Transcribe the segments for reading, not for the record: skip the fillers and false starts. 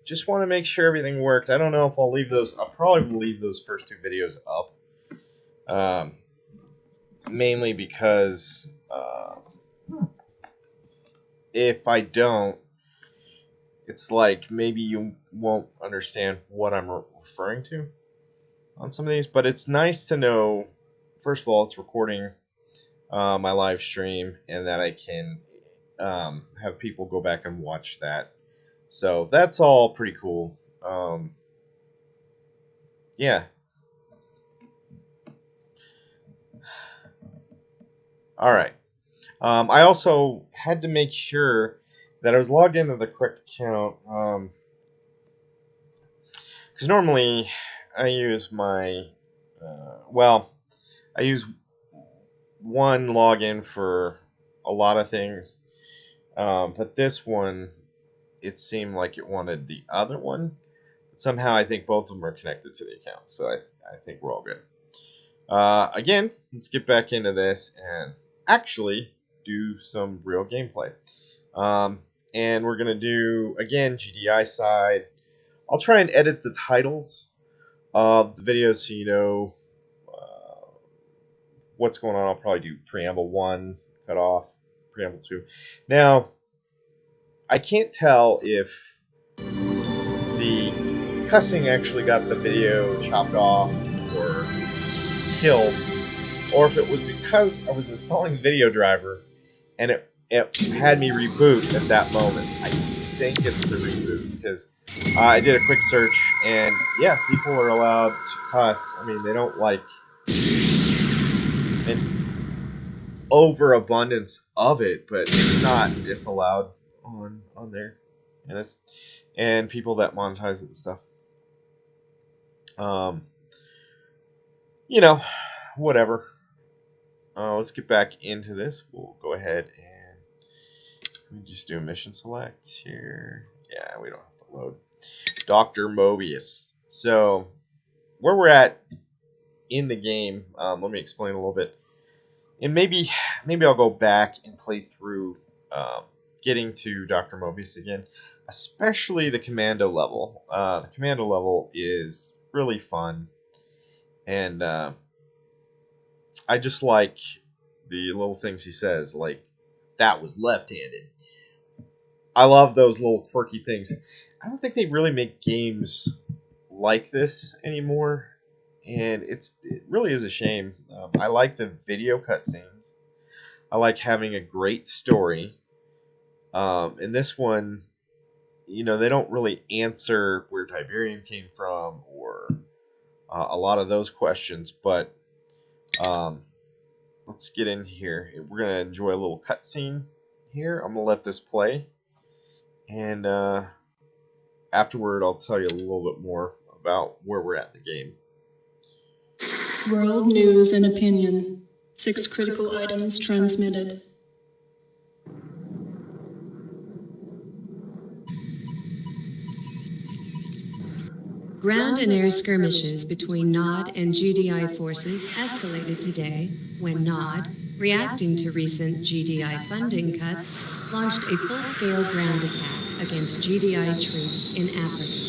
just want to make sure everything worked. I don't know if I'll leave those. I'll probably leave those first 2 videos up. Mainly because if I don't, it's like maybe you won't understand what I'm referring to on some of these. But it's nice to know, first of all, it's recording my live stream and that I can have people go back and watch that. So that's all pretty cool. Yeah. All right. I also had to make sure that I was logged into the correct account. Because normally I use my, I use one login for a lot of things. But this one, it seemed like it wanted the other one. But somehow I think both of them are connected to the account. So I think we're all good. Again, let's get back into this and actually do some real gameplay. And we're going to do, again, GDI side. I'll try and edit the titles of the videos so you know what's going on. I'll probably do Preamble 1, cut off, Preamble 2. Now, I can't tell if the cussing actually got the video chopped off or killed, or if it was because I was installing Video Driver and it had me reboot at that moment. I think it's the reboot because I did a quick search and yeah, people are allowed to cuss. I mean, they don't like an overabundance of it, but it's not disallowed on there, and people that monetize it and stuff. You know, whatever. Let's get back into this. We'll go ahead and we just do a mission select here. Yeah, we don't have to load. Dr. Mobius. So, where we're at in the game, let me explain a little bit. And maybe I'll go back and play through getting to Dr. Mobius again. Especially the commando level. The commando level is really fun. And I just like the little things he says, like, that was left-handed. I love those little quirky things. I don't think they really make games like this anymore, and it really is a shame. I like the video cutscenes. I like having a great story. In this one, you know, they don't really answer where Tiberium came from or a lot of those questions, but let's get in here. We're going to enjoy a little cutscene here. I'm going to let this play. And afterward, I'll tell you a little bit more about where we're at in the game. World news and opinion. 6 critical items transmitted. Ground and air skirmishes between NOD and GDI forces escalated today when NOD, reacting to recent GDI funding cuts, launched a full-scale ground attack against GDI troops in Africa.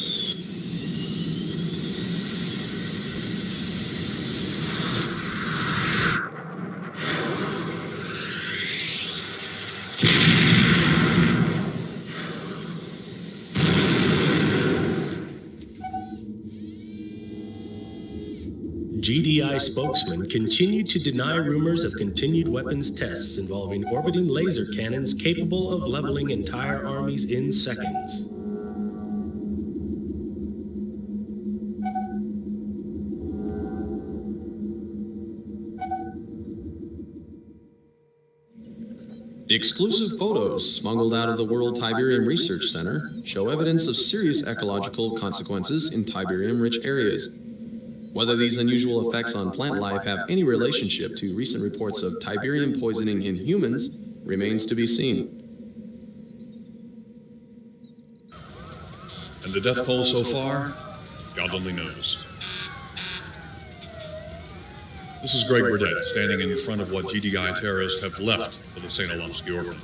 GDI spokesman continued to deny rumors of continued weapons tests involving orbiting laser cannons capable of leveling entire armies in seconds. Exclusive photos smuggled out of the World Tiberium Research Center show evidence of serious ecological consequences in Tiberium-rich areas. Whether these unusual effects on plant life have any relationship to recent reports of Tiberium poisoning in humans remains to be seen. And the death toll so far, God only knows. This is Greg Burdett, standing in front of what GDI terrorists have left of the St. Olofsky orphanage.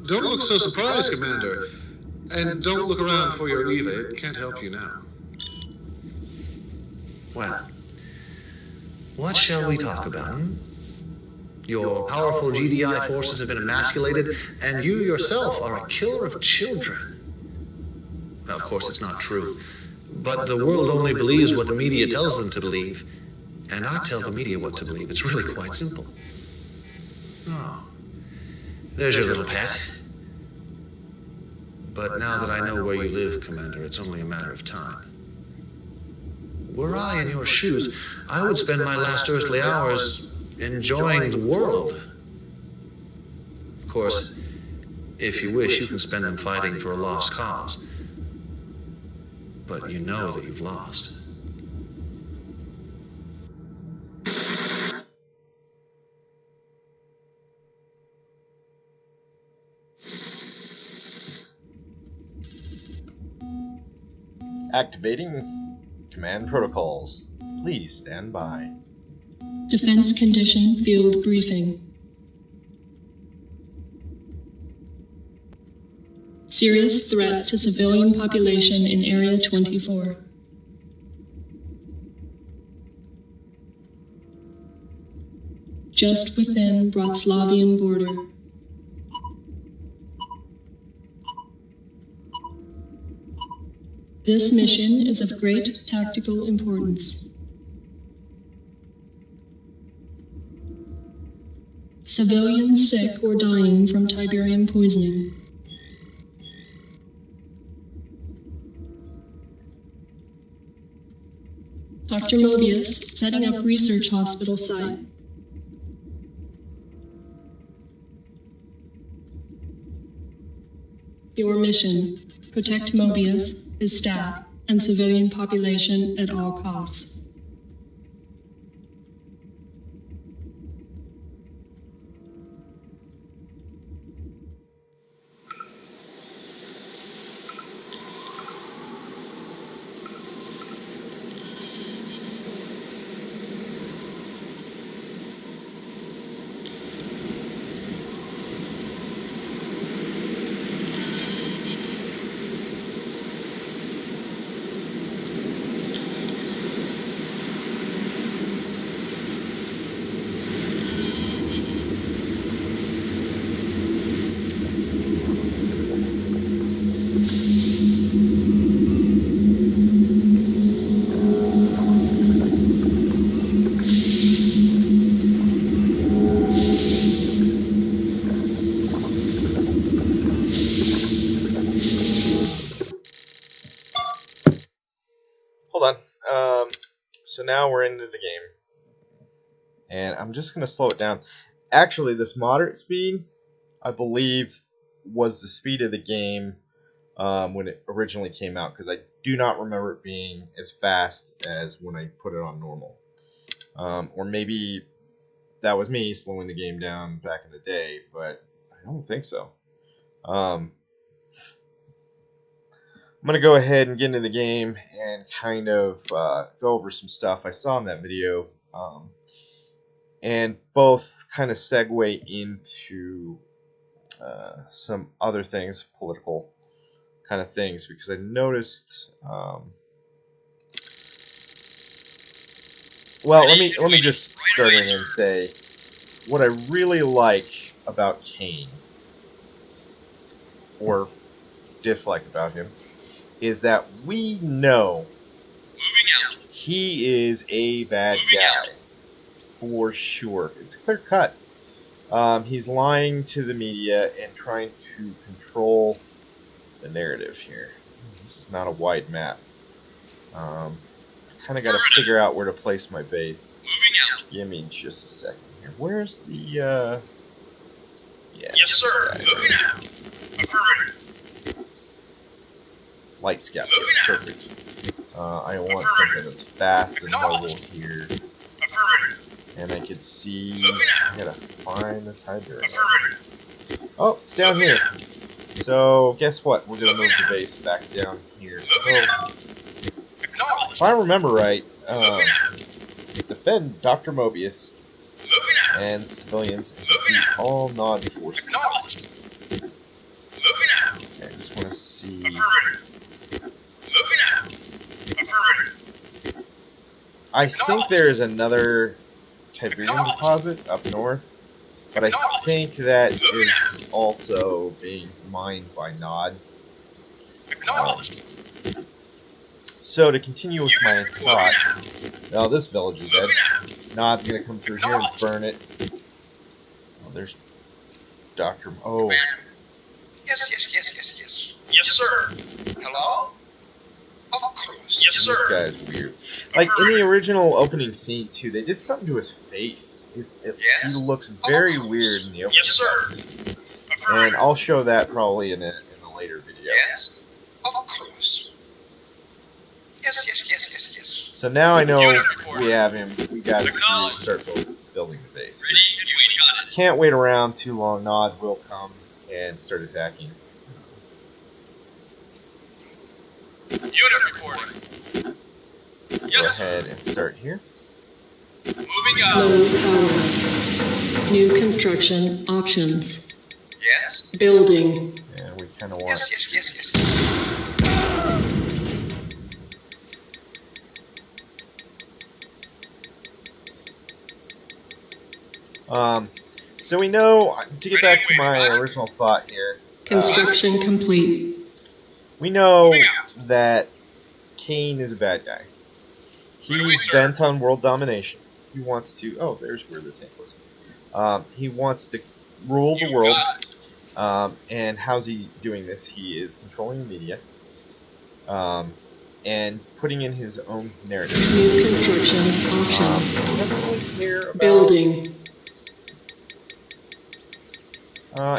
Don't look so surprised, Commander. And don't look around for your Eva. It can't help you now. Well, what shall we talk about? Your powerful GDI forces have been emasculated, and you yourself are a killer of children. Now, of course, it's not true. But the world only believes what the media tells them to believe. And I tell the media what to believe. It's really quite simple. Oh, there's your little pet. But now that I know where you live, Commander, it's only a matter of time. Were I in your shoes, I would spend my last earthly hours enjoying the world. Of course, if you wish, you can spend them fighting for a lost cause. But you know that you've lost. Activating command protocols. Please stand by. Defense condition field briefing. Serious threat to civilian population in Area 24. Just within Bratislavian border. This mission is of great tactical importance. Civilians sick or dying from Tiberium poisoning. Dr. Mobius, setting up research hospital site. Your mission, protect Mobius, his staff, and civilian population at all costs. Hold on. So now we're into the game. And I'm just going to slow it down. Actually, this moderate speed, I believe, was the speed of the game when it originally came out. Because I do not remember it being as fast as when I put it on normal. Or maybe that was me slowing the game down back in the day. But I don't think so. I'm going to go ahead and get into the game and kind of go over some stuff I saw in that video. And both kind of segue into some other things, political kind of things, because I noticed. Well, let me just start in and say what I really like about Kane, or dislike about him, is that we know he is a bad guy. For sure. It's clear cut. He's lying to the media and trying to control the narrative here. This is not a wide map. I kind of got to figure out where to place my base. Give me just a second here. Where's the, yeah. Yes, sir. Moving out. Affirmative. Light scout. Perfect. I want something that's fast and mobile here. Affirmative. And I could see. I gotta find the Tiberium. Oh, it's down here. So, guess what? We're gonna move the base back down here. So, if I remember right, defend Dr. Mobius and civilians and defeat all Nod forces. I think there's another Tiberium deposit up north, but I think that is also being mined by Nod. So to continue with my thought, oh, this village is dead. Nod's gonna come through here and burn it. Oh, there's Dr. Oh. Yes, sir. Hello? Of course. Yes, This sir. guy's weird. Like in the original opening scene too, they did something to his face. He looks very weird in the opening scene. And I'll show that probably in a later video. Yes, of course. Yes. So now I know we have him. We got to start building the base. Can't wait around too long. Nod will come and start attacking. Unit reporting. Go ahead and start here. Moving out. Low power. New construction options. Yes. Building. And we kind of want. Yes. So we know, to get back to my original thought here, Construction complete. we know that Cain is a bad guy. He's bent on world domination. He wants to, oh, there's where the tank was. He wants to rule the world. And how's he doing this? He is controlling the media. And putting in his own narrative. New construction options. He doesn't really care about Building.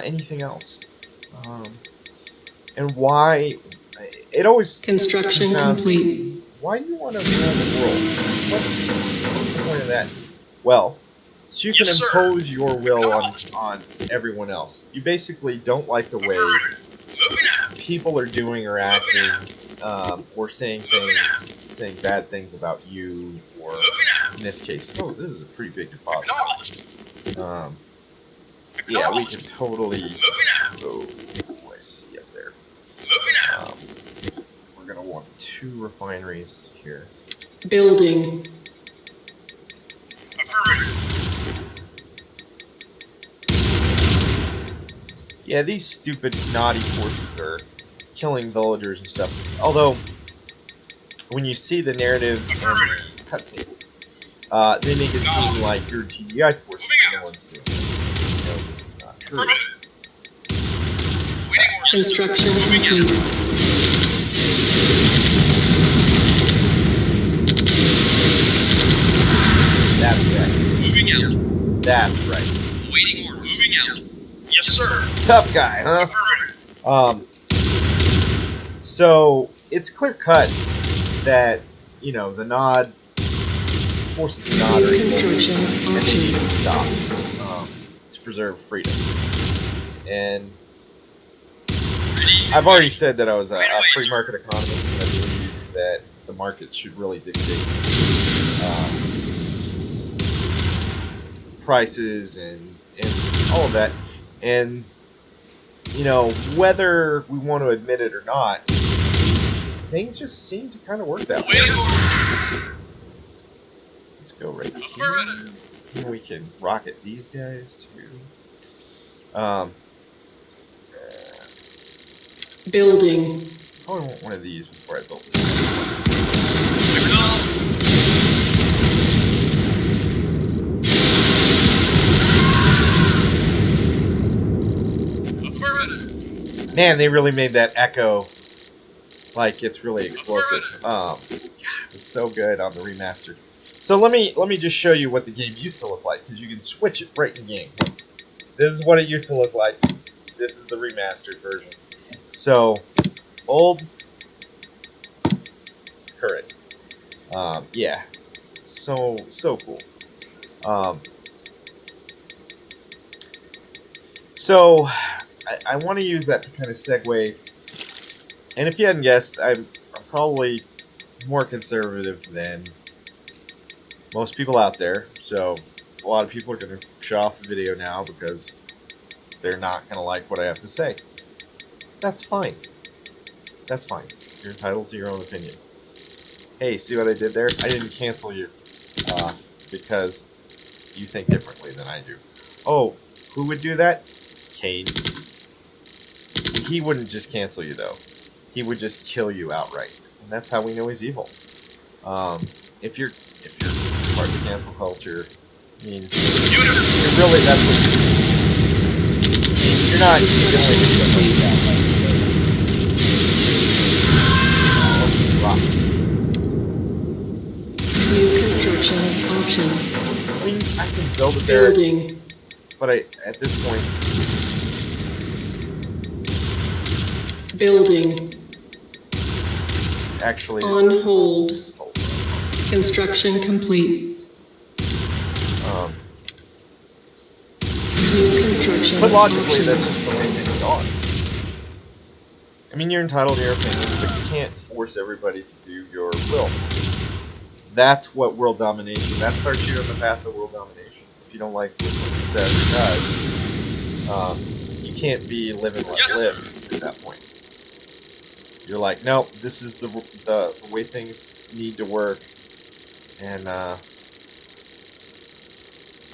anything else. And why? It always Construction confounds me. complete. Why do you want to rule the world? What's the point of that? Well, so you can impose your will on everyone else. You basically don't like the way people are doing or acting, or saying bad things about you, or in this case, oh, this is a pretty big deposit. Yeah, we can totally. Oh, I see up there. We're gonna want 2 refineries here. Building. Yeah, these stupid, naughty forces are killing villagers and stuff. Although, when you see the narratives and the cutscenes, they make it seem like your GDI forces are the ones doing this. No, this is not true. Construction complete. That's right. Moving out. That's right. Waiting order. Moving out. Yes, sir. Tough guy, huh? So it's clear cut that, you know, the Nod forces of Nod are New evil, construction and they need to be options. stopped to preserve freedom. And I've already said that I was a free market economist, and I believe that the markets should really dictate prices and all of that. And, you know, whether we want to admit it or not, things just seem to kind of work that way. Let's go right here. And we can rocket these guys too. Building. I want one of these before I build this. Man, they really made that echo like it's really explosive. It's so good on the remastered. So let me just show you what the game used to look like, because you can switch it right in game. This is what it used to look like. This is the remastered version. So old, current. Yeah, so cool. So I want to use that to kind of segue. And if you hadn't guessed, I'm probably more conservative than most people out there. So a lot of people are going to shut off the video now because they're not going to like what I have to say. That's fine. That's fine. You're entitled to your own opinion. Hey, see what I did there? I didn't cancel you. because you think differently than I do. Oh, who would do that? Cade. He wouldn't just cancel you, though. He would just kill you outright. And that's how we know he's evil. If you're part of the cancel culture, I mean, really, that's what you're not doing New construction options. I mean, I can build a barracks, Building. but at this point, Building. actually, On hold. let's hold. Construction complete. New construction But logically, options. that's just the way things are. I mean, you're entitled to your opinion, but you can't force everybody to do your will. That's what world domination. That starts you on the path of world domination. If you don't like what somebody says or does, you can't be live and let live at that point. You're like, no, this is the way things need to work, and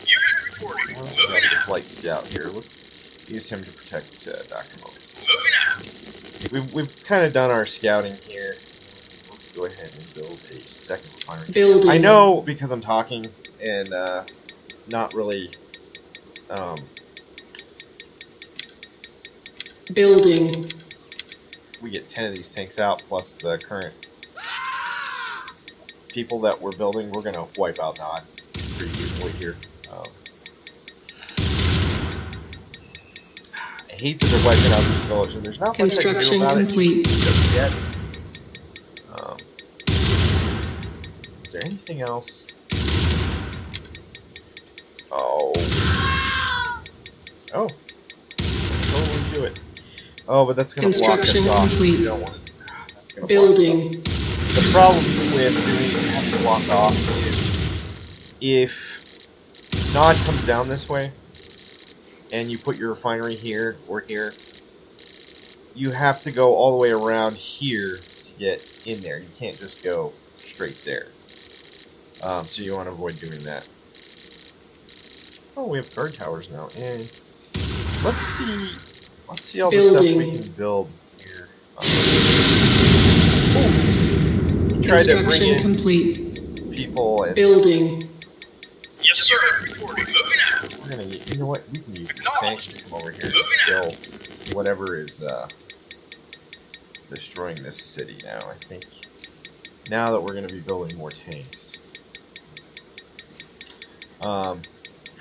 Unit reporting. well, Moving got this out. light scout here. Let's use him to protect Dr. Mobius. Moving out. We've kind of done our scouting here. Let's go ahead and build a second refinery. Building. I know because I'm talking and not really. Building. We get 10 of these tanks out plus the current people that we're building. We're gonna wipe out Nod pretty easily here. I hate that they're wiping out this village, and there's not much I can do Construction about complete. it just yet. Is there anything else? Oh. Totally do it. Oh, but that's going to block us Construction off. complete. We don't want to. That's going to Building. block us off. The problem with doing have to block off is if Nod comes down this way and you put your refinery here or here, you have to go all the way around here to get in there. You can't just go straight there. So you want to avoid doing that. Oh, we have guard towers now. And let's see all the stuff we can build here. Tried to bring Construction in complete. people and Building. Yes, sir. Reporting. Moving out. we're gonna. You know what? We can use these tanks to come over here and kill whatever is destroying this city now. I think now that we're gonna be building more tanks.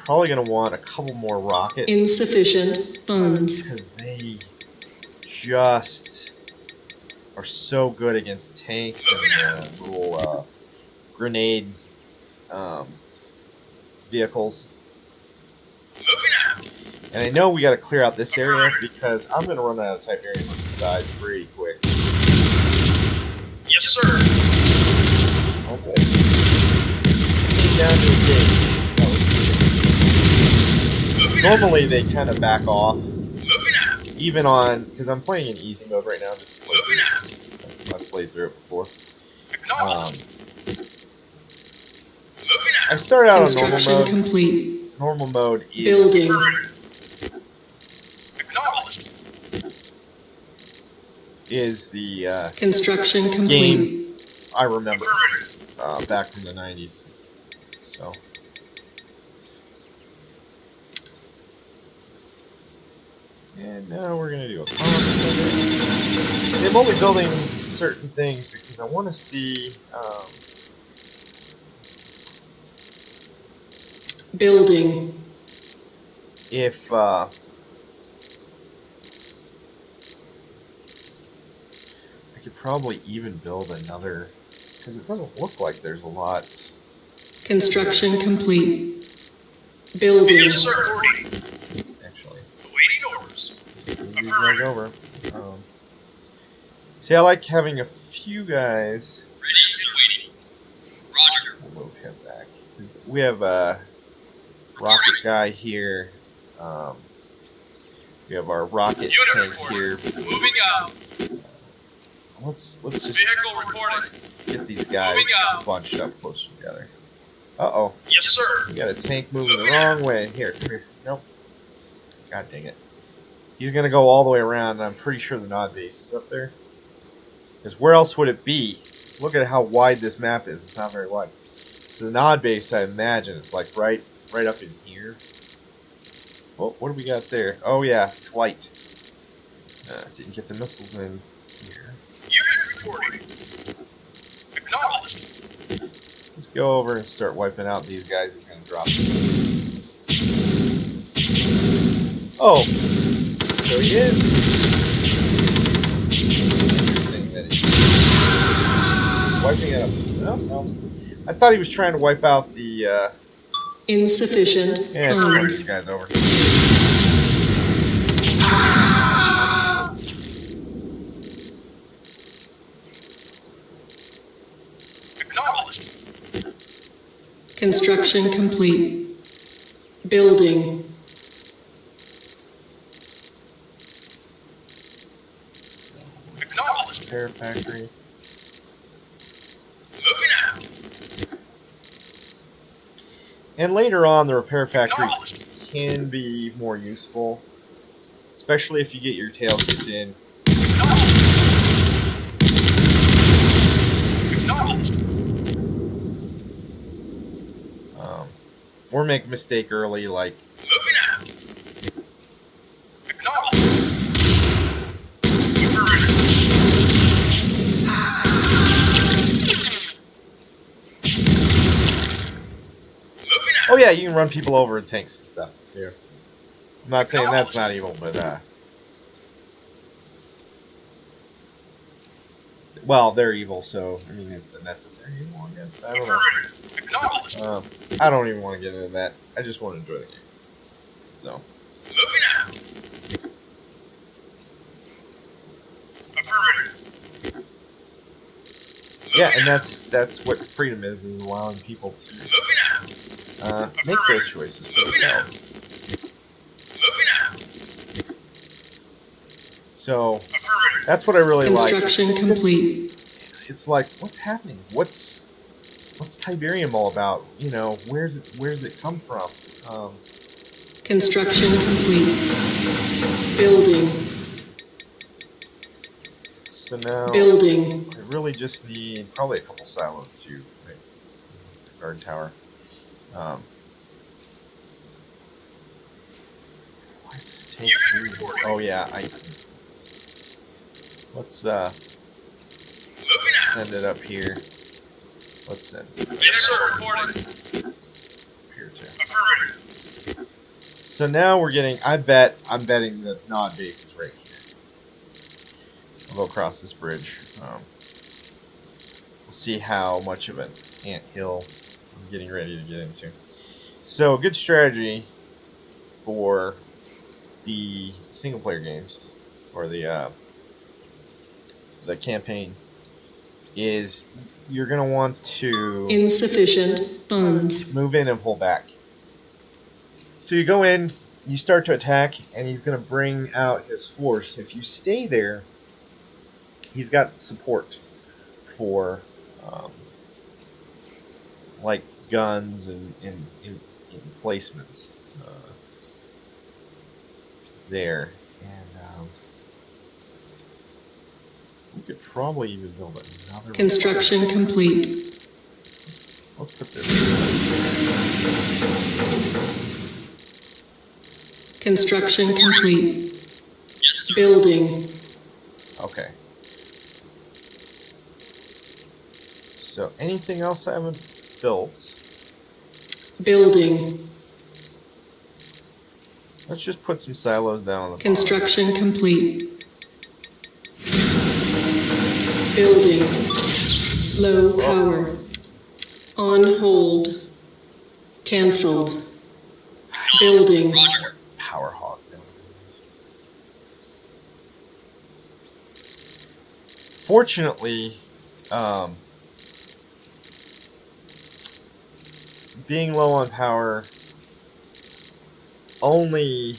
Probably going to want a couple more rockets. Insufficient funds. Because they just are so good against tanks and little grenade vehicles. And I know we got to clear out this area because I'm going to run out of Tiberium on the side pretty quick. Yes, sir. Okay. Came down to a gauge. Normally they kind of back off, even on, because I'm playing in easy mode right now, just I've played through it before. I started out on normal Construction mode. complete. Normal mode is Building. the Construction complete. game I remember back from the 90s. So. And now we're going to do a console. I'm only building certain things because I want to see Building. if I could probably even build another, because it doesn't look like there's a lot. Construction complete. Building. Yes, sir. Actually, Awaiting orders. move these guys over. See, I like having a few guys. Ready and waiting. Roger. We'll move him back. 'Cause we have a rocket guy here. We have our rocket Unit tanks reporting. here. Moving out. Let's just Vehicle reporting. get these guys Moving out. bunched up closer together. Uh-oh. Yes, sir. We got a tank moving the wrong way. Here, come here. Nope. God dang it. He's going to go all the way around, and I'm pretty sure the Nod base is up there. Because where else would it be? Look at how wide this map is. It's not very wide. So the Nod base, I imagine, is like right up in here. Oh, what do we got there? Oh, yeah, flight. Didn't get the missiles in here. Unit reporting. Acknowledged. Let's go over and start wiping out these guys. He's going to drop them. Oh, so he is. Interesting that he's wiping out. No. I thought he was trying to wipe out the. Insufficient Yeah, screw funds. these guys over. Acknowledged. Construction complete. Building. Acknowledged. Repair factory. Moving out. And later on, the repair factory Acknowledged. can be more useful, especially if you get your tail kicked in. Acknowledged. Or make a mistake early, like Moving out. Acknowledged. Affirmative. Moving out. oh yeah, you can run people over in tanks and stuff too. I'm not saying that's not evil, but well, they're evil, so I mean it's a necessary evil, I guess. I don't know. Affirmative. Acknowledged. I don't even want to get into that. I just want to enjoy the game. So Moving out. Affirmative. yeah, and that's what freedom is allowing people to Moving out. make those choices for themselves. Moving out. So Affirmative. that's what I really like. Construction complete. It's like, what's happening? What's Tiberium all about? You know, where's it come from? Construction complete. Building. So now Building. I really just need probably a couple silos to make a guard tower. Why is this tank moving? Oh yeah, let's Moving out. send it up here. Let's send it up Yes, sir. Reporting. here too. Affirmative. So now we're getting. I'm betting the Nod base is right here. I'll go across this bridge. We'll see how much of an anthill I'm getting ready to get into. So a good strategy for the single player games or the campaign is you're gonna want to Insufficient funds. move in and pull back. So you go in, you start to attack, and he's going to bring out his force. If you stay there, he's got support for like guns and emplacements there. And we could probably even build another one. Construction complete. Let's put this. Construction complete. Building. Okay. So anything else I haven't built? Building. Let's just put some silos down on the bottom. Construction complete. Building. Low power. On hold. Cancelled. Building. Roger. Power hogs. Fortunately, being low on power only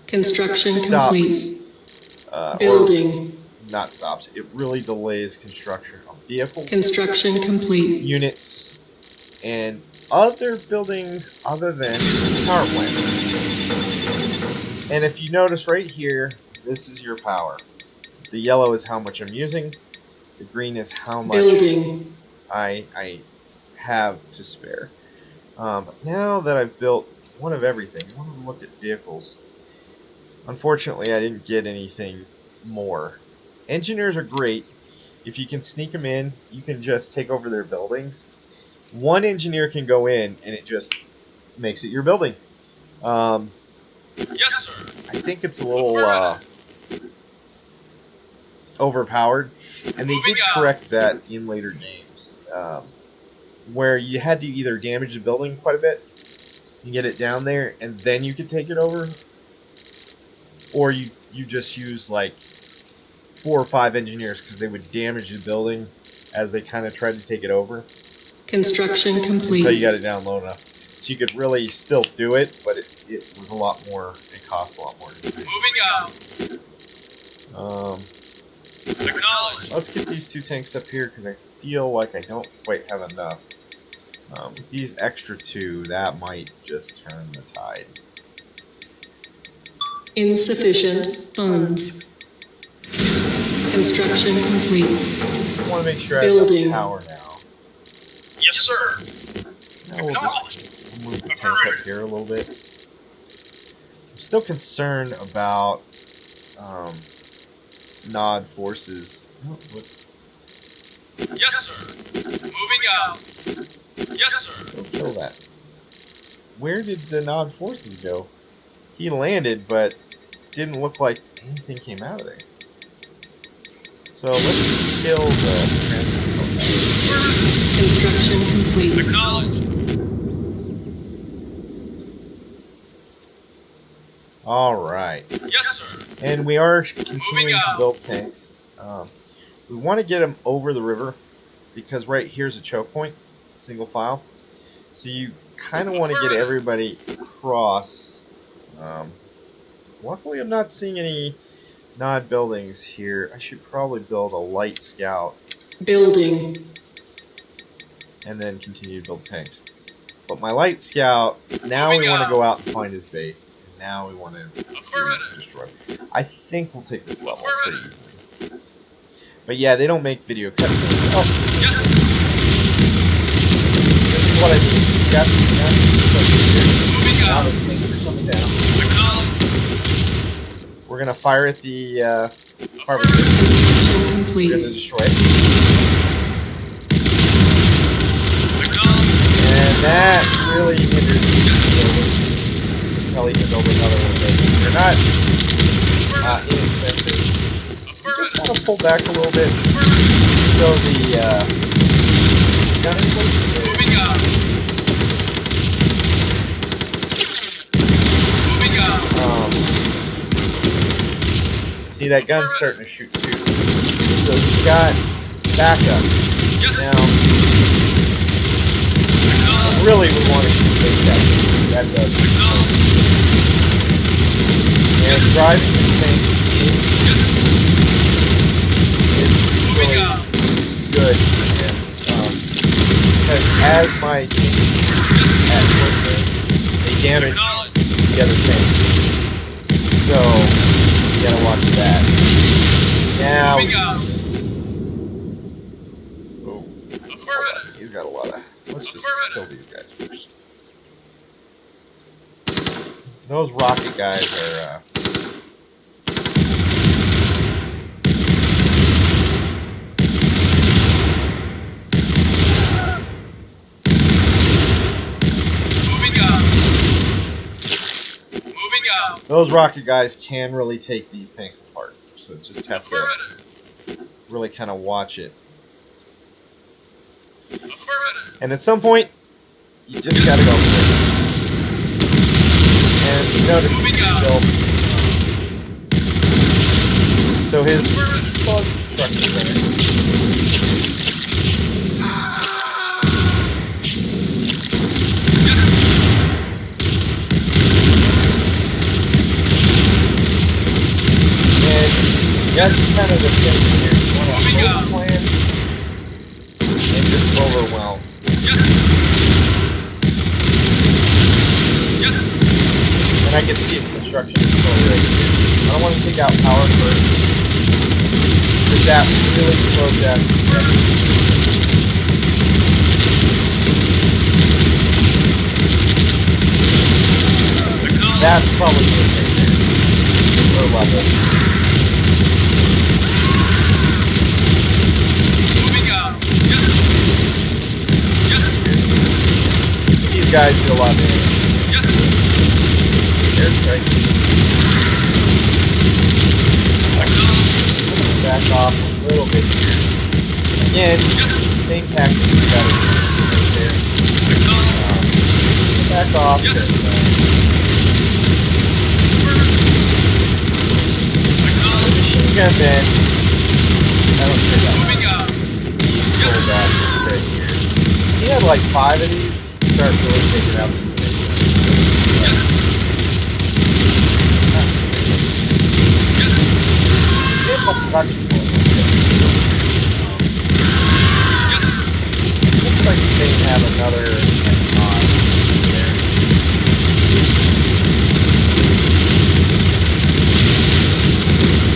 Construction stops complete. or Building. not stops. It really delays construction of vehicles, Construction complete. units, and other buildings other than power plants. And if you notice right here, this is your power. The yellow is how much I'm using. The green is how much Building. I have to spare. Now that I've built one of everything, I want to look at vehicles. Unfortunately, I didn't get anything more. Engineers are great. If you can sneak them in, you can just take over their buildings. One engineer can go in, and it just makes it your building. Yes, sir. I think it's a little overpowered, and they did correct that in later games, where you had to either damage the building quite a bit and get it down there, and then you could take it over, or you just use like 4 or 5 engineers because they would damage the building as they kind of tried to take it over. Construction complete. Until you got it down low enough. So you could really still do it, but it was a lot more, it cost a lot more to do. Moving out. Acknowledge. Let's get these 2 tanks up here because I feel like I don't quite have enough. With these extra 2, that might just turn the tide. Insufficient funds. Construction complete. I want to make sure I have Building. enough power now. Yes, sir. Now we'll just move the tank up here a little bit. I'm still concerned about Nod forces. Oh, what? Yes, sir. Moving out. Yes, sir. Go kill that. Where did the Nod forces go? He landed, but didn't look like anything came out of there. So let's kill the transport. Construction complete. Acknowledge. Alright. Yes, sir. And we are continuing to build tanks. We want to get them over the river because right here's a choke point, single file. So you kind of want to get everybody across. Luckily, I'm not seeing any Nod buildings here. I should probably build a light scout Building. and then continue to build tanks. But my light scout, now we want to go out and find his base. And now we want to destroy. I think we'll take this level pretty easily. But yeah, they don't make video cutscenes. Oh, this is what I mean. You got now the tanks are coming down. We're gonna fire at the harvester. Construction We're complete. gonna destroy it. And that really hinders the building until he can build another one. They're not inexpensive. You just want to pull back a little bit so the gun emplacement there. See, that gun's starting to shoot too. So he's got backup. Now, really we want to shoot this guy. That does. And driving these tanks is really good for him. Because as my tanks at close range, they damage the other tank. So, you gotta watch that. Now, oh, he's got a lot of. Let's just kill these guys first. Those rocket guys are. Those rocket guys can really take these tanks apart. So just have to really kind of watch it. And at some point, you just gotta go for it. And you notice he built. So he still has construction center. That's kind of the thing here. You want to overplan and just overwhelm. Yes. Yes. And I can see his construction is slowly right here. I don't want to take out power first, because that really slows down construction. That's probably good right there. Low level. Moving out. Yes. Yes. These guys do a lot of damage. Yes. Airstrike. Back off a little bit here. Again, same tactic you got right there. Back off. Yes. And, the machine gun then. I don't care that Moving out. much. That right here. He had like 5 of these. Start really taking out these things. Yes. Yes. Stable production point. Yes. Looks like they have another mod there.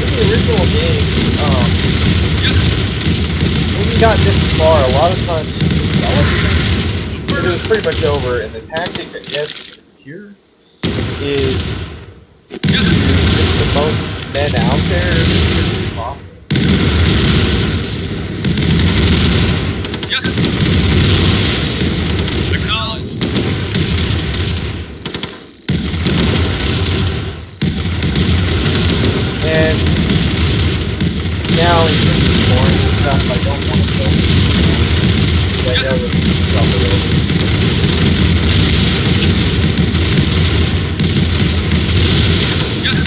In the original game, Yes. when you got this far, a lot of times you just sell everything. Because it was pretty much over, and the tactic, I guess, here is to get the most men out there as quickly as possible. Yes. Acknowledge. And now in terms of scoring and stuff, I don't want to build it. I know this is probably over. Yes.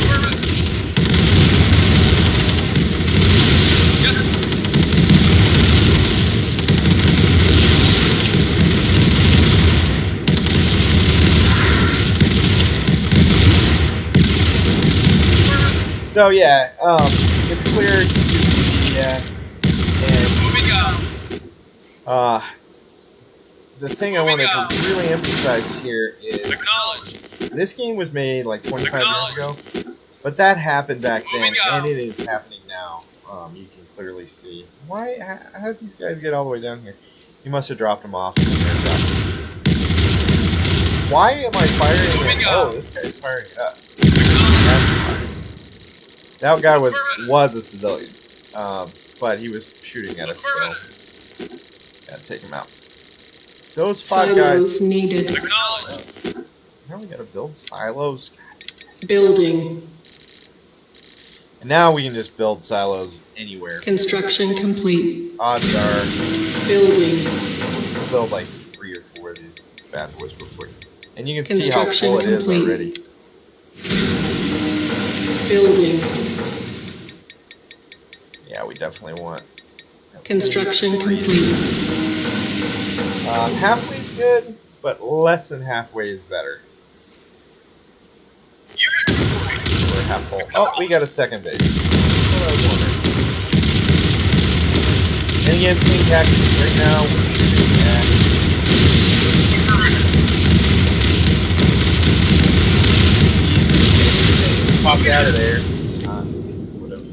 Affirmative. Yes. So yeah, it's clear. Yeah, and Moving out. the thing I wanted to really emphasize here is Acknowledge. this game was made like 25 years ago, but that happened back then, and it is happening now. You can clearly see. Why? How did these guys get all the way down here? He must have dropped them off. Why am I firing at... Oh, this guy's firing at us. That's fine. That guy was a civilian, but he was shooting at us, so gotta take him out. Those 5 guys... Silos needed. Acknowledge. Now we gotta build silos. Building. And now we can just build silos anywhere. Construction complete. Odds are Building. we'll build like 3 or 4 of these bad boys real quick. And you can see how Construction full it is complete. already. Building. Yeah, we definitely want... Construction complete. Halfway's good, but less than halfway is better. We're half full. Oh, we got a second base. That's what I was wondering. And again, same tactics. Right now, we're shooting at... Popped out of there. Would have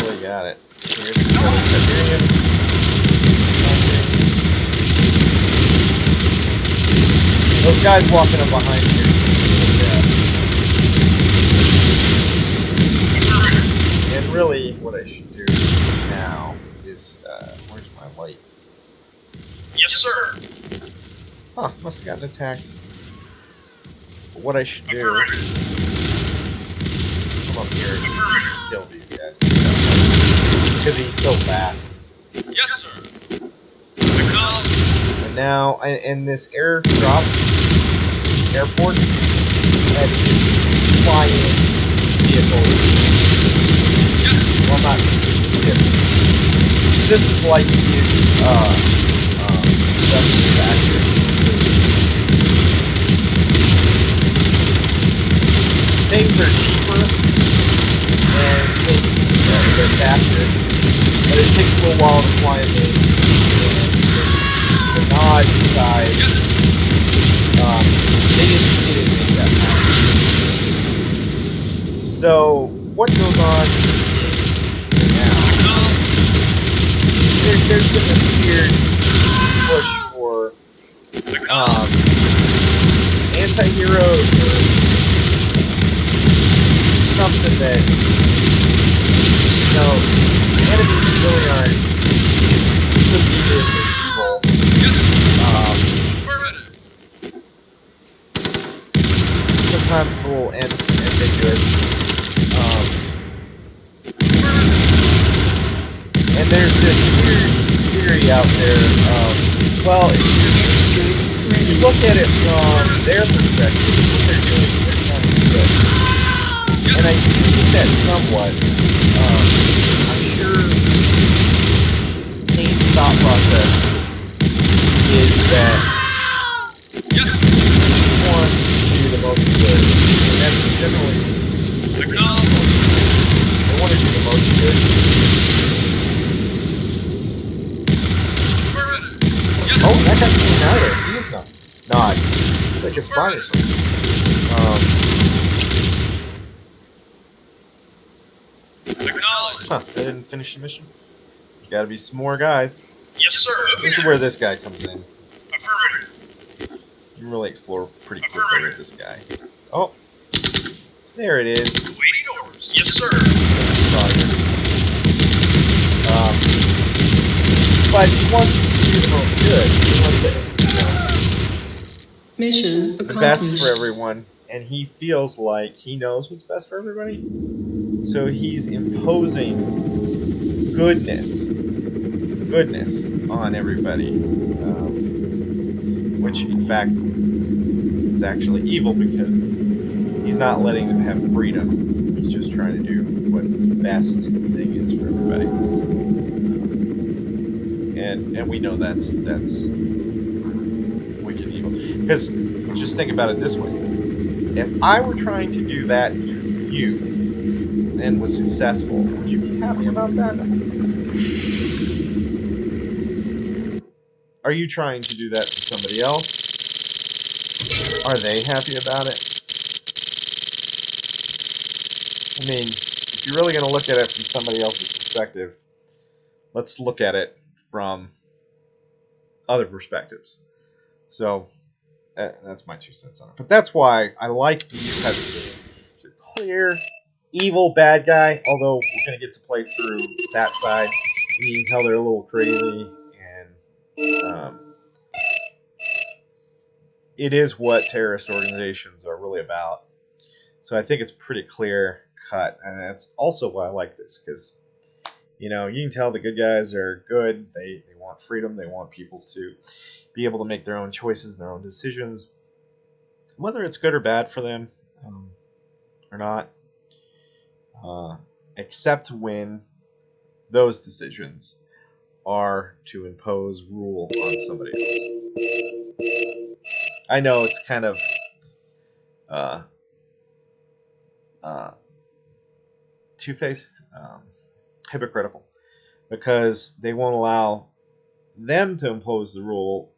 really got it. Here's the Siberian. Those guys walking up behind here. Yeah. And really, what I should do now is, where's my light? Yes, sir. Huh, must have gotten attacked. But what I should do is come up here and kill these guys. Because he's so fast. Yes, sir. Acknowledge. And now, and this airdrop, this airport, had flying vehicles. Yes. Well, not vehicles. This is like his, weapons factory. things are cheaper and it takes they're faster, but it takes a little while to fly a thing. And the nod side, they didn't make that happen. So what goes on now? There's been this weird push for anti-heroes or something that, enemies really aren't so dangerous or evil. Sometimes it's a little ambiguous. And there's this weird theory out there of, well, if you're interested, you look at it from their perspective, what they're doing, they're trying to do it. And I think that somewhat, I'm sure Kane's thought process is that he wants to do the most good. And that's generally they want to do the most good. Oh, that guy came out of there. He is not. It's like a spy or something. I didn't finish the mission. There's gotta be some more guys. Yes, sir. This is where this guy comes in. Affirmative. You can really explore pretty quickly with this guy. Oh, there it is. Waiting orders. Yes, sir. This is probably but he wants to do the most good. He wants it, Mission the best accomplished. for everyone, and he feels like he knows what's best for everybody. So he's imposing goodness on everybody, which in fact is actually evil because he's not letting them have freedom. He's just trying to do what the best thing is for everybody. And we know that's wicked evil. Because just think about it this way: if I were trying to do that to you and was successful, would you be happy about that? Are you trying to do that to somebody else? Are they happy about it? I mean, if you're really going to look at it from somebody else's perspective, let's look at it from other perspectives. So, that's my 2 cents on it. But that's why I like these types of games. It's a clear, evil bad guy, although we're going to get to play through that side. And you can tell they're a little crazy, and it is what terrorist organizations are really about. So I think it's pretty clear cut, and that's also why I like this, because you can tell the good guys are good. They want freedom. They want people to be able to make their own choices, their own decisions, whether it's good or bad for them or not, except when those decisions are to impose rule on somebody else. I know it's kind of two-faced, hypocritical, because they won't allow them to impose the rules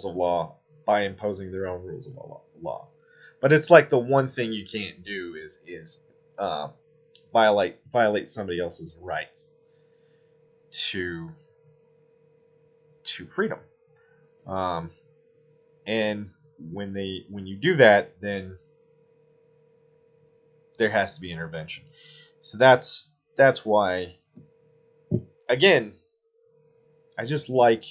of law by imposing their own rules of law. But it's like the one thing you can't do is violate somebody else's rights to freedom. And when you do that, then there has to be intervention. So that's why, again, I just like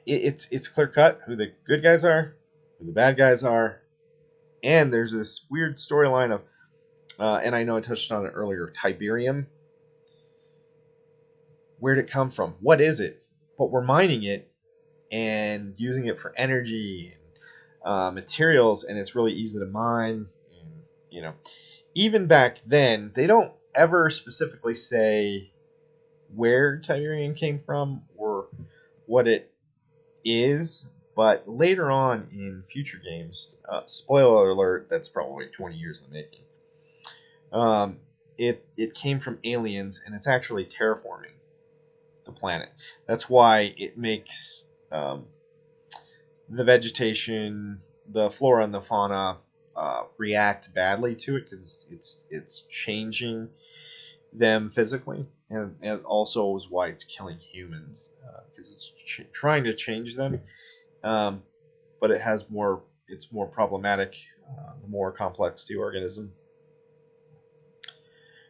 it's clear cut who the good guys are, who the bad guys are, and there's this weird storyline of, and I know I touched on it earlier, Tiberium. Where'd it come from? What is it? But we're mining it and using it for energy and materials, and it's really easy to mine. And even back then, they don't ever specifically say where Tiberium came from or what it is, But later on in future games, spoiler alert, that's probably 20 years in the making. It came from aliens, and it's actually terraforming the planet. That's why it makes the vegetation, the flora and the fauna react badly to it, because it's changing them physically, and also is why it's killing humans, because it's trying to change them, but it's more problematic the more complex the organism.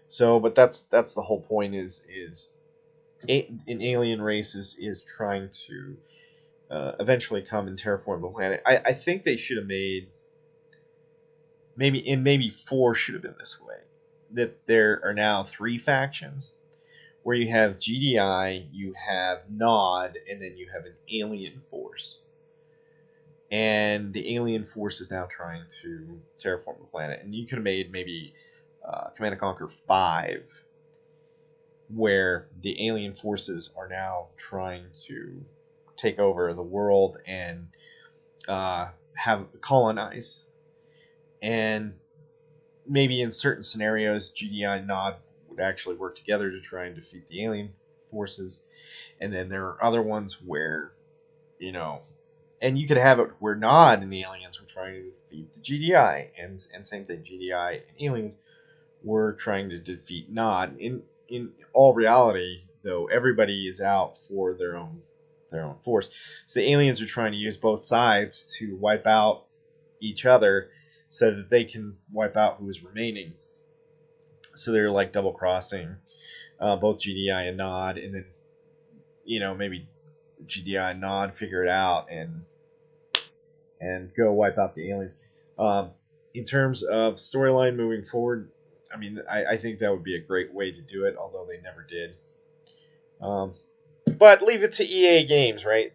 So, but that's the whole point, is an alien race is trying to eventually come and terraform the planet. I think they should have made, maybe 4 should have been this way, that there are now 3 factions, where you have GDI, you have Nod, and then you have an alien force. And the alien force is now trying to terraform the planet. And you could have made maybe Command & Conquer 5, where the alien forces are now trying to take over the world and have colonize. And maybe in certain scenarios, GDI and Nod would actually work together to try and defeat the alien forces. And then there are other ones where, and you could have it where Nod and the aliens were trying to defeat the GDI, and same thing, GDI and aliens were trying to defeat Nod. In all reality, though, everybody is out for their own force. So the aliens are trying to use both sides to wipe out each other, so that they can wipe out who is remaining. So they're like double crossing both GDI and Nod, and then maybe GDI and Nod figure it out and go wipe out the aliens. In terms of storyline moving forward, I think that would be a great way to do it, although they never did. But leave it to EA Games, right?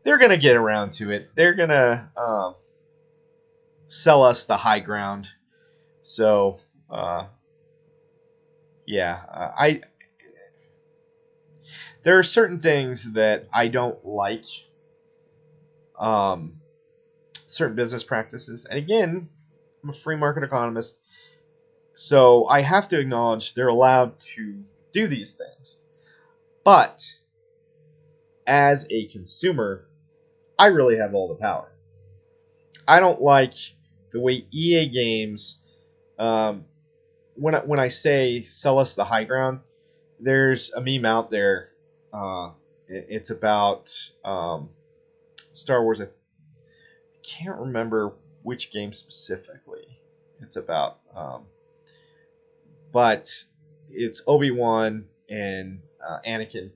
They're gonna get around to it. They're gonna sell us the high ground. So, there are certain things that I don't like. Certain business practices, and again, I'm a free market economist, so I have to acknowledge they're allowed to do these things. But as a consumer, I really have all the power. I don't like the way EA Games, when I say sell us the high ground, there's a meme out there. It's about Star Wars. I can't remember which game specifically it's about, but it's Obi-Wan and Anakin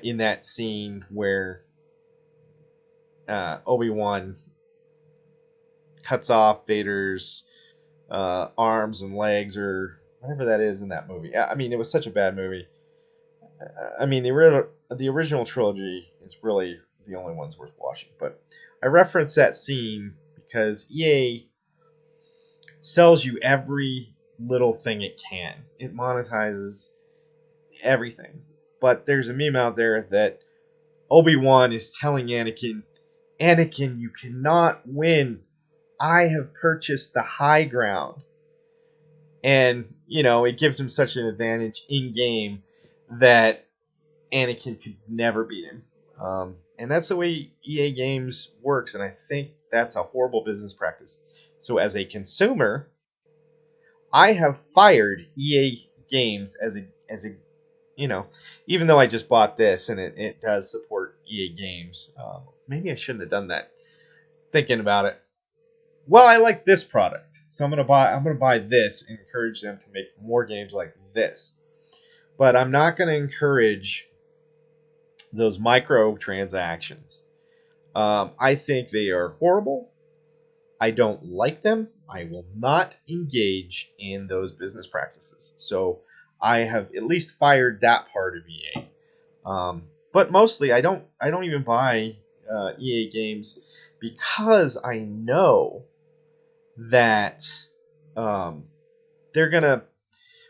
in that scene where Obi-Wan cuts off Vader's arms and legs, or whatever that is in that movie. It was such a bad movie. The original trilogy is really the only ones worth watching. But I reference that scene because EA sells you every little thing it can. It monetizes everything. But there's a meme out there that Obi-Wan is telling Anakin, you cannot win. I have purchased the high ground. And, it gives him such an advantage in-game that Anakin could never beat him. And that's the way EA Games works, and I think that's a horrible business practice. So as a consumer, I have fired EA Games as a even though I just bought this and it does support EA Games. Maybe I shouldn't have done that. Thinking about it. Well, I like this product, so I'm gonna buy this and encourage them to make more games like this. But I'm not gonna encourage those microtransactions. I think they are horrible. I don't like them. I will not engage in those business practices. So I have at least fired that part of EA. But mostly, I don't even buy EA games because I know that they're gonna,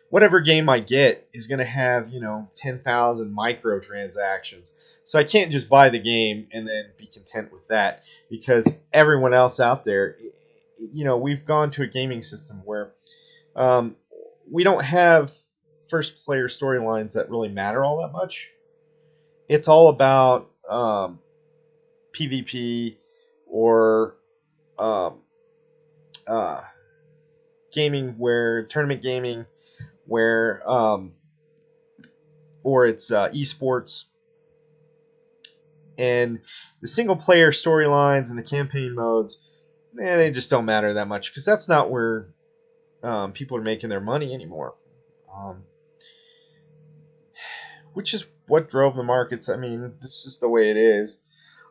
whatever game I get is gonna have 10,000 microtransactions. So I can't just buy the game and then be content with that, because everyone else out there, we've gone to a gaming system where we don't have first player storylines that really matter all that much. It's all about PvP or gaming, where tournament gaming, where or it's esports, and the single player storylines and the campaign modes, they just don't matter that much, because that's not where people are making their money anymore. Which is what drove the markets. I mean, it's just the way it is.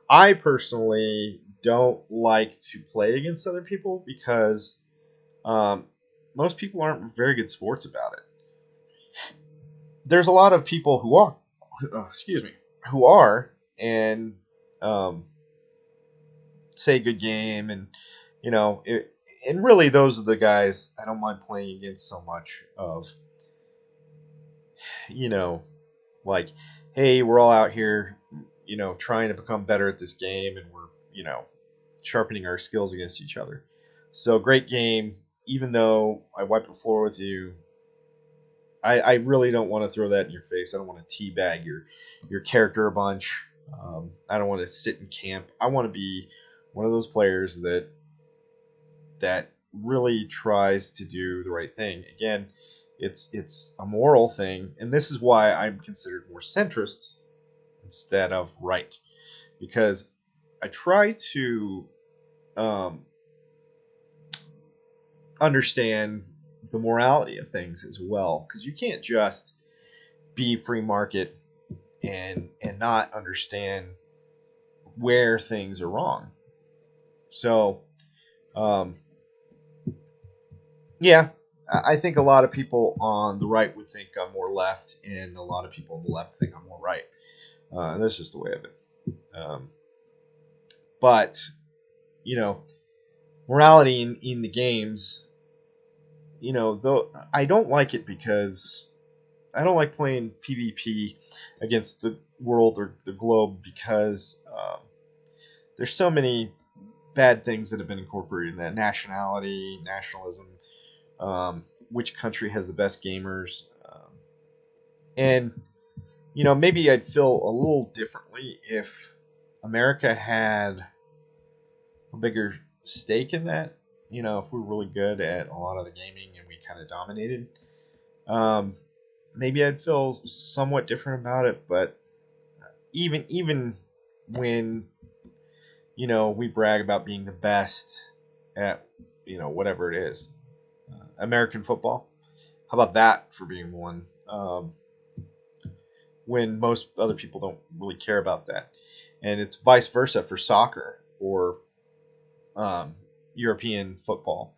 I personally don't like to play against other people, because most people aren't very good sports about it. There's a lot of people who are, and say good game, and and really those are the guys I don't mind playing against so much of. Like, hey, we're all out here, trying to become better at this game, and we're, sharpening our skills against each other. So great game, even though I wipe the floor with you. I really don't want to throw that in your face. I don't want to teabag your character a bunch. I don't want to sit in camp. I want to be one of those players that really tries to do the right thing. Again, it's a moral thing, and this is why I'm considered more centrist instead of right, because I try to understand the morality of things as well, because you can't just be free market and not understand where things are wrong. So yeah, I think a lot of people on the right would think I'm more left, and a lot of people on the left think I'm more right. And that's just the way of it. But morality in the games, though I don't like it, because I don't like playing PvP against the world or the globe, because there's so many bad things that have been incorporated in that. Nationalism, which country has the best gamers, and maybe I'd feel a little differently if America had a bigger stake in that. If we were really good at a lot of the gaming and we kind of dominated, maybe I'd feel somewhat different about it. But even when we brag about being the best at whatever it is, American football, how about that for being one? When most other people don't really care about that, and it's vice versa for soccer or European football.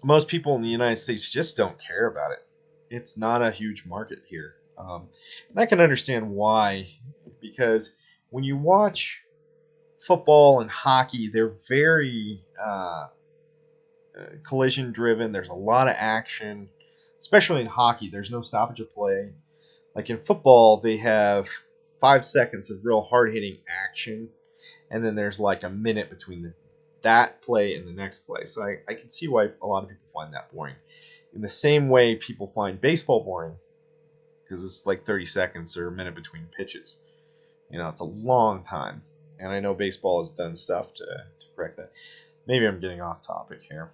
Most people in the United States just don't care about it. It's not a huge market here. And I can understand why, because when you watch football and hockey, they're very collision driven. There's a lot of action, especially in hockey. There's no stoppage of play. Like in football, they have 5 seconds of real hard hitting action, and then there's like a minute between that play and the next play. So I can see why a lot of people find that boring. In the same way people find baseball boring, because it's like 30 seconds or a minute between pitches. It's a long time. And I know baseball has done stuff to correct that. Maybe I'm getting off topic here.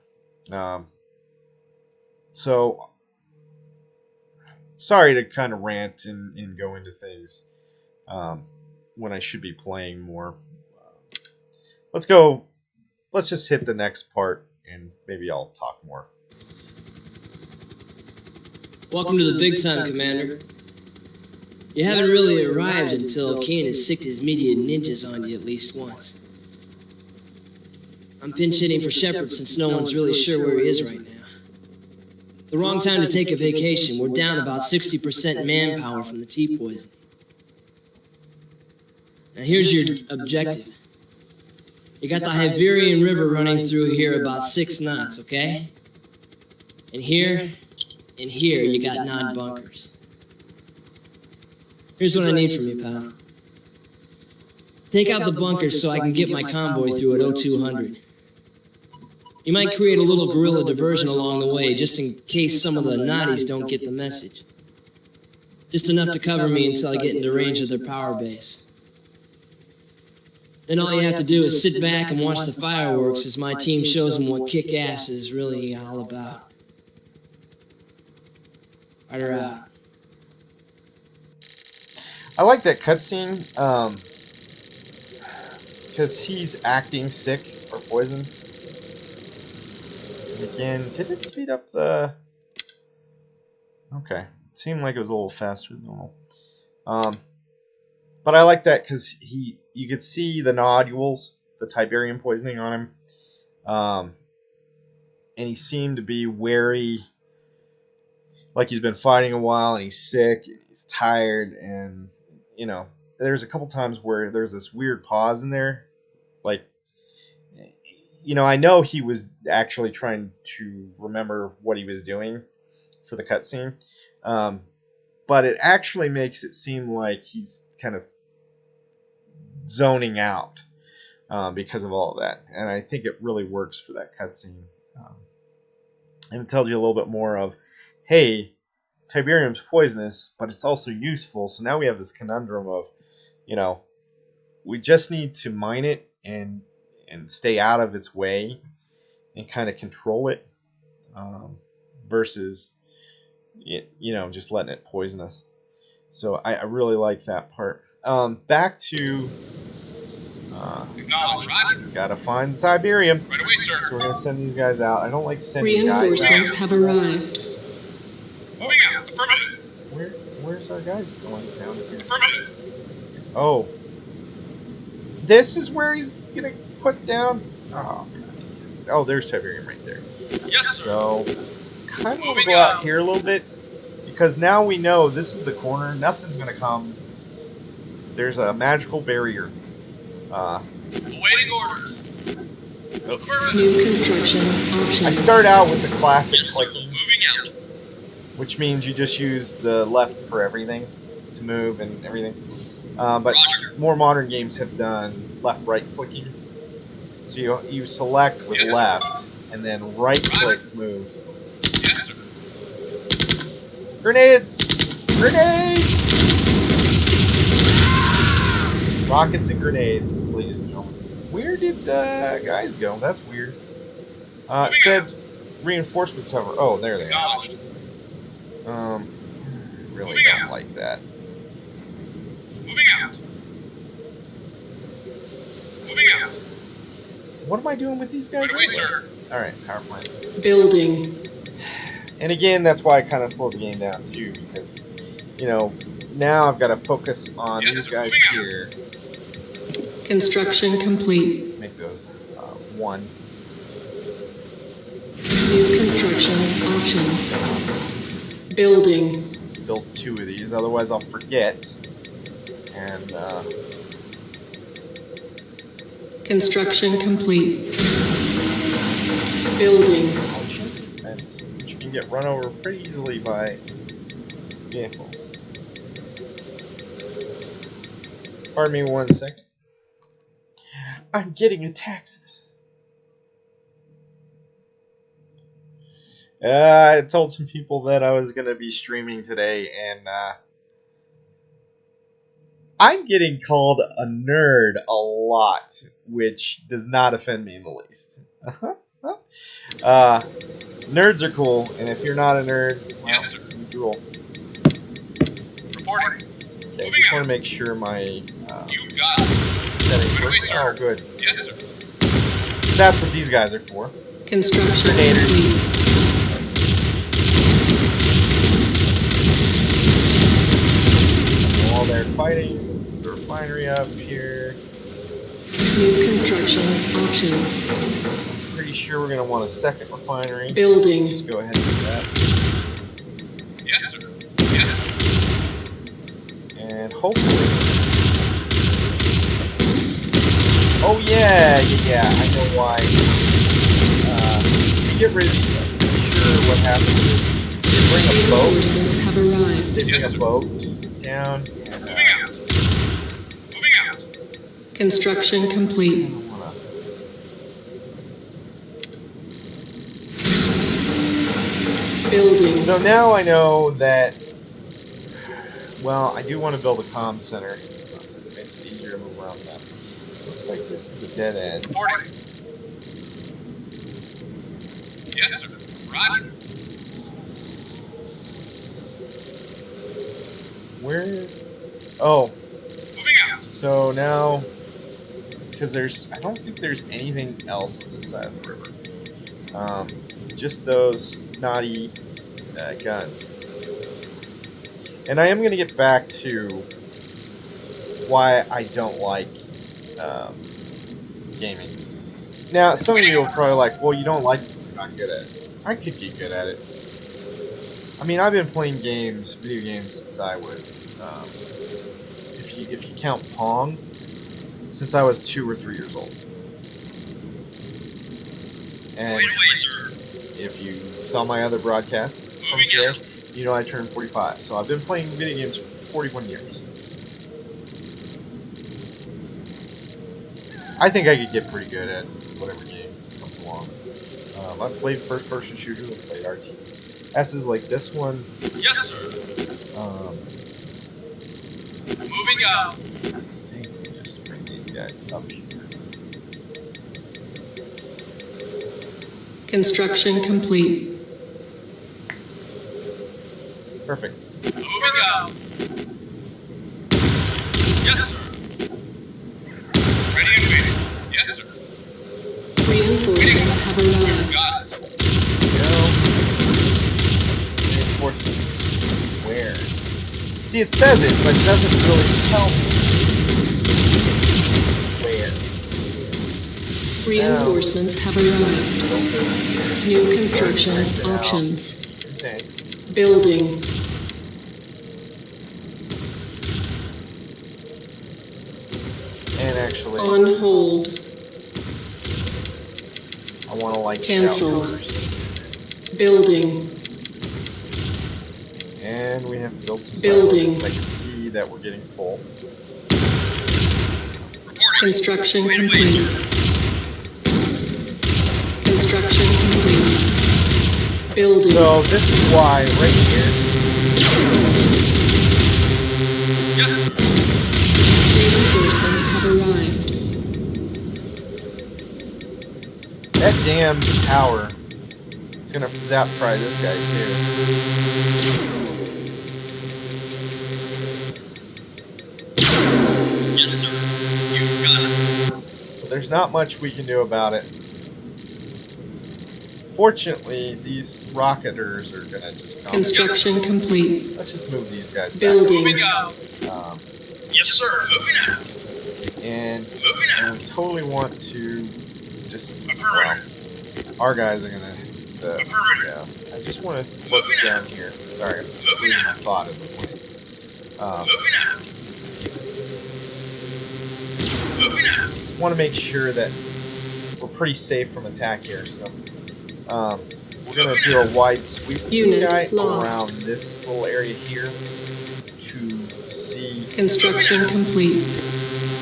So, sorry to kind of rant and go into things when I should be playing more. Let's just hit the next part, and maybe I'll talk more. Welcome to the big time, Commander. You haven't really arrived until Kane has sicked his media ninjas on you at least once. I'm pinch hitting for Shepard since no one's really sure where he is right now. It's the wrong time to take a vacation. We're down about 60% manpower from the T-poison. Now here's your objective. You got the Iberian River running through here about 6 knots, okay? And here you got 9 bunkers. Here's what I need from you, pal. Take out the bunkers so I can get my convoy through at 0200. You might create a little guerrilla diversion along the way, just in case some of the naughties don't get the message. Just enough to cover me until I get into range of their power base. Then all you have to do is sit back and watch the fireworks as my team shows them what kick-ass is really all about. Right out. I like that cutscene, because he's acting sick or poisoned. And again, did it speed up the... Okay, it seemed like it was a little faster than normal. But I like that because you could see the nodules, the Tiberium poisoning on him. And he seemed to be wary, like he's been fighting a while and he's sick, and he's tired, and, you know, there's a couple times where there's this weird pause in there. Like, you know, I know he was actually trying to remember what he was doing for the cutscene. But it actually makes it seem like he's kind of zoning out because of all of that. And I think it really works for that cutscene. And it tells you a little bit more of, hey, Tiberium's poisonous, but it's also useful. So now we have this conundrum of, you know, we just need to mine it and stay out of its way and kind of control it versus, you know, just letting it poison us. So I really like that part. Back to... gotta find Tiberium. Right away, sir. So we're gonna send these guys out. I don't like sending guys Reinforcements out. have arrived. Moving out. Affirmative. Where's our guys going down here? Affirmative. Oh. This is where he's gonna put down... Oh, God. Oh, there's Tiberium right there. Yes, sir. So, kind of want to go out here a little bit, because now we know this is the corner. Nothing's gonna come. There's a magical barrier. Awaiting orders. Affirmative. New construction options. I start out with the classic clicking, Moving out. which means you just use the left for everything to move and everything. But more modern games have done left-right clicking. So you select with left, and then right-click moves. Yes, sir. Grenade! Grenade! Rockets and grenades, ladies and gentlemen. Where did the guys go? That's weird. It said reinforcements hover. Oh, there they are. Really don't like that. Moving out. Moving out. What am I doing with these guys? Right away, sir. Alright, power plant. Building. And again, that's why I kind of slowed the game down too, because, you know, now I've got to focus on these guys here. Construction complete. Let's make those one. New construction options. Building. Build two of these, otherwise I'll forget. And Construction complete. Building. that's, you can get run over pretty easily by vehicles. Pardon me 1 second. I'm getting attacked. I told some people that I was going to be streaming today, and I'm getting called a nerd a lot, which does not offend me in the least. Nerds are cool, and if you're not a nerd, well, you drool. Reporting. Okay, just want to make sure my You got it. settings work. Oh, good. Yes, sir. So that's what these guys are for. Construction Grenaders. complete. While they're fighting the refinery up here, New construction options. pretty sure we're going to want a second refinery. Building. So just go ahead and do that. Yes, sir. Yes, sir. And hopefully... Oh yeah, I know why. If you get rid of these, I'm pretty sure what happens is they bring a boat. Reinforcements have arrived. They bring a boat down, and Construction complete. Building. So now I know that, well, I do want to build a comm center. It makes it easier to move around that. Looks like this is a dead end. Reporting. Yes, sir. Roger. Where? Oh, Moving out. so now, because I don't think there's anything else on this side of the river. Just those naughty guns. And I am going to get back to why I don't like gaming. Now, some of you are probably like, well, you don't like it because you're not good at it. I could get good at it. I mean, I've been playing video games, since I was, if you count Pong, since I was 2 or 3 years old. And Wait away, sir. if you saw my other broadcasts from Moving today, out. you know I turned 45. So I've been playing video games for 41 years. I think I could get pretty good at whatever game comes along. I've played first-person shooters. I've played RTSs like this one. Yes, sir. Moving out. I think we just bring these guys up here. Construction complete. Perfect. Moving out. Yes, sir. Ready and waiting. Yes, sir. Reinforcements have arrived. Got it. Reinforcements. Where? See, it says it, but it doesn't really tell me where. Reinforcements have arrived. Build this here. New construction Right now. options. Thanks. Building. And actually, On hold. I want to like Cancel. scout first. Building. And we have to build some Building. silos, since I can see that we're getting full. Reporting. Construction Wait away, complete. sir. Construction complete. Building. So this is why right here, Yes, sir. Reinforcements have arrived. that damn tower, it's gonna zap fry this guy too. Yes, sir. You got it. But there's not much we can do about it. Fortunately, these rocketers are gonna just come. Construction complete. Let's just move these guys back. Building. Moving out. Um, Yes, sir. Moving out. and Moving I out. totally want to just, well, Affirmative. our guys are gonna, Affirmative. yeah. I just want to look down here. Sorry, I'm losing my thought at the point. Moving out. Moving out. Want to make sure that we're pretty safe from attack here, so we're gonna do a wide sweep with this Unit guy lost. around this little area here to see. Construction complete.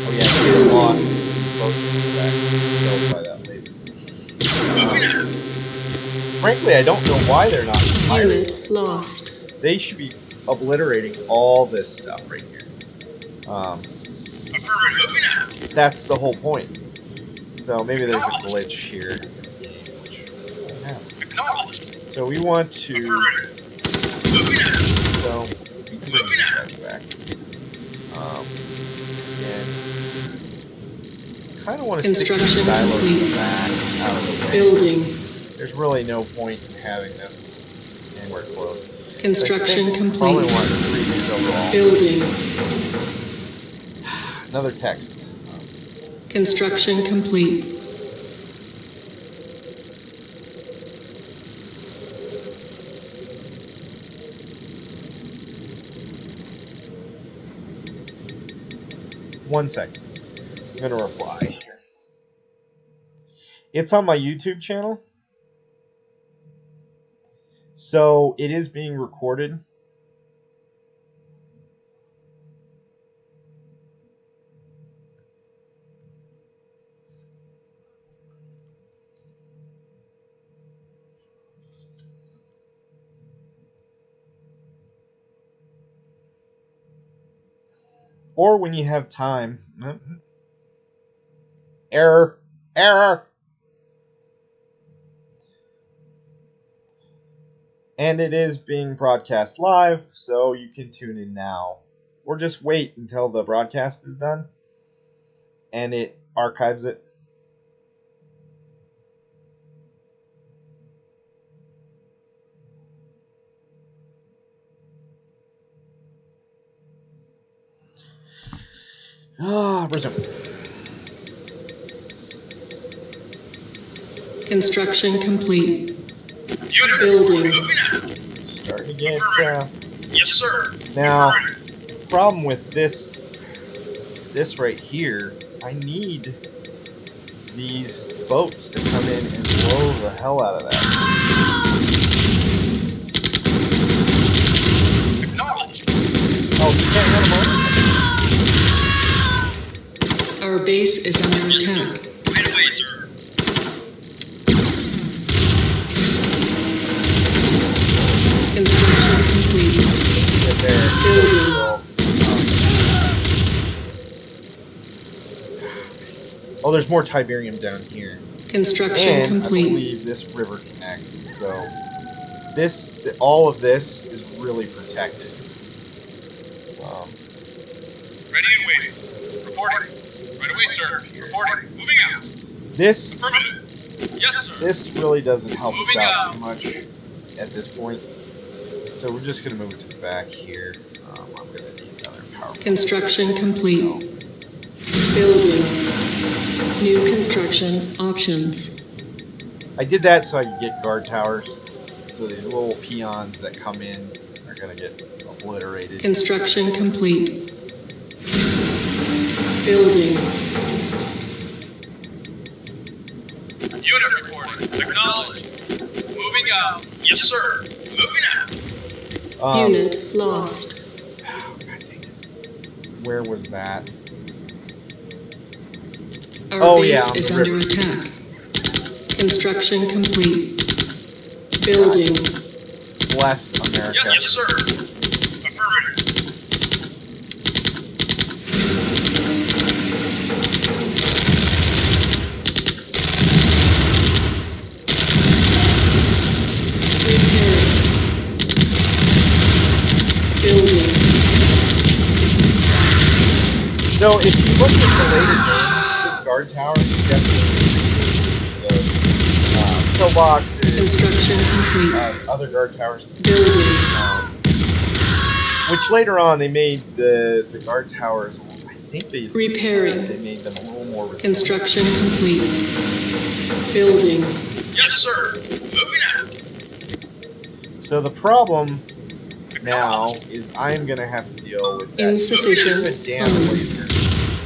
Oh yeah, we're lost because he's close to the back, killed by that laser. Moving out. Frankly, I don't know why they're not firing. Unit lost. They should be obliterating all this stuff right here. Affirmative. Moving out. That's the whole point. So maybe there's a glitch here in the game, which I don't have. Acknowledged. So we want to. Affirmative. Moving out. So we can bring these guys back. And kind of want to stick these Construction silos complete. back out of the way. Building. There's really no point in having them anywhere close. Construction I think Probably complete. want to read these overall. Building. Another text. Construction complete. One second. I'm going to reply here. It's on my YouTube channel. So it is being recorded. or when you have time. Error. Error. And it is being broadcast live, so you can tune in now. Or just wait until the broadcast is done and it archives it. Resume. Construction complete. Unit Building. report. Moving out. Starting to get. Yes, sir. Now, Affirmative. problem with this right here, I need these boats to come in and blow the hell out of that. Acknowledged. Oh, you can't run them over? Our base is under attack. Right away, sir. Construction complete. Get there. Building. Oh, there's more Tiberium down here. Construction And I complete. believe this river connects, so all of this is really protected. Ready and waiting. Reporting. Right away, sir. Reporting. Moving out. This Affirmative. Yes, sir. this really doesn't help us Moving out out. too much at this point, so we're just gonna move it to the back here. I'm gonna need another power plant. Construction complete. Building. New construction options. I did that so I could get guard towers, so these little peons that come in are gonna get obliterated. Construction complete. Building. Unit reporting. Acknowledged. Moving out. Yes, sir. Moving out. Unit lost. God dang it. Where was that? Our Oh, base yeah, on is the under river. attack. Construction complete. Building. Bless America. Yes, sir. Affirmative. Repairing. Building. So if you look at the later games, this guard tower is definitely the pillboxes, Construction complete. other guard towers, Building. which later on they made the guard towers. I think they Repairing. made them a little more resistant. Construction complete. Building. Yes, sir. Moving out. So the problem now is I'm gonna have to deal with that Insufficient stupid damn funds. laser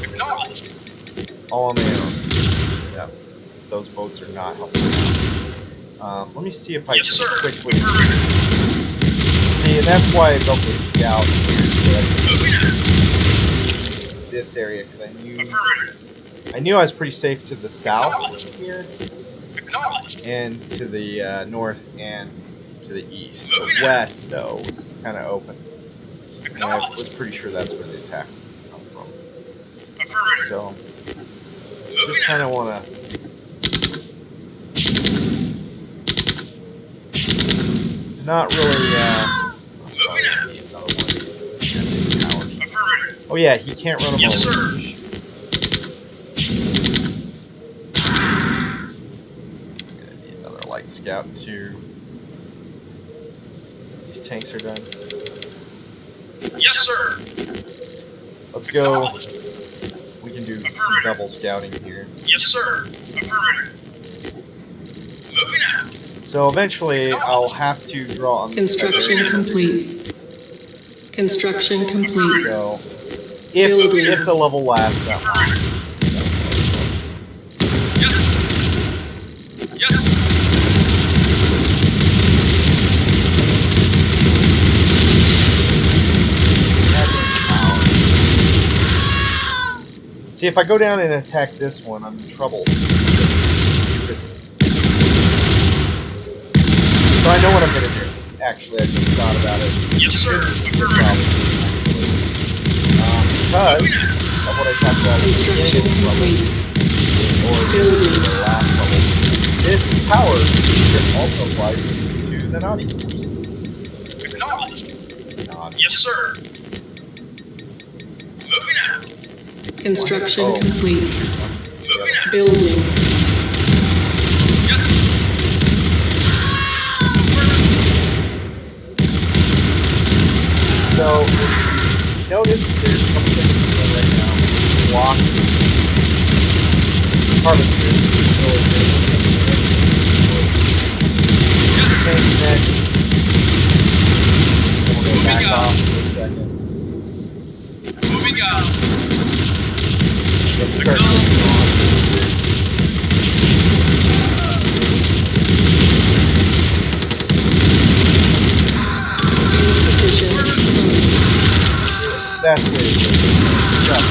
Acknowledged. all on my own. Yep, those boats are not helping. Let me see if I Yes, can sir. quickly Affirmative. see, and that's why I built this scout here, so that I Moving out. can see this area, because Affirmative. I knew I was pretty safe to the south here, Acknowledged. and to the north and to the east. The Moving out. west, though, was kind of open, and I was Acknowledged. pretty sure that's where the attack would come from. Affirmative. So, Moving just kind out. of want to not really. Moving out. Need another one of these towers. Affirmative. Oh yeah, he can't run them Yes, over. sir. Gonna need another light scout too. These tanks are done. Yes, sir. Let's go. Acknowledged. We can do some double scouting here. Yes, sir. Affirmative. Moving out. So eventually, I'll have to draw on this. Construction complete. Construction complete. So, Building. if the level lasts that long. Yes. Yes. See, if I go down and attack this one, I'm in trouble. So I know what I'm gonna do. Actually, I just thought about it. Yes, sir. No problem, actually. because of what I talked about at the beginning Construction of this level, complete. or the last level, this power feature also applies to the naughty forces. Acknowledged. Naughty. Yes, sir. Moving out. Construction Oh. complete. Moving out. Building. Yes. So, notice there's a couple things going right now. Block harvester. Change next. Then we'll go back off for a second. Moving out. Let's start moving on. Insufficient funds. That's good. Stop.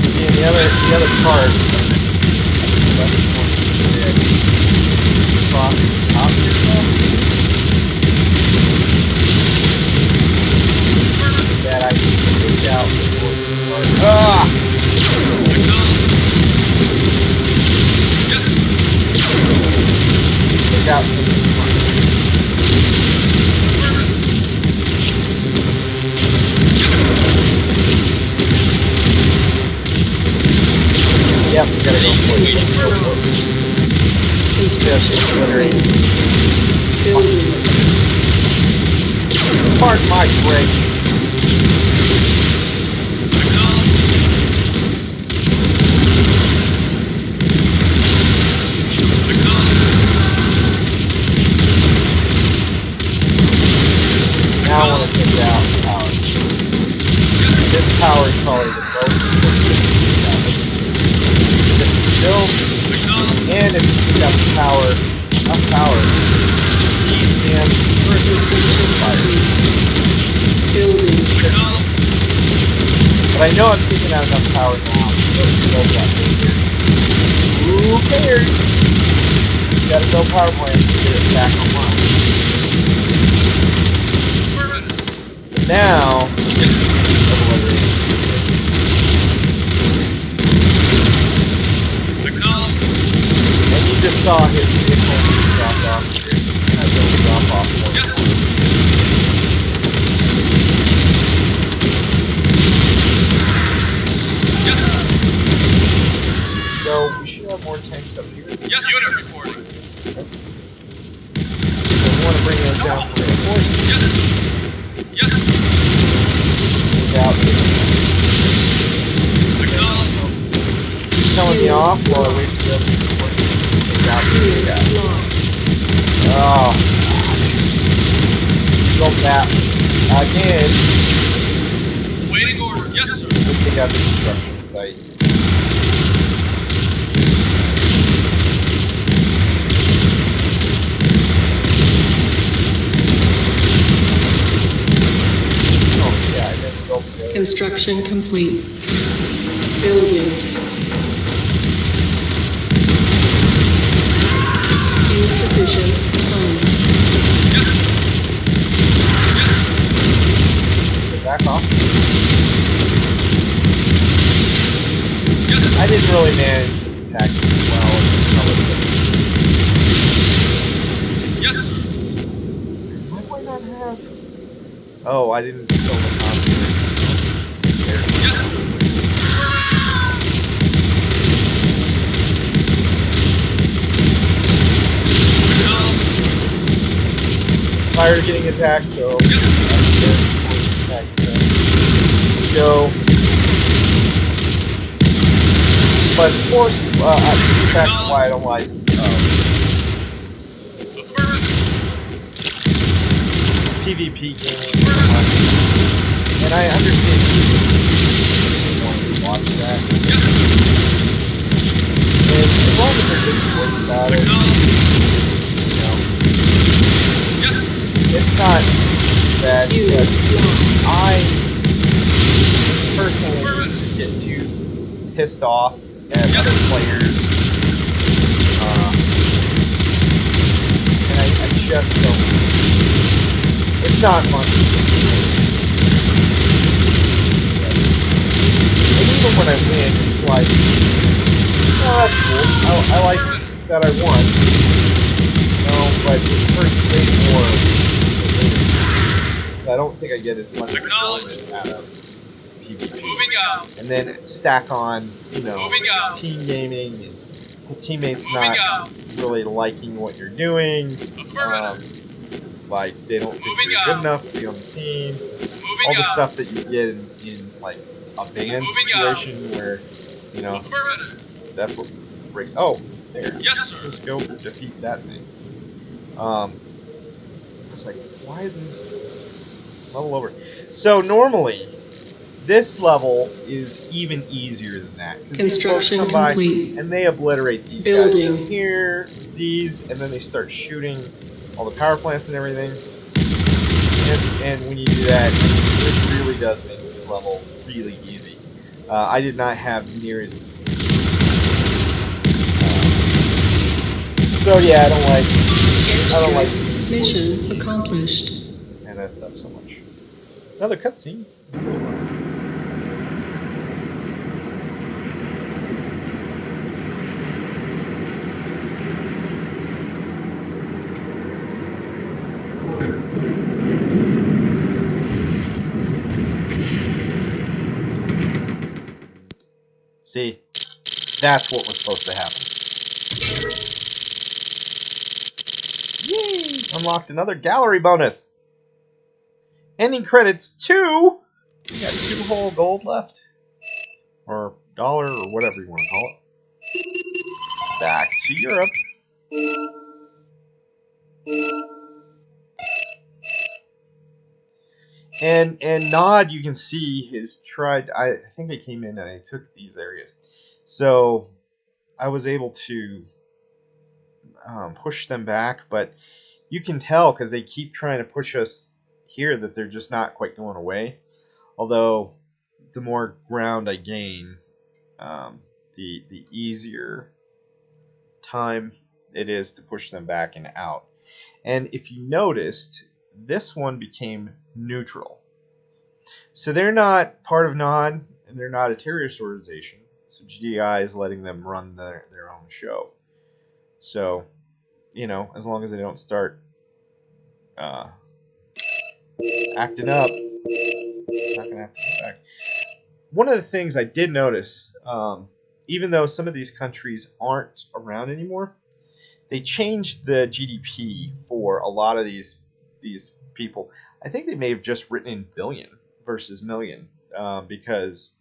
See, and the other part of this left one across the top here, that I can take out before the part. Ah! Take out some of the Yep, we gotta go for it. Let's go for it. Construction complete. Building. Pardon my French. Now I want to take out power. This power is probably the most important thing to take out. If you build, and if you take out the power, enough power, these damn Construction complete. Building. But I know I'm taking out enough power now. So build that thing here. Who cares? You gotta build power plants to get it back online. So now, and you just saw his vehicle drop off here. That little drop off point. So we should have more tanks up here. Yes, unit reporting. So we want to bring those down for reinforcements. Yes. Take out this. Telling me off while I wait for the other reinforcements to take out these guys. Lost. Oh. Go back. Again. Waiting order. Yes, sir. We'll take out the construction site. Oh, yeah, I didn't go for it. Construction complete. Building. Insufficient funds. Get back off. I didn't really manage this attack well. Yes, sir. Why do I not have? Oh, I didn't kill the concert. There. Tired of getting attacked, so go. But of course, that's why I don't like PvP gaming so much. And I understand you want to watch that. And as long as they're good sports about it, you know, it's not bad. But I personally just get too pissed off at other players just don't. It's not fun. And even when I win, it's like, oh, that's cool. I like that I won. No, but it hurts way more. So I don't think I get as much enjoyment out of PvP. Moving out. And then stack on, Moving out. team gaming and the teammates Moving not out. really liking what you're doing. Like they don't think Moving you're out. good enough to be on the team. Moving All the out. stuff that you get in like a band Moving situation where, Affirmative. that's what breaks. Oh, there. Yes, sir. Let's go defeat that thing. It's like, why isn't this level over? So normally, this level is even easier than that. 'Cause these folks Construction come by complete. and they obliterate these Building. guys down here, these, and then they start shooting all the power plants and everything. And when you do that, it really does make this level really easy. I did not have near as... so yeah, I don't like Mission accomplished. and that stuff so much. Another cutscene. See, that's what was supposed to happen. Yay! Unlocked another gallery bonus. Ending credits 2. We got 2 whole gold left. Or dollar, or whatever you want to call it. Back to Europe. And Nod, you can see, has tried. I think I came in and I took these areas, so I was able to push them back. But you can tell because they keep trying to push us here that they're just not quite going away. Although the more ground I gain, the easier time it is to push them back and out. And if you noticed, this one became neutral. So they're not part of NOD, and they're not a terrorist organization. So GDI is letting them run their own show. So, as long as they don't start acting up, not going to have to go back. One of the things I did notice, even though some of these countries aren't around anymore, they changed the GDP for a lot of these people. I think they may have just written in billion versus million, because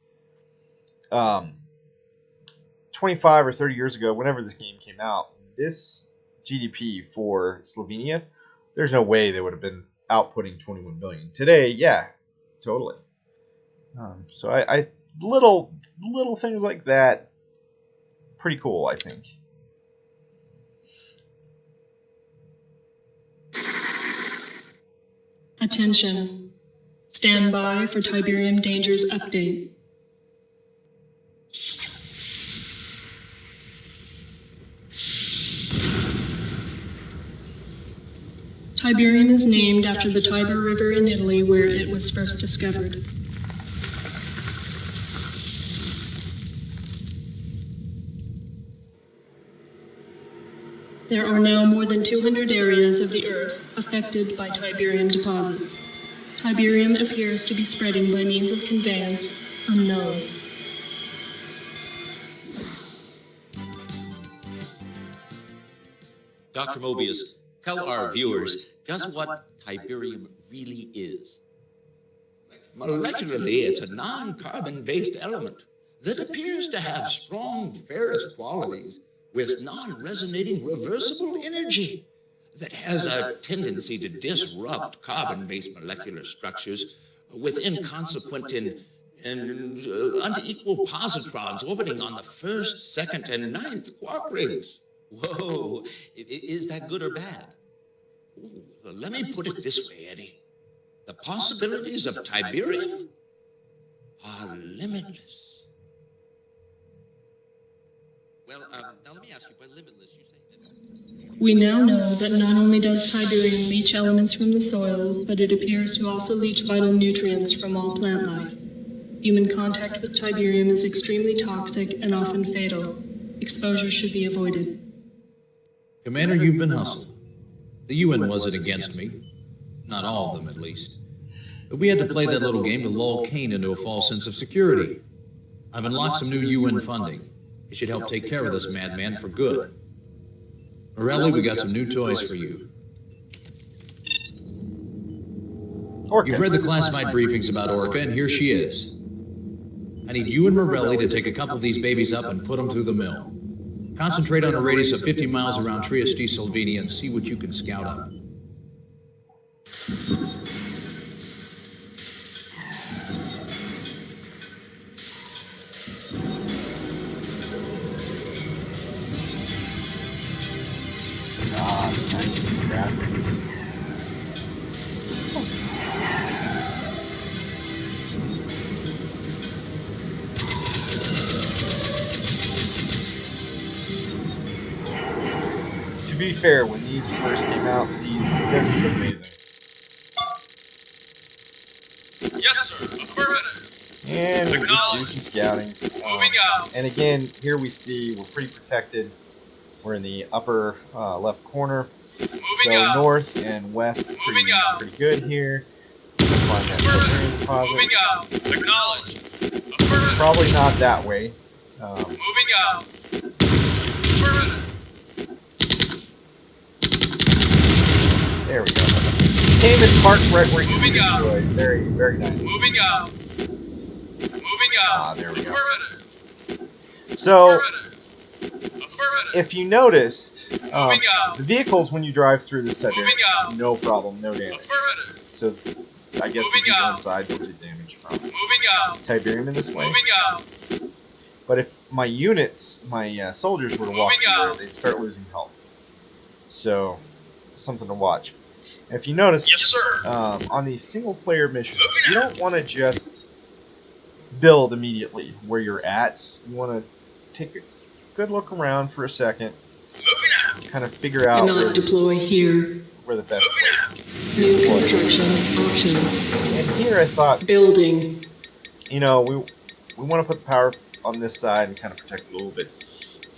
25 or 30 years ago, whenever this game came out, this GDP for Slovenia, there's no way they would have been outputting 21 billion. Today, yeah, totally. So I little things like that, pretty cool, I think. Attention. Stand by for Tiberium Dangers update. Tiberium is named after the Tiber River in Italy where it was first discovered. There are now more than 200 areas of the Earth affected by Tiberium deposits. Tiberium appears to be spreading by means of conveyance unknown. Dr. Mobius, tell our viewers just what Tiberium really is. Molecularly, it's a non-carbon-based element that appears to have strong ferrous qualities with non-resonating reversible energy that has a tendency to disrupt carbon-based molecular structures with inconsequent and unequal positrons orbiting on the first, second, and ninth quark rings. Whoa, is that good or bad? Ooh, let me put it this way, Eddie. The possibilities of Tiberium are limitless. Well, now let me ask you, by limitless, you say that... We now know that not only does Tiberium leach elements from the soil, but it appears to also leach vital nutrients from all plant life. Human contact with Tiberium is extremely toxic and often fatal. Exposure should be avoided. Commander, you've been hustled. The UN wasn't against me. Not all of them, at least. But we had to play that little game to lull Kane into a false sense of security. I've unlocked some new UN funding. It should help take care of this madman for good. Morelli, we got some new toys for you. Orca. You've read the classified briefings about Orca, and here she is. I need you and Morelli to take a couple of these babies up and put them through the mill. Concentrate on a radius of 50 miles around Trieste, Slovenia, and see what you can scout up. To be fair, when these first came out, this was amazing. Yes, sir. Affirmative. And we'll just do some scouting. Moving out. And again, here we see we're pretty protected. We're in the upper left corner. Moving So out. north and west, Moving out. pretty good here. Find that submarine deposit. Moving out. Acknowledge. Affirmative. Probably not that way. Moving out. Affirmative. There we go. Came and parked right where you Moving out. destroyed. Very, very nice. Moving out. Moving out. Ah, there we go. Affirmative. So, Affirmative. Affirmative. if you noticed, Moving out. the vehicles when you drive through the center, Moving out. no problem, no damage. Affirmative. So, I guess the Moving people out. inside don't get damage from Moving out. Tiberium in this way. Moving out. But if my units, my soldiers were to walk Moving through there, out. they'd start losing health. So, something to watch. And if you notice, Yes, sir. on these single-player missions, Moving you out. don't want to just build immediately where you're at. You want to take a good look around for a second, Moving out. kind of figure out Cannot deploy here. where the best place to New deploy. construction options. And here I thought, Building. you know, we want to put the power on this side and kind of protect it a little bit.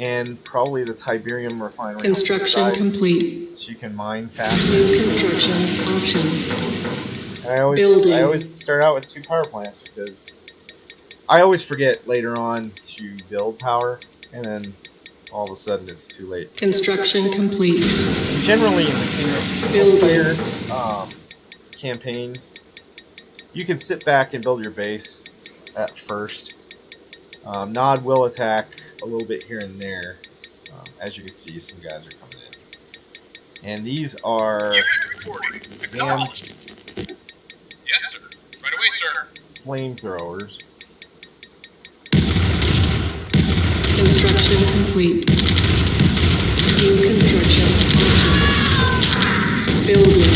And probably the Tiberium refinery on this Construction side, complete. so you can mine faster. New construction options. And I Building. always start out with 2 power plants because I always forget later on to build power, and then all of a sudden it's too late. Construction complete. Generally in the single player campaign, you can sit back and build your base at first. Nod will attack a little bit here and there. As you can see, some guys are coming in. And these are Unit reporting. damn Acknowledged. Yes, sir. Right away, sir. flamethrowers. Construction complete. New construction options. Building.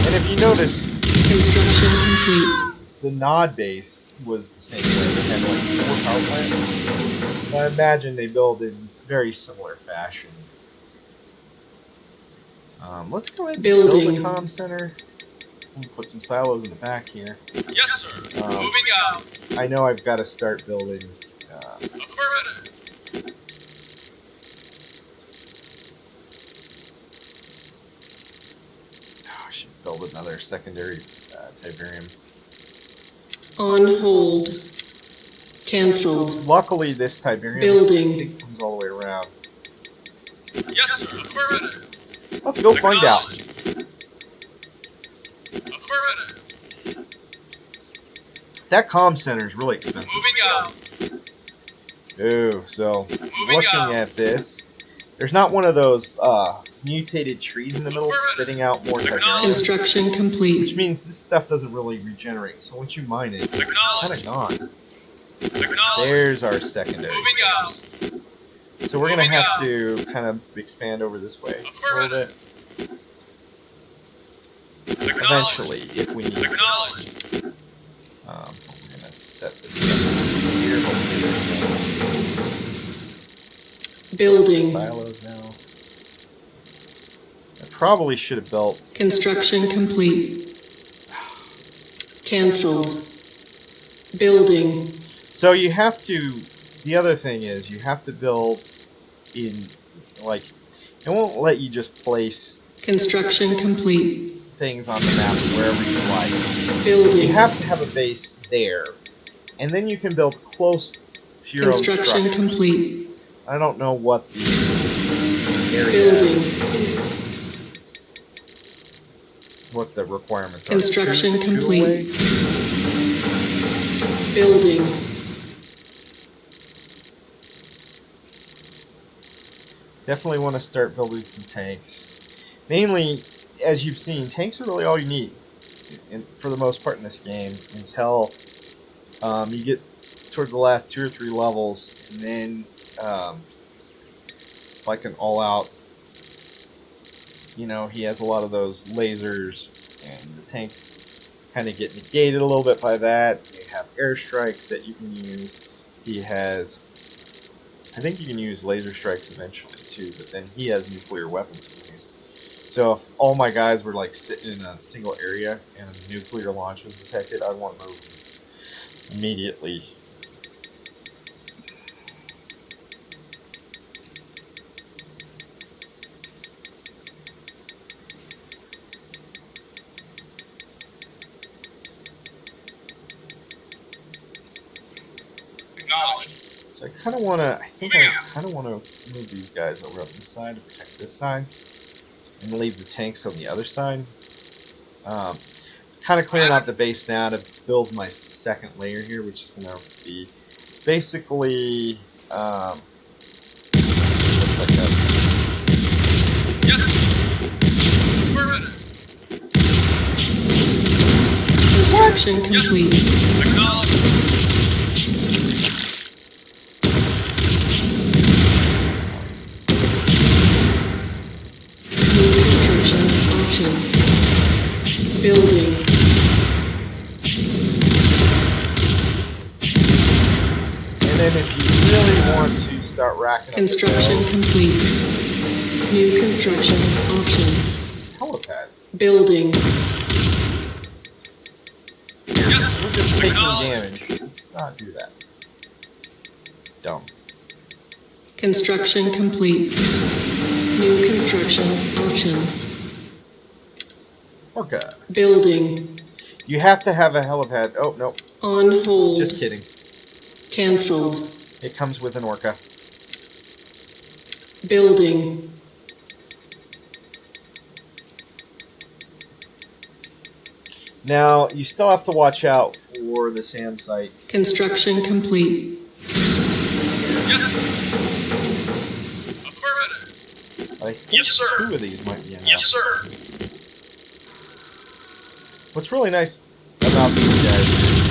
And if you notice, Construction complete. the Nod base was the same way. They had like 4 power plants. So I imagine they build in very similar fashion. Let's go ahead and Building. build a comm center. We'll put some silos in the back here. Yes, sir. Moving out. I know I've got to start building. Affirmative. I should build another secondary Tiberium. On hold. Cancelled. Luckily, this Tiberium Building. I think comes all the way around. Yes, sir. Affirmative. Let's go find out. Acknowledged. Affirmative. That comm center is really expensive. Moving out. Ooh, so Moving looking out. at this, there's not one of those mutated trees in the middle spitting out more Tiberium, Construction complete. which means this stuff doesn't really regenerate. So once you mine it, it's kind Acknowledged. of gone. Acknowledged. There's our secondary Moving out. source. So we're gonna Moving have out. to kind of expand over this way a little bit eventually if we need to. Acknowledged. We're gonna set this up here. Hopefully Building. Silos now. I probably should have built. Construction complete. Cancelled. Building. So you have to. The other thing is you have to build in like it won't let you just place Construction complete. things on the map wherever you like. Building. You have to have a base there, and then you can build close to your own Construction structure. complete. I don't know what the area Building. is. What the requirements are. Construction Two complete. away? Building. Definitely want to start building some tanks. Mainly, as you've seen, tanks are really all you need, for the most part in this game, until you get towards the last 2 or 3 levels, and then like an all-out, you know, he has a lot of those lasers, and the tanks kind of get negated a little bit by that. You have airstrikes that you can use. He has, I think you can use laser strikes eventually too, but then he has nuclear weapons you can use. So if all my guys were like sitting in a single area and a nuclear launch was detected, I'd want to move them immediately. So I kind of want to, I think I kind of want to move these guys over on this side to protect this side, and leave the tanks on the other side. Kind of clearing out the base now to build my second layer here, which is going to be basically, looks like that. Construction complete. New construction options. Building. And then if you really want to start racking up Construction the complete. New construction options. helipad. Building. We're just taking damage. Let's not do that. Dumb. Construction complete. New construction options. Orca. Building. You have to have a helipad. Oh, no. On hold. Just kidding. Cancelled. It comes with an orca. Building. Now, you still have to watch out for the SAM sites. Construction complete. I think two of these might be enough. Yes, sir. What's really nice about these guys is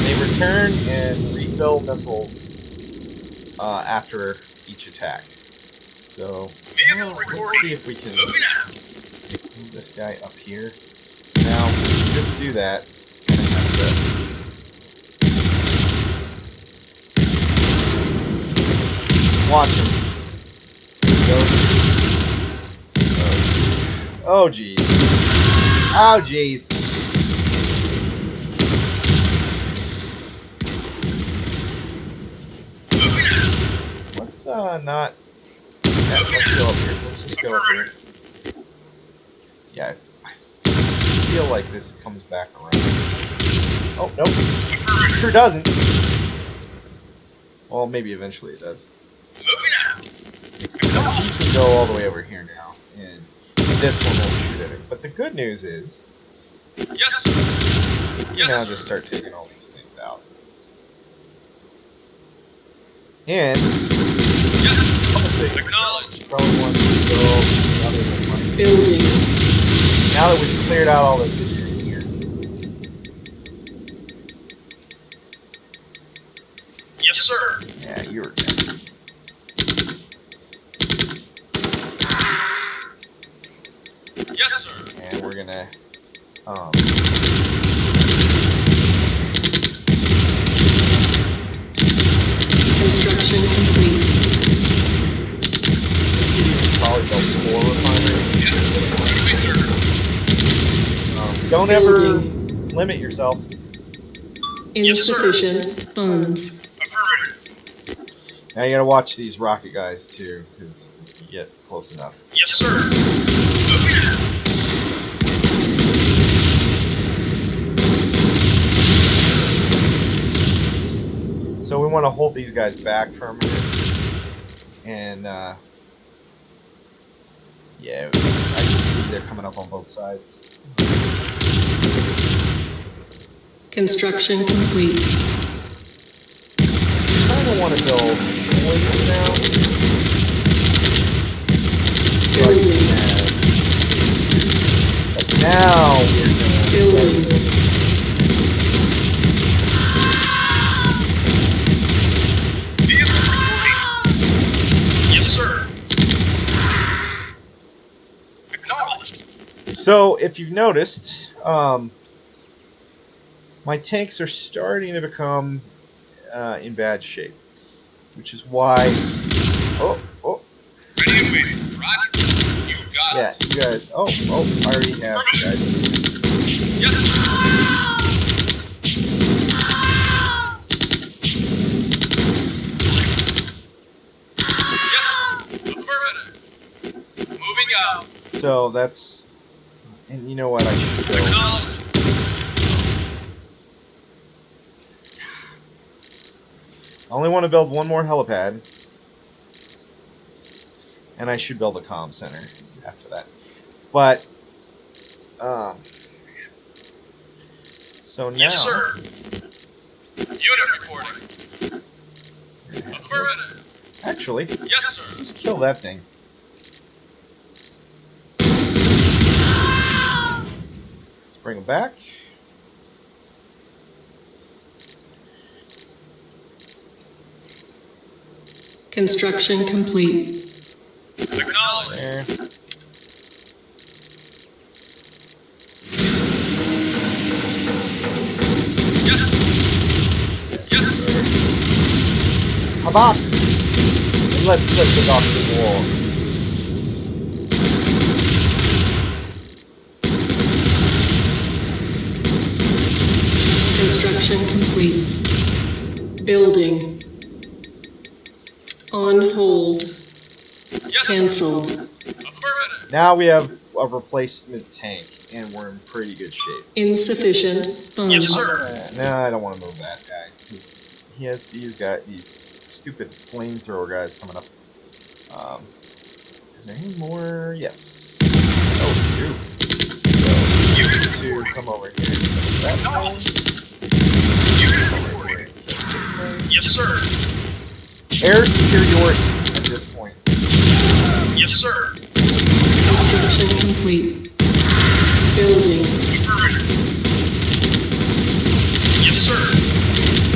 they return and refill missiles after each attack. So let's see if we can move this guy up here. Now, just do that. Watch him. Oh, jeez. Oh, jeez. Let's not. Yeah, let's go up here. Let's just go up here. Yeah, I feel like this comes back around. Oh, nope. Sure doesn't. Well, maybe eventually it does. You can go all the way over here now, and this one won't shoot at it. But the good news is, you can now just start taking all these things out. And a couple things. Probably want to go other than like Building. now that we've cleared out all this in here. Yes, sir. Yeah, you were good. Yes, sir. And we're gonna Construction complete. Probably build 4 refineries. Yes, right away, sir. Don't ever Building. limit yourself. Insufficient funds. Affirmative. Now you gotta watch these rocket guys too, because you get close enough. Yes, sir. Moving out. So we want to hold these guys back for a minute. And, yeah, I can see they're coming up on both sides. Construction complete. I kind of want to build poison now. So I can Building. have- But now we're gonna Building. Vehicle reporting. Yes, sir. Acknowledged. So, if you've noticed, my tanks are starting to become in bad shape, which is why. Oh, Ready and waiting. Roger. You got yeah, it. you guys. I already have you guys. Yes, sir. Yes. Affirmative. Moving out. So that's, and you know what I should build. Acknowledged. I only want to build one more helipad, and I should build a comm center after that. But, so now, Yes, sir. Unit reporting. Affirmative. actually, Yes, sir. just kill that thing. Let's bring him back. Construction complete. Acknowledged. There. Yes. Yes, sir. Come on! And let's set the doctor war. Construction complete. Building. On hold. Yes, Cancelled. affirmative. Now we have a replacement tank, and we're in pretty good shape. Insufficient funds. Yes, sir. No, I don't want to move that guy, because he has these stupid flamethrower guys coming up. Is there any more? Yes. Oh, two. So, you two come over here. That way. Acknowledged. Unit reporting. Yes, sir. Air superiority at this point. Yes, sir. Construction complete. Building. Affirmative. Yes, sir.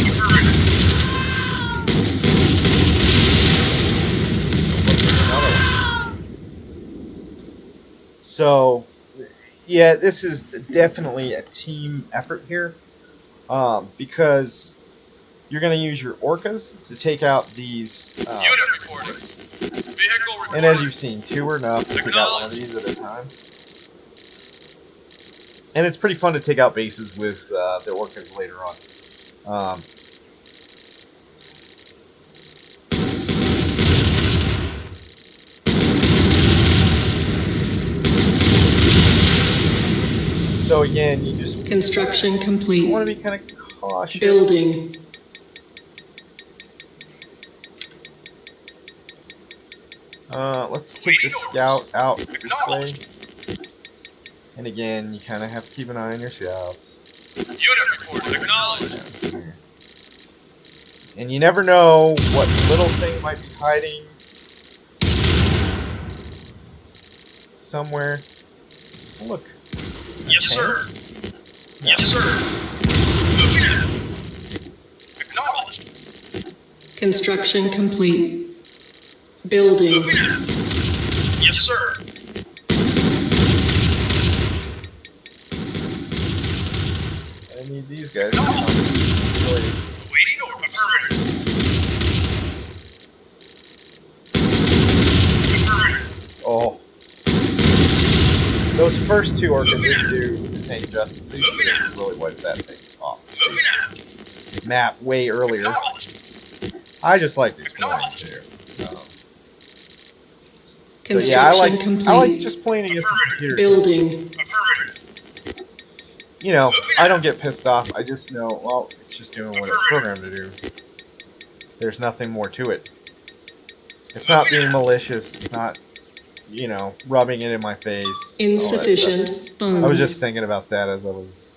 Affirmative. Another one. So, yeah, this is definitely a team effort here, because you're going to use your orcas to take out these. Unit reporting. Vehicle reporting. And as you've seen, 2 are enough to take out one of these at a time. And it's pretty fun to take out bases with the orcas later on. So again, you just Construction complete. want to be kind of cautious. Building. Let's take the scout out this way. And again, you kind of have to keep an eye on your scouts. Unit reporting. Acknowledged. Down here. And you never know what little thing might be hiding somewhere. Oh, look. Yes, sir. Yes, sir. Moving out. Acknowledged. Construction complete. Building. Moving out. Yes, sir. I need these guys to come. Really. Waiting or affirmative. those first two orcas didn't do the tank justice. They should have really wiped that thing off the map way earlier. I just liked exploring too. So yeah, I like just playing against the computer. Building. You know, I don't get pissed off. I just know, well, it's just doing what it's programmed to do. There's nothing more to it. It's not being malicious. It's not, you know, rubbing it in my face. Insufficient funds. I was just thinking about that as I was.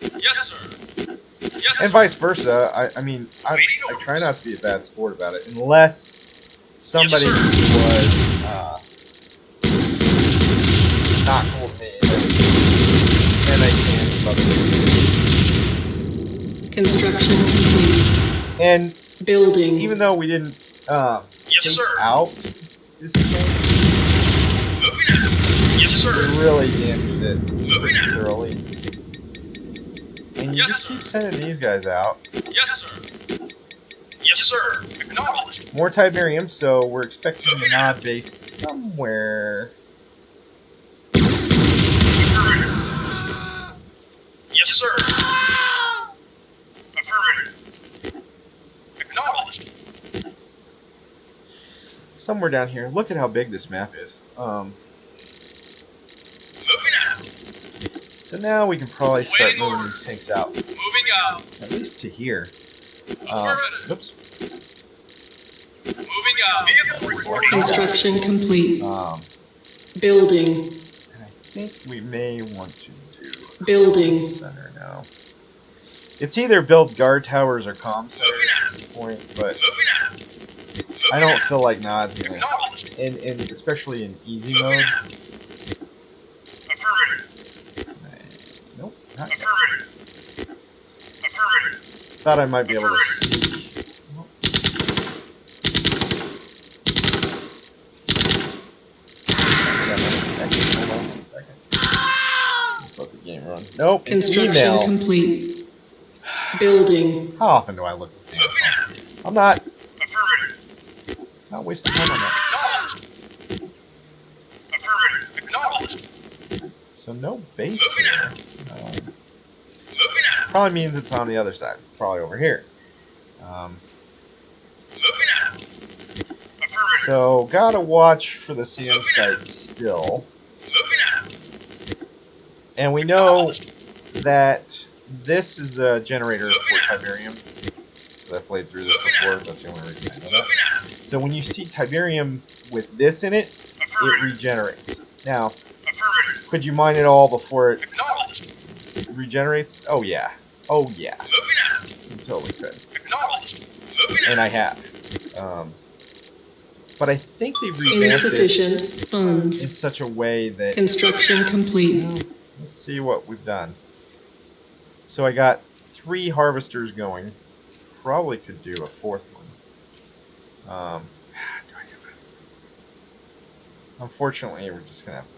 Yes, sir. Yes, And vice versa. I mean, I try not to be a bad sport about it, unless somebody was not cool with me, and I can love it. Construction complete. And Building. even though we didn't take out this tank, Yes, sir. we really damaged it pretty thoroughly. And you just keep sending these guys out. Yes, sir. Yes, sir. Acknowledged. More Tiberium, so we're expecting the Nod base somewhere. Affirmative. Yes, sir. Affirmative. Acknowledged. Somewhere down here. Look at how big this map is. Moving out. So now we can probably start moving these tanks out. Moving out. At least to here. Affirmative. Oops. Moving out. Vehicle reporting. Construction complete. And Building. I think we may want to do Building. center now. It's either build guard towers or comm centers at this point, but Moving out. I don't feel like Nod's gonna, Acknowledged. and especially in easy mode. Affirmative. Nope, not yet. Affirmative. Affirmative. Thought I might be able to sneak. Nope. Hold on 1 second. Let's let the game run. Nope, it's Construction email. complete. Building. How often do I look at the damn phone? I'm not Affirmative. wasting time on that. Acknowledged. Affirmative. Acknowledged. So no base here. Moving out. Probably means it's on the other side. It's probably over here. Moving out. Affirmative. So gotta watch for the CM sites still. Moving out. And we know that this is the generator for Tiberium. I've played through this before. That's the only reason I know that. Moving out. So when you see Tiberium with this in it, it Affirmative. regenerates. Now, Affirmative. could you mine it all before it Acknowledged. regenerates? Oh yeah. Oh yeah. Moving out. You totally could. Acknowledged. Moving And out. I have. But I think they revamped this Insufficient in funds. such a way that... Construction complete. Let's see what we've done. So I got 3 harvesters going. Probably could do a 4th one. Do I do it? Unfortunately, we're just gonna have to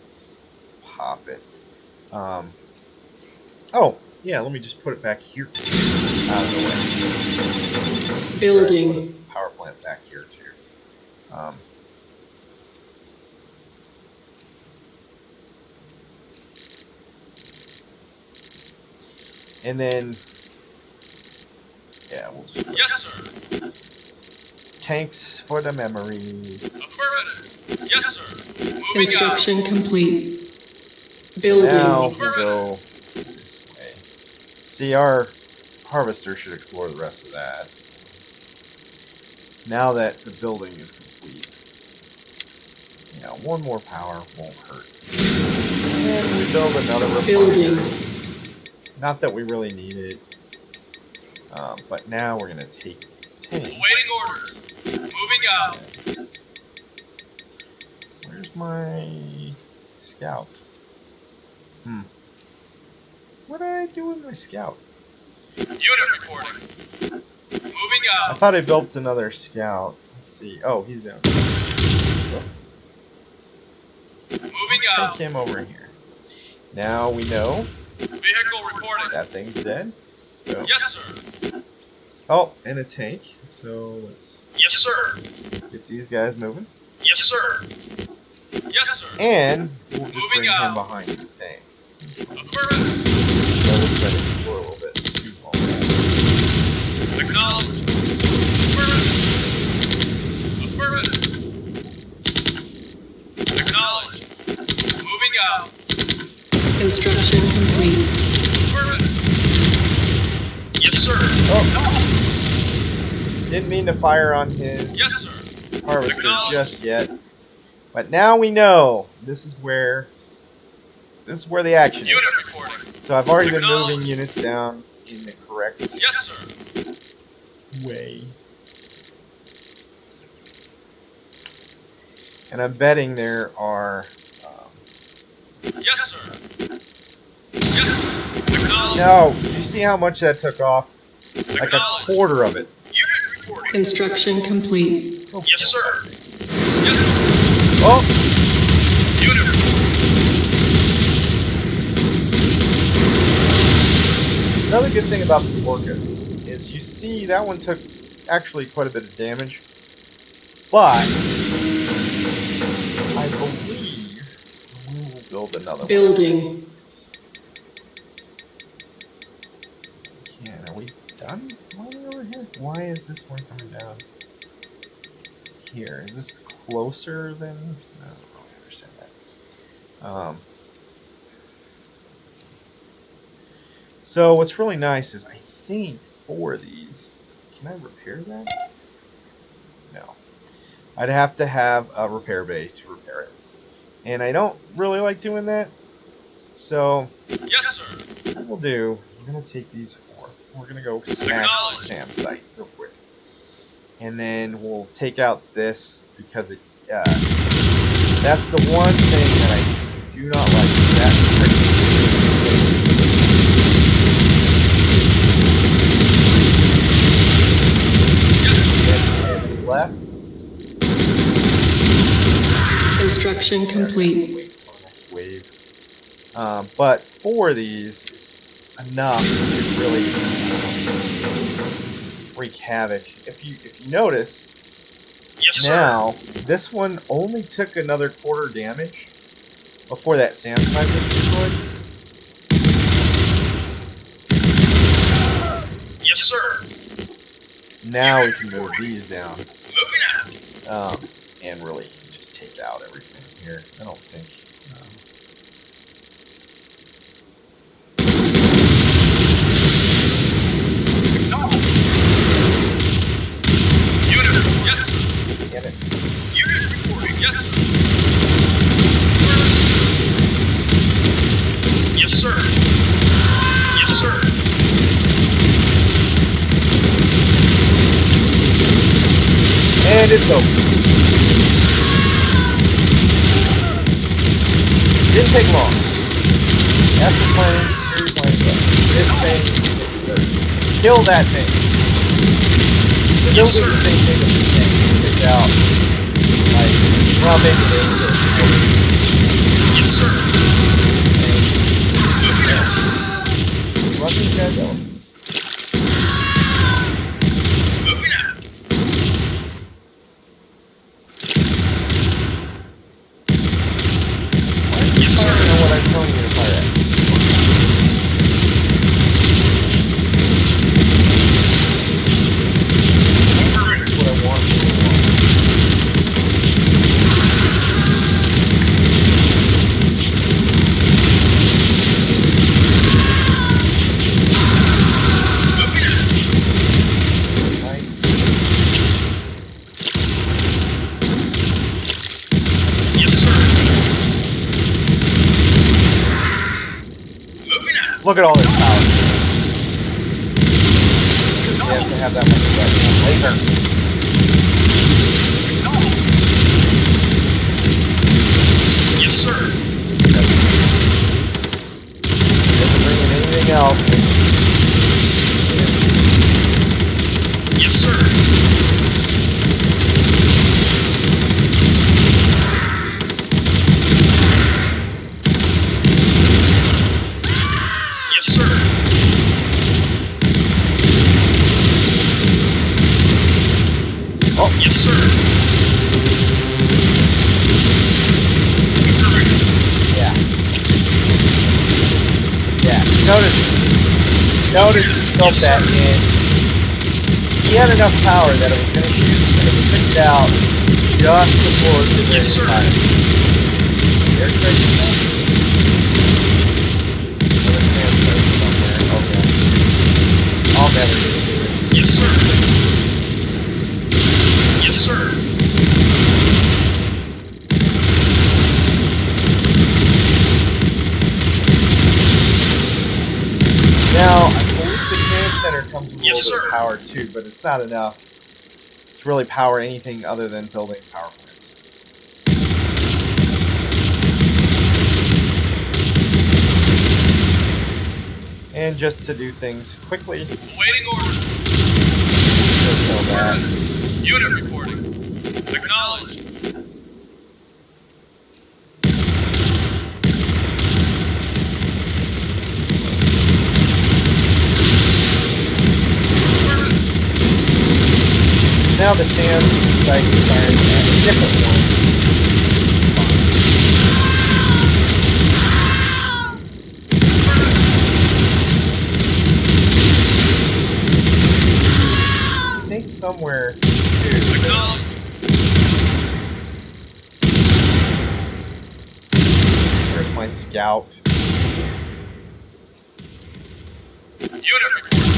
pop it. Oh, yeah. Let me just put it back here. Out of the way. Building. Put a power plant back here too. And then, yeah, we'll just Yes, sir. tanks for the memories. Affirmative. Yes, sir. Moving out. Construction complete. So Building. now we'll go this way. See, our harvester should explore the rest of that. Now that the building is complete, you know, 1 more power won't hurt. And we build another refiner. Building. Not that we really need it, but now we're gonna take these tanks. Awaiting orders. Moving out. Where's my scout? What did I do with my scout? Unit reporting. Moving I out. thought I built another scout. Let's see. Oh, he's down. Moving Let's out. take him over here. Now we know Vehicle reporting. that thing's dead. So, Yes, sir. oh, and a tank. So let's Yes, sir. get these guys moving. Yes, sir. Yes, sir. And we'll just Moving bring him out. behind these tanks. Affirmative. So this is going to explore a little bit too long. Acknowledged. Affirmative. Affirmative. Acknowledged. Moving out. Construction complete. Affirmative. Yes, sir. Oh. Didn't mean to fire on his Yes, sir. harvester Acknowledged. just yet. But now we know this is where the action is. Unit reporting. So I've already been Acknowledged. moving units down in the correct Yes, sir. way. And I'm betting there are Yes, sir. Yes, sir. Acknowledged. no, did you see how much that took off? Like a Acknowledged. quarter of it. Unit reporting. Construction complete. Yes, sir. Yes, sir. Oh, Unit reporting. another good thing about the orcas is you see that one took actually quite a bit of damage. But I believe we will build another Building. one. Yeah, are we done? Why are we over here? Why is this one coming down here? Is this closer than? No, I don't understand that. So what's really nice is I think 4 of these. Can I repair that? No. I'd have to have a repair bay to repair it. And I don't really like doing that. So Yes, sir. what we'll do, we're going to take these 4. We're going to go smash the SAM site real quick. And then we'll take out this because it, that's the one thing that I do not like. Is that left. Construction complete. Wait for the next wave. But 4 of these is enough to really wreak havoc. If you notice, Yes, sir. now this one only took another quarter damage before that SAM site was destroyed. Yes, sir. Now we can move these down. Moving out. And really just take out everything here. I don't think. Acknowledged. Unit. Yes, sir. Get it. Unit reporting. Yes, sir. Yes, sir. Yes, sir. And it's over. Didn't take long. After playing security plans, this thing is good. Kill that thing. Kill the same thing that this thing picked out. Like, well, maybe 8 or 4. Yes, sir. Run these guys out. Moving out. Yes, I sir. don't know what I'm telling you to fire at. That's what I want. Nice. Yes, sir. Moving out. Look at all this power. Yes, I have that one. Laser. Acknowledged. Yes, sir. Doesn't bring in anything else. Yes, sir. Yes, sir. notice he built that in. He had enough power that it was going to shoot, and it was picked out just before the very time. Airstrike somewhere? Okay. I'll never get to it. Yes, sir. Yes, sir. Now, I believe the command center comes with a Yes, little bit of sir. power too, but it's not enough to really power anything other than building power plants. And just to do things quickly, Awaiting order. just know that. Unit reporting. Acknowledged. Now the sand site is firing at a different one. I think somewhere too. Acknowledged. Where's my scout? Unit reporting.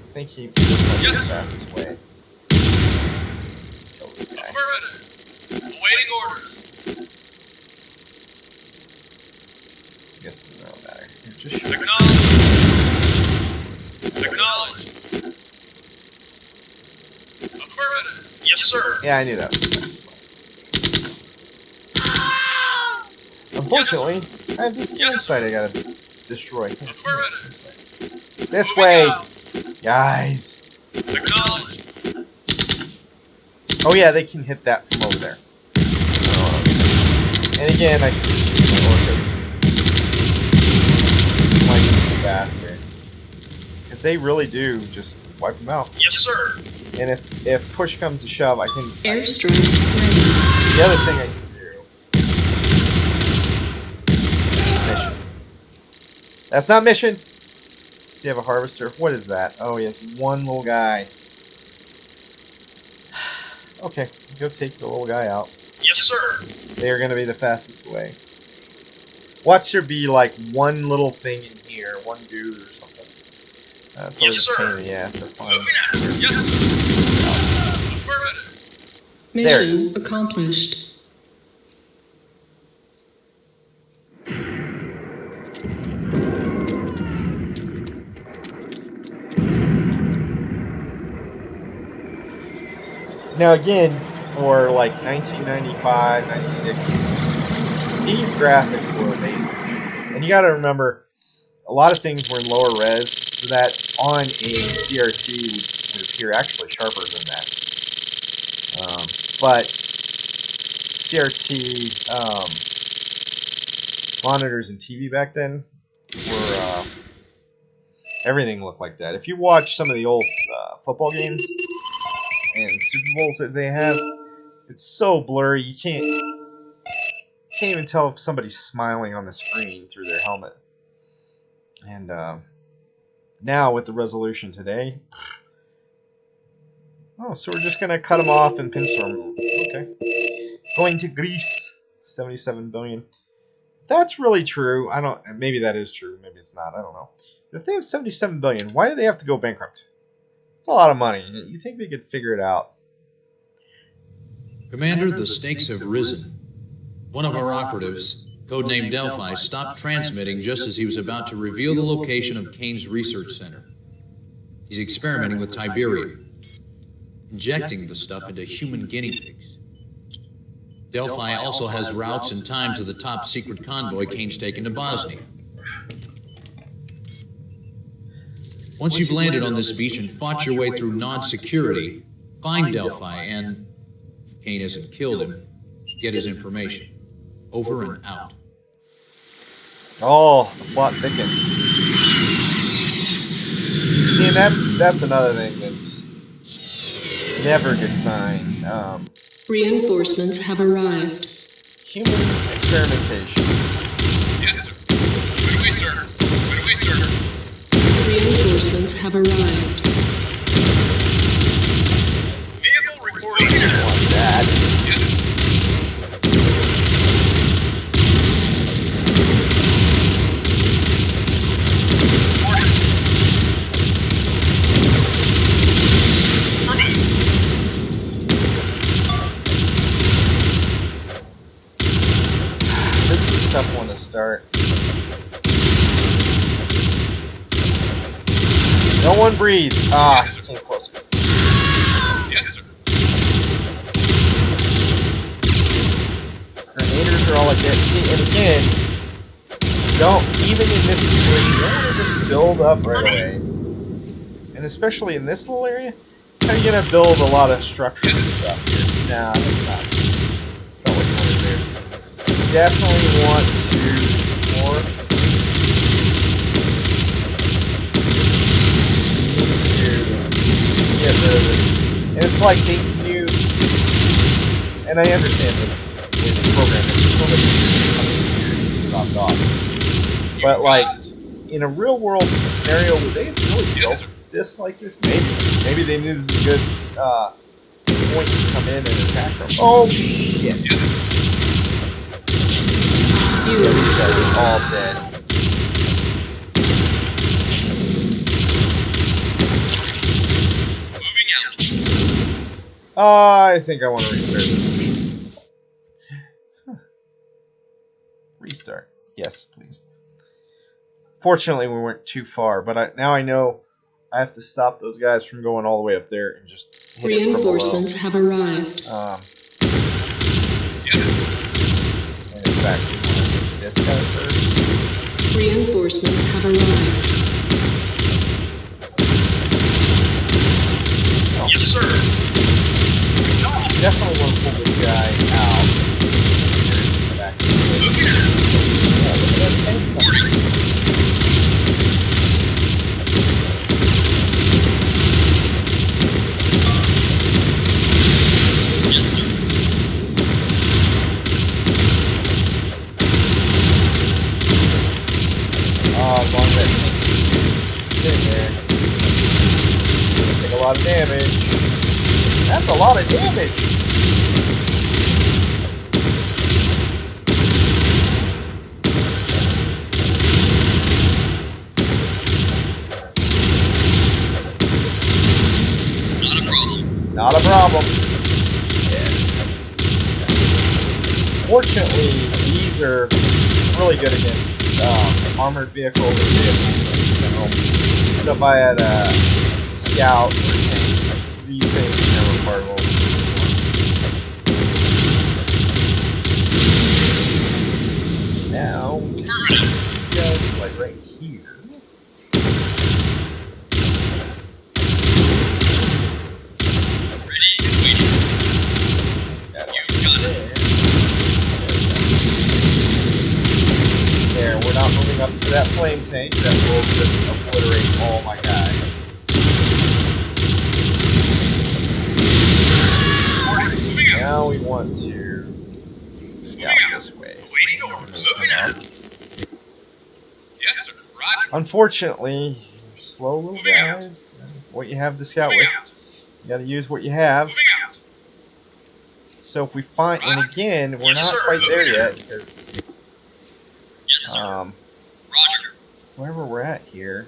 I think he this might be the Yes. fastest way. Kill this guy. Affirmative. Awaiting orders. I guess it doesn't matter. Just shoot. Acknowledged. Acknowledged. Affirmative. Yes, sir. Yeah, I knew that was the fastest way. Unfortunately, I have this sand site I gotta destroy. Affirmative. This Moving way, out. guys. Acknowledged. Oh yeah, they can hit that from over there. And again, I can shoot my orcas. Might be faster. Because they really do just wipe them out. Yes, sir. And if push comes to shove, I can... Airstrike ready. The other thing I can do... Mission. That's not mission! Does he have a harvester? What is that? Oh, he has one little guy. Okay, go take the little guy out. Yes, sir. They are going to be the fastest way. Watch there be like one little thing in here, one dude or something. That's always a pain in the ass to find. Moving out. Yes, sir. Affirmative. Mission accomplished. Now again, for like 1995, 96, these graphics were amazing. And you got to remember, a lot of things were in lower res, so that on a CRT would appear actually sharper than that. But CRT monitors and TV back then were everything looked like that. If you watch some of the old football games and Super Bowls that they have, it's so blurry you can't even tell if somebody's smiling on the screen through their helmet. And now with the resolution today, oh, so we're just gonna cut them off and pinch-storm them. Okay, going to Greece, 77 billion. If that's really true, I don't. Maybe that is true. Maybe it's not. I don't know. But if they have 77 billion, why do they have to go bankrupt? It's a lot of money. You think they could figure it out? Commander, the stakes have risen. One of our operatives, codenamed Delphi, stopped transmitting just as he was about to reveal the location of Kane's research center. He's experimenting with Tiberium, injecting the stuff into human guinea pigs. Delphi also has routes and times of the top secret convoy Kane's taken to Bosnia. Once you've landed on this beach and fought your way through non-security, find Delphi and, if Kane hasn't killed him, get his information. Over and out. Oh, the plot thickens. See, and that's another thing that's never a good sign. Reinforcements have arrived. Human experimentation. Yes, sir. Right away, sir. Right away, sir. Reinforcements have arrived. Vehicle reporting. Like that. Yes. This is a tough one to start. No one breathe. Ah, came close. Yes, sir. Grenaders are all I get. See, and again, don't, even in this situation, you don't want to just build up right away. And especially in this little area, how are you going to build a lot of structures and stuff here? Nah, that's not what you want to do. You definitely want to explore. Get rid of this. And it's like they knew, and I understand the way they programmed it, dropped off. But like, in a real world scenario, would they have really built this like this? Maybe. Maybe they knew this is a good point to come in and attack from. Oh, shit. These guys are all dead. I think I want to restart this. Restart. Yes, please. Fortunately, we weren't too far, but now I know I have to stop those guys from going all the way up there and just hit it from below. Reinforcements have arrived. And in fact, we want to hit this guy first. Reinforcements have arrived. Oh. Yes, sir. Definitely want to pull this guy out. Back. As long as that tank's just sitting there, it's going to take a lot of damage. That's a lot of damage! Not a problem. Yeah, that's fortunately, these are really good against armored vehicles and vehicles in general. So if I had a scout or tank, these things are never part of what we're doing. Now, these guys like right here. There, we're not moving up to that flame tank. That will just obliterate all my guys. Now we want to scout this way. Unfortunately, you're slow little guys. What you have to scout with. You gotta use what you have. So if we find, and again, we're not quite there yet, because wherever we're at here,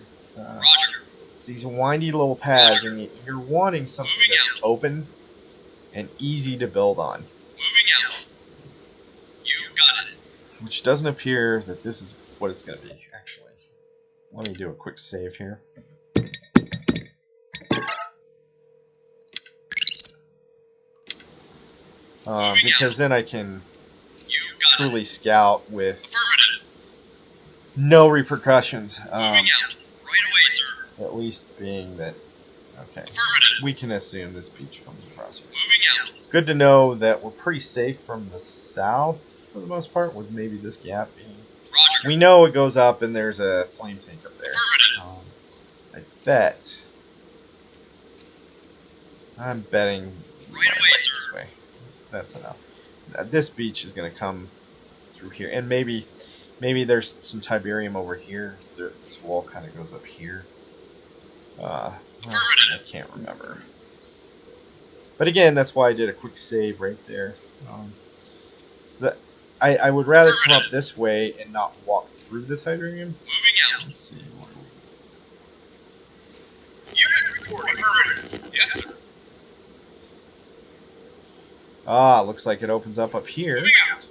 it's these windy little paths, and you're wanting something that's open and easy to build on. Which doesn't appear that this is what it's going to be, actually. Let me do a quick save here. Because then I can truly scout with no repercussions. At least being that, okay, we can assume this beach comes across here. Good to know that we're pretty safe from the south for the most part, with maybe this gap being. We know it goes up and there's a flame tank up there. I bet. I'm betting this way. That's enough. This beach is going to come through here, and maybe there's some Tiberium over here. This wall kind of goes up here. Well, I can't remember. But again, that's why I did a quick save right there. I would rather come up this way and not walk through the Tiberium. Moving out. Let's see. Unit reporting. Affirmative. Yes, sir. Looks like it opens up here. Moving out.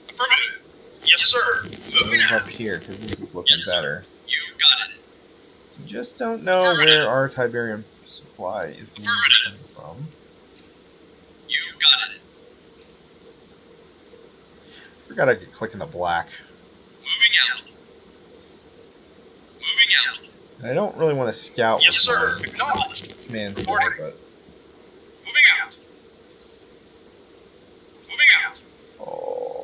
Affirmative. Yes, sir. Moving Move out. up here, because this is looking better. You got it. Just don't know where our Tiberium supply is going to be coming from. You got it. Forgot I could click in the black. Moving out. Moving out. And I don't really want to scout Yes, with sir. my Acknowledged. command center, Reporting. but Moving out. Moving out.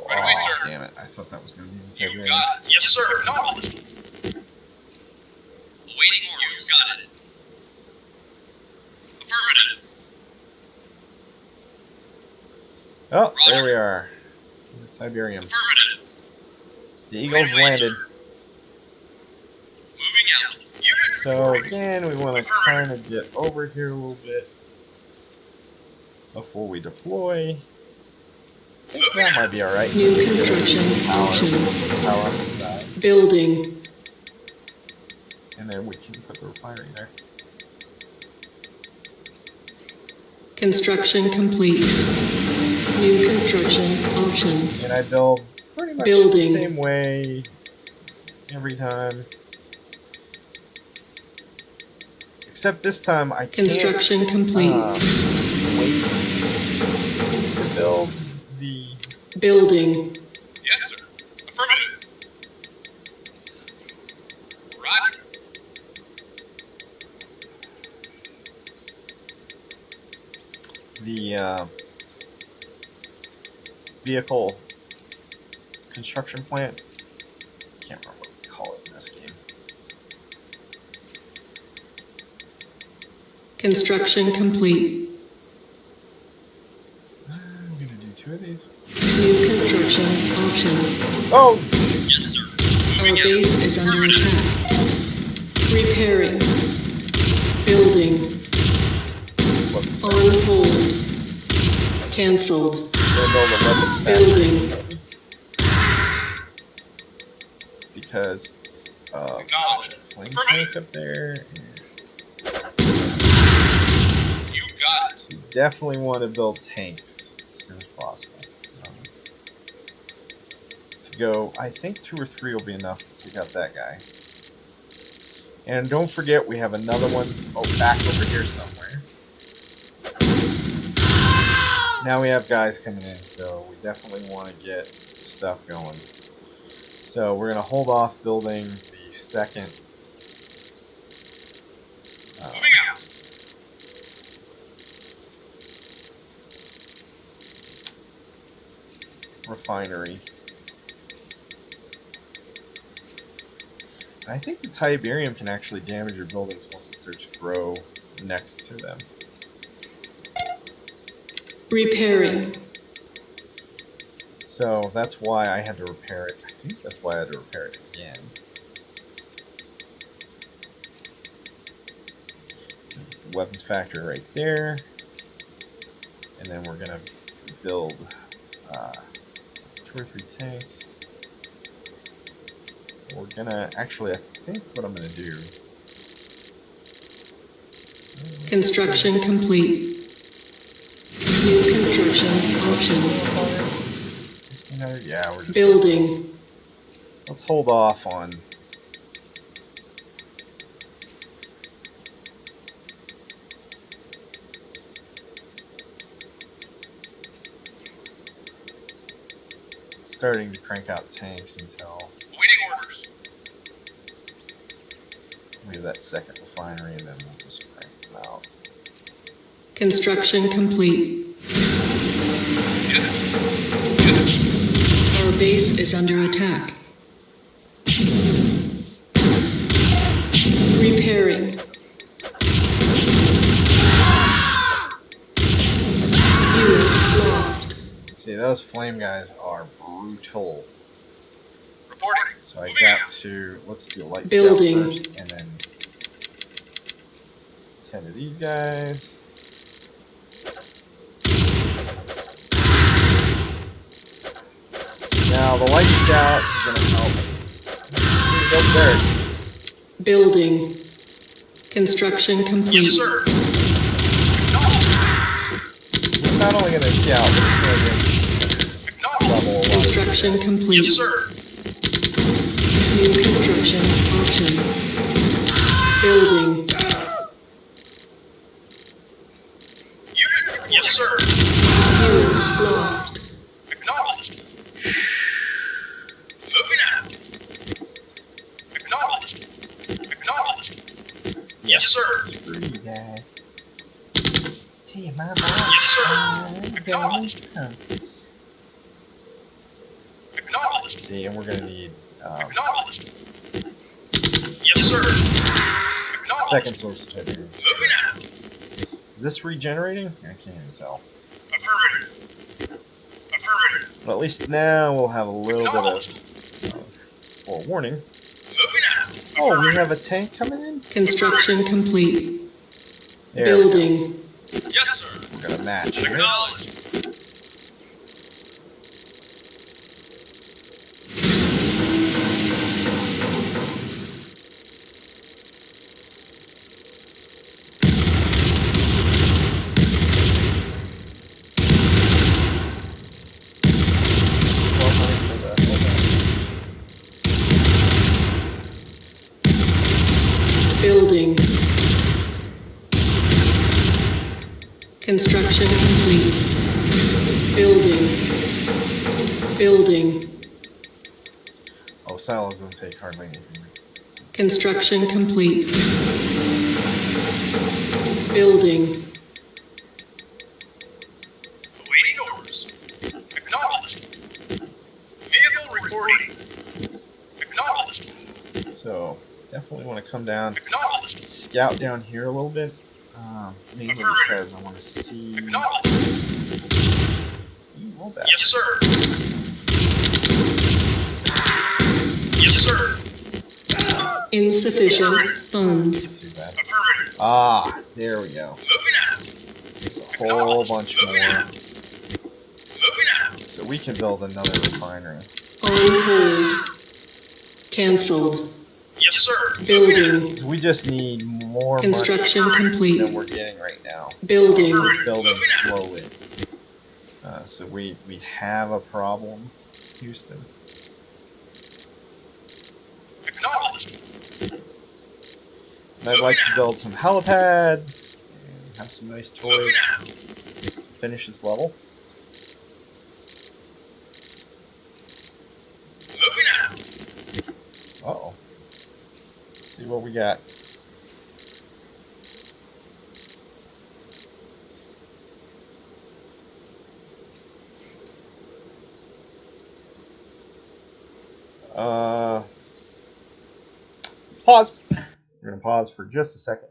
Right away, sir. Damn it! I thought that was going to be the You Tiberium. got it. Yes, sir. Acknowledged. Awaiting orders. You got it. Affirmative. Oh, there we are. The Tiberium. Affirmative. The Eagles landed. Moving out. Unit So reporting. again, we want to kind of get over here a little bit before we deploy. I think that might be alright. New construction options. Power on the side. Building. And then we can put the refinery there. Construction complete. New construction options. And I build pretty much Building. the same way every time. Except this time I Construction complete. can't wait to build the... Building. Yes, sir. Affirmative. Roger. the vehicle construction plant. Can't remember what we call it in this game. Construction complete. I'm gonna do 2 of these. New construction options. Oh! Our base is under attack. Repairing. Building. On hold. Cancelled. Gonna build a weapons factory Building. because Acknowledged. flame tank up there. You got it. You definitely want to build tanks as soon as possible. To go, I think 2 or 3 will be enough to take out that guy. And don't forget, we have another one back over here somewhere. Now we have guys coming in, so we definitely want to get stuff going. So we're going to hold off building the second Moving out. refinery. I think the Tiberium can actually damage your buildings once it starts to grow next to them. Repairing. So that's why I had to repair it. I think that's why I had to repair it again. The weapons factory right there. And then we're going to build 2 or 3 tanks. We're gonna actually, I think what I'm gonna do. Construction complete. New construction options. 1600? Yeah, we're just. Building. Let's hold off on. Starting to crank out tanks until Awaiting orders. we have that second refinery, and then we'll just crank them out. Construction complete. Yes. Yes. Our base is under attack. Repairing. Unit lost. See, those flame guys are brutal. Reporting. So I Moving got out. to, let's do a light Building. scout first, and then 10 of these guys. Now the light scout is going to help. It's build barracks. Building. Construction complete. Yes, sir. It's not only going to scout, but it's going to level. Construction complete. Yes, sir. New construction options. Building. Unit. Yes, sir. Unit lost. Acknowledged. Moving out. Acknowledged. Acknowledged. Yes, sir. Screw you guys. Hey, my Yes, sir. Acknowledged. Acknowledged. See, and we're going to need Acknowledged. Yes, sir. Acknowledged. second source of titanium. Moving out. Is this regenerating? I can't even tell. Affirmative. Affirmative. Well, at least now we'll have a little bit of forewarning. Moving out. Oh, we have a tank coming in? Construction complete. There. Building. Yes, sir. We're going to match. Right? Acknowledged. Building. Construction complete. Building. Building. Oh, silos don't take hardly anything. Construction complete. Building. Awaiting orders. Acknowledged. Vehicle reporting. Acknowledged. So, definitely want to come down, Acknowledged. scout down here a little bit. Mainly because I want to see. Acknowledged. Ooh, roll back. Yes, sir. Yes, sir. Insufficient funds. Too bad. Affirmative. Ah, there we go. Moving out. There's a whole bunch Moving more. out. Moving out. So we can build another refinery. On hold. Cancelled. Yes, sir. Building. So we just need more Construction money complete. than we're getting right now. Building. We're building slowly. So we have a problem, Houston. Acknowledged. And I'd like to build some helipads and have some nice toys Moving out. to finish this level. Moving out. Uh-oh. See what we got. Pause. We're going to pause for just a second.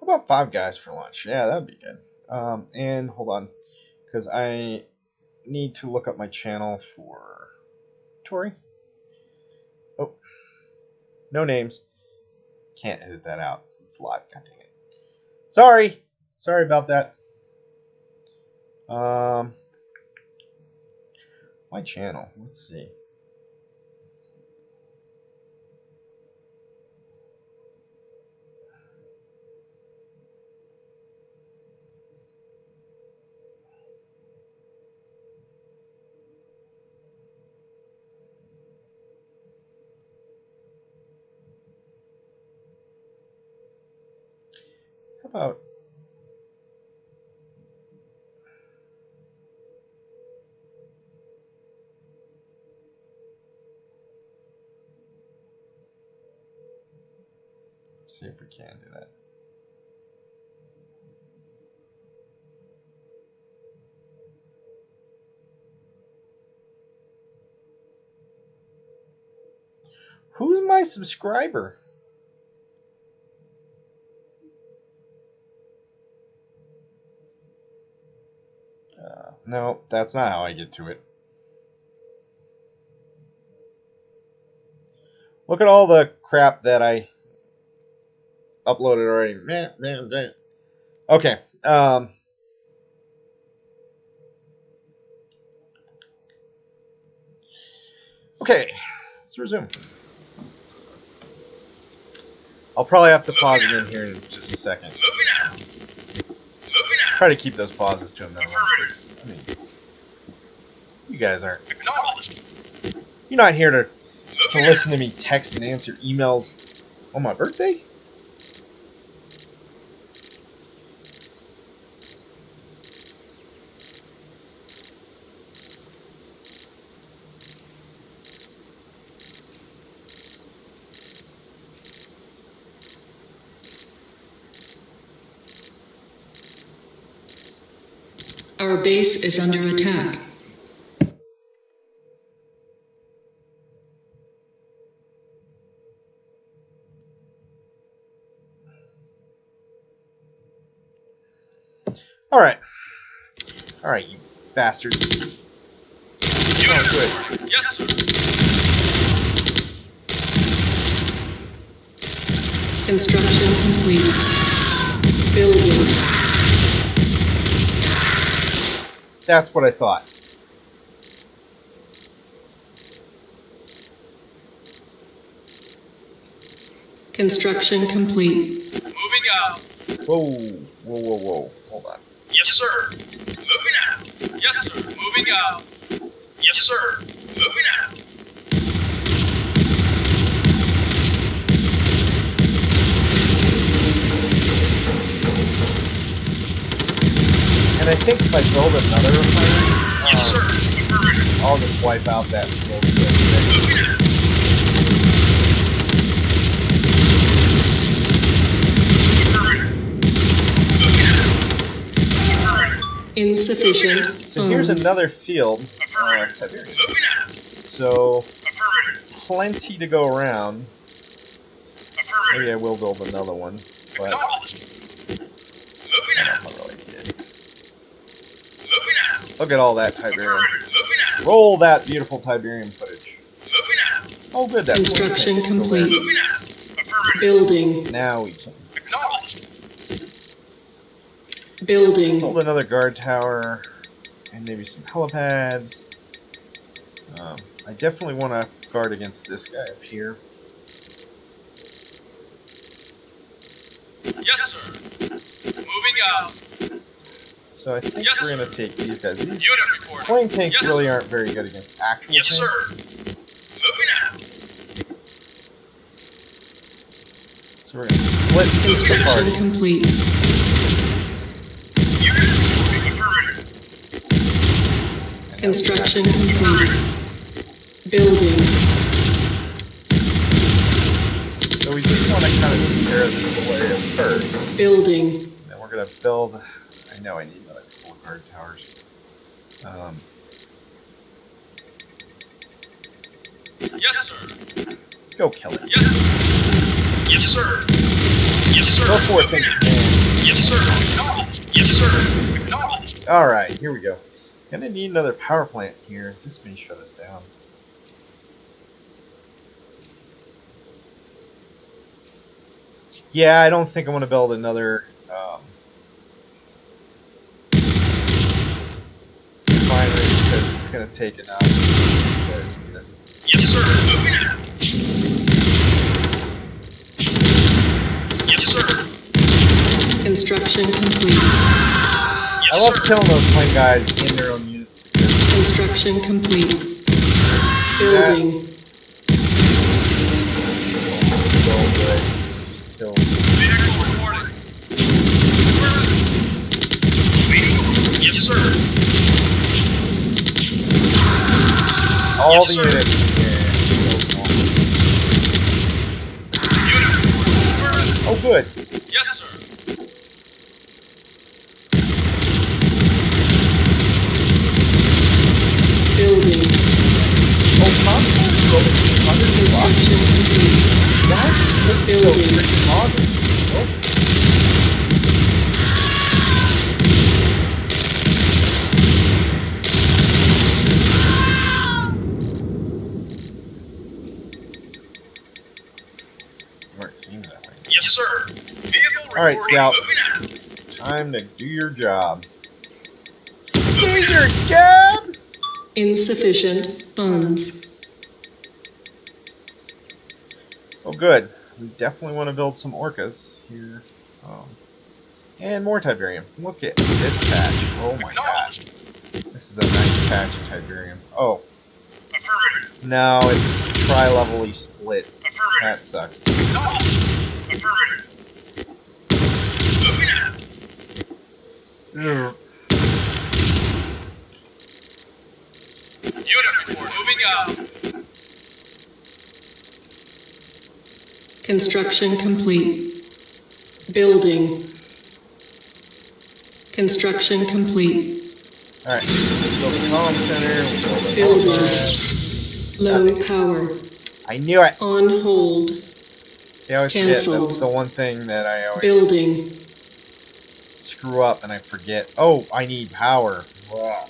How about 5 guys for lunch? Yeah, that'd be good. And hold on, because I need to look up my channel for Tori. Oh, no names. Can't edit that out. It's live. God dang it. Sorry about that. My channel. Let's see. about... Let's see if we can do that. Who's my subscriber? No, that's not how I get to it. Look at all the crap that I uploaded already. Man. Okay. Okay. Let's resume. I'll probably have to pause it in here in just a second. Try to keep those pauses to a minimum. I mean, you guys aren't. You're not here to listen to me text and answer emails on my birthday? Our base is under attack. Alright. Alright, you bastards. Oh, good. Yes, sir. Construction complete. Building. That's what I thought. Construction complete. Moving out. Whoa. Hold on. Yes, sir. Moving out. Yes, sir. Moving out. Yes, sir. Moving out. And I think if I build another refinery, Yes, sir. Affirmative. I'll just wipe out that little thing. Moving out. Insufficient. So here's funds. another field. Affirmative. Moving out. So Affirmative. plenty to go around. Affirmative. Maybe I will build another one, but Acknowledged. Moving I out. don't know what I did. Moving out. Look at all that Tiberium. Affirmative. Moving out. Roll that beautiful Tiberium footage. Moving out. Oh, good. That's Construction complete. Moving out. Affirmative. Building. Now we can Acknowledged. Building. build another guard tower and maybe some helipads. I definitely want to guard against this guy up here. Yes, sir. Moving out. So I think Yes, we're going to take these guys. These Unit reporting. flame tanks Yes, really sir. aren't very good against actual Yes, tanks. sir. Moving out. So we're going to split the Construction party. complete. Unit reporting. Affirmative. Construction complete. Building. So we just want to kind of take care of this area first. Building. Then we're going to build... I know I need another couple of guard towers. Yes, sir. Go kill it. Yes, sir. Yes, sir. Yes, sir. Go for it, things, man. Yes, sir. Acknowledged. Yes, sir. Acknowledged. Alright, here we go. Gonna need another power plant here. This may shut us down. Yeah, I don't think I want to build another refinery because it's gonna take enough. This. Yes, sir. Moving out. Yes, sir. Construction complete. Yes, I love sir. killing those flame guys in their own units because Construction complete. Building. it's so good. It just kills. Vehicle reporting. all Yes, the sir. units in here. Unit reporting. Oh, good. Yes, sir. Building. Oh, consoles building 200 Construction complete. Guys, take so Building. freaking long. This is building. Alright, seems that way. Yes, sir. Vehicle All right, reporting. Scout. Moving out. Time to do your job. Do your job! Insufficient funds. Oh, good. We definitely want to build some orcas here. And more Tiberium. Look at this patch. Oh my gosh. This is a nice patch of Tiberium. Oh, Affirmative. no, it's tri-levelly split. Affirmative. That sucks. Acknowledged. Affirmative. Moving out. Ugh. Unit report. Moving out. Construction complete. Building. Construction complete. Alright, let's build a comm center. We'll build a Building. Low power. I knew it! On hold. See, I always forget. Cancel. That's the one thing that I always Building. screw up and I forget. Oh, I need power. Wow.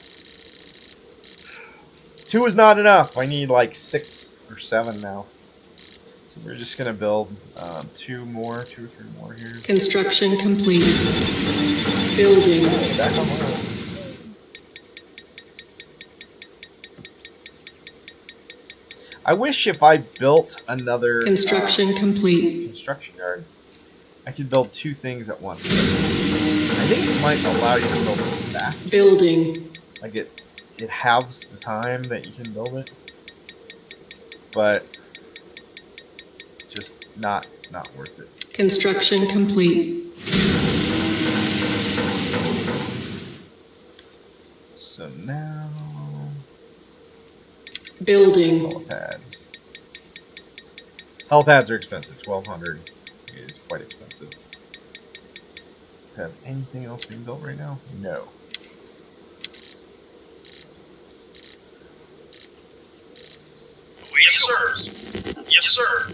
2 is not enough. I need like 6 or 7 now. So we're just gonna build 2 or 3 more here. Construction complete. Building. Back on my own. I wish if I built another Construction complete. construction yard, I could build 2 things at once. I think it might allow you to build it faster. Building. Like it halves the time that you can build it, but just not worth it. Construction complete. So now Building. helipads. Helipads are expensive. 1,200 is quite expensive. Have anything else being built right now? No. Yes, sir. Yes, sir.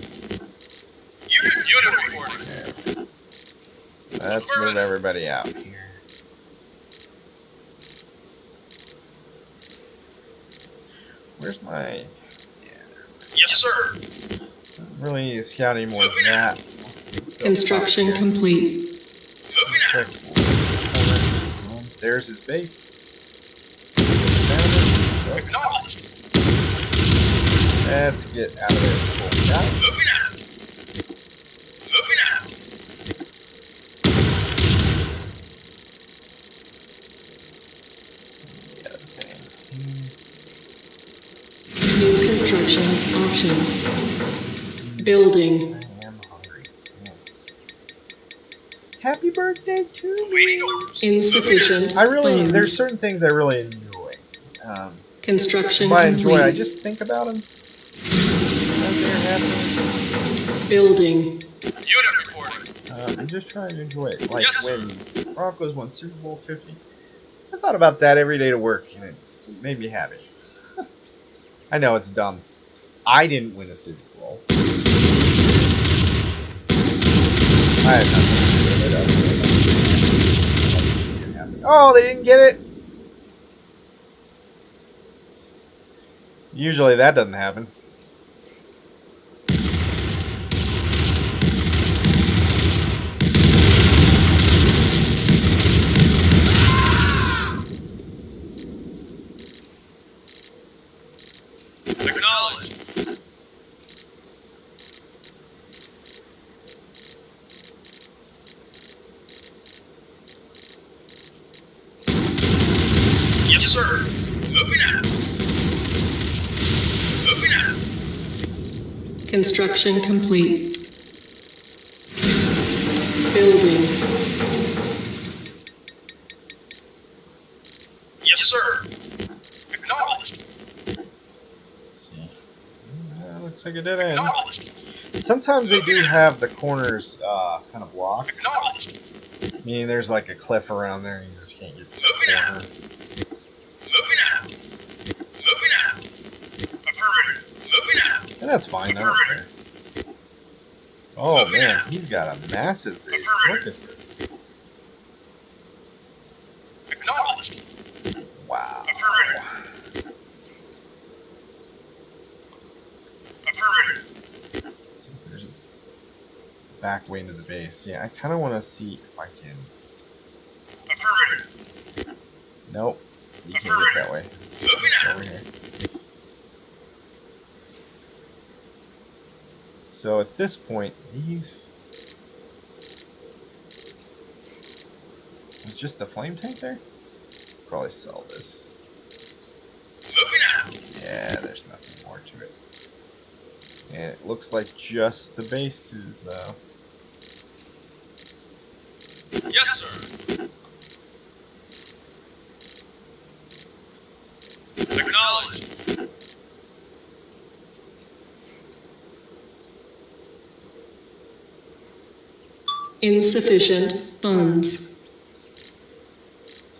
Unit reporting. Let's move everybody out here. Where's my... Yes, sir. Really need to scout any more than that. Let's go Construction complete. Moving out. There's his base. Acknowledged. Let's get out of there. Cool. Got it. Moving out. Moving out. New construction options. Building. I am hungry. Happy birthday to me. Waiting orders. Insufficient There's funds. certain things I really enjoy. Construction By enjoy, I complete. just think about them. As they're happening. Building. Unit reporting. I'm just trying to enjoy it. Like Yes, when Broncos won Super Bowl 50. I thought about that every day to work, and it made me happy. I know it's dumb. I didn't win a Super Bowl. I had nothing to do with it. I wanted to see it happen. Oh, they didn't get it? Usually that doesn't happen. Acknowledged. Yes, sir. Moving out. Moving out. Construction complete. Building. Yes, sir. Acknowledged. So like a dead end. Acknowledged. Sometimes they do have the corners kind of blocked. Acknowledged. Meaning there's like a cliff around there and you just can't get to the Moving out. corner. Moving out. Moving out. Affirmative. Moving out. And that's fine, I don't care. Oh man, he's got a massive base. Look at this. Acknowledged. Wow. Affirmative. Affirmative. See if there's a back way into the base. Yeah, I kind of want to see if I can. Affirmative. Nope. You can't get that way. Moving Just out. over here. So at this point, these. It's just the flame tank there? Probably sell this. Moving out. Yeah, there's nothing more to it. And it looks like just the base is, Yes, sir. Acknowledged. Insufficient funds.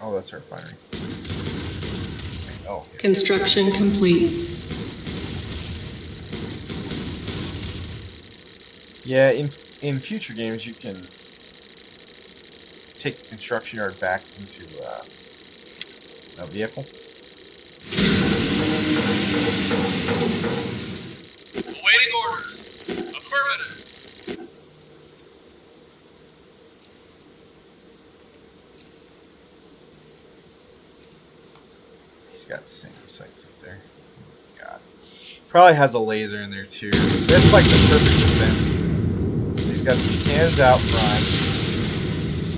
oh, that's her refinery. Oh, Construction complete. yeah, in future games you can take the construction yard back into a vehicle. Awaiting orders. Affirmative. He's got SAM sights up there. Oh, God. Probably has a laser in there too. That's like the perfect defense. He's got these cannons out front.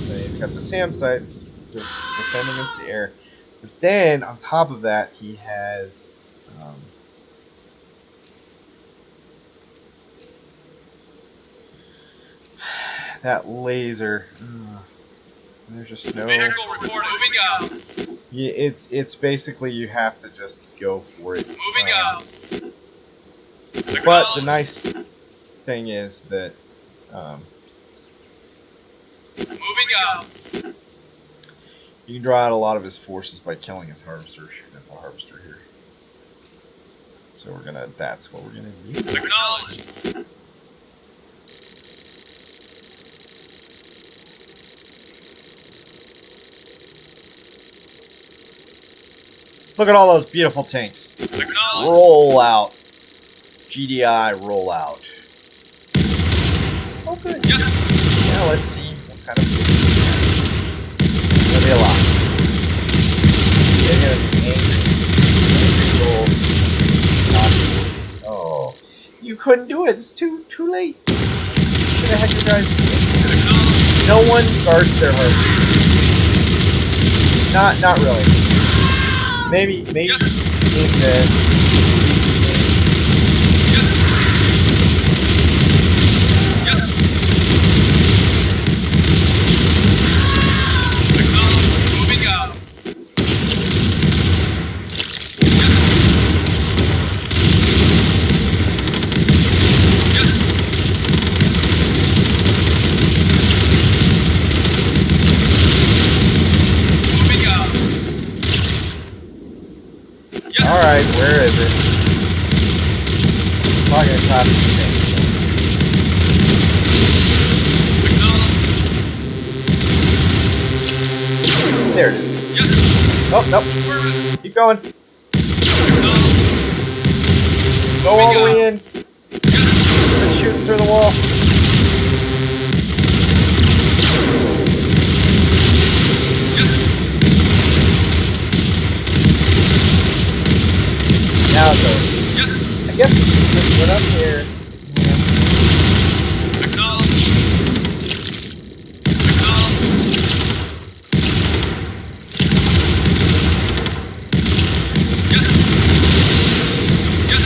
Then he's got the SAM sights to defend against the air. But then on top of that, he has that laser. There's just no. Vehicle report. Moving out. Yeah, it's basically you have to just go for it. Moving out. But the nice thing is that Moving out. you can draw out a lot of his forces by killing his harvester, shooting at the harvester here. So that's what we're gonna do. Acknowledged. Look at all those beautiful tanks. Acknowledged. Roll out. GDI roll out. Oh good. Yes. Now let's see what kind of forces he has. Gonna be a lot. They're gonna be angry. Roll. Oh, you couldn't do it. It's too late. You should have had your guys. No one guards their heart. Not really. Maybe in the. Moving out. Moving out. Alright, where is it? Probably gonna cost me change. There it is. Yes. Oh, nope. Affirmative. Keep going. Go all the way in. Let's shoot through the wall. Now it's over. Yes. I guess you should just put up here. Acknowledged. Acknowledged. Yes. Yes.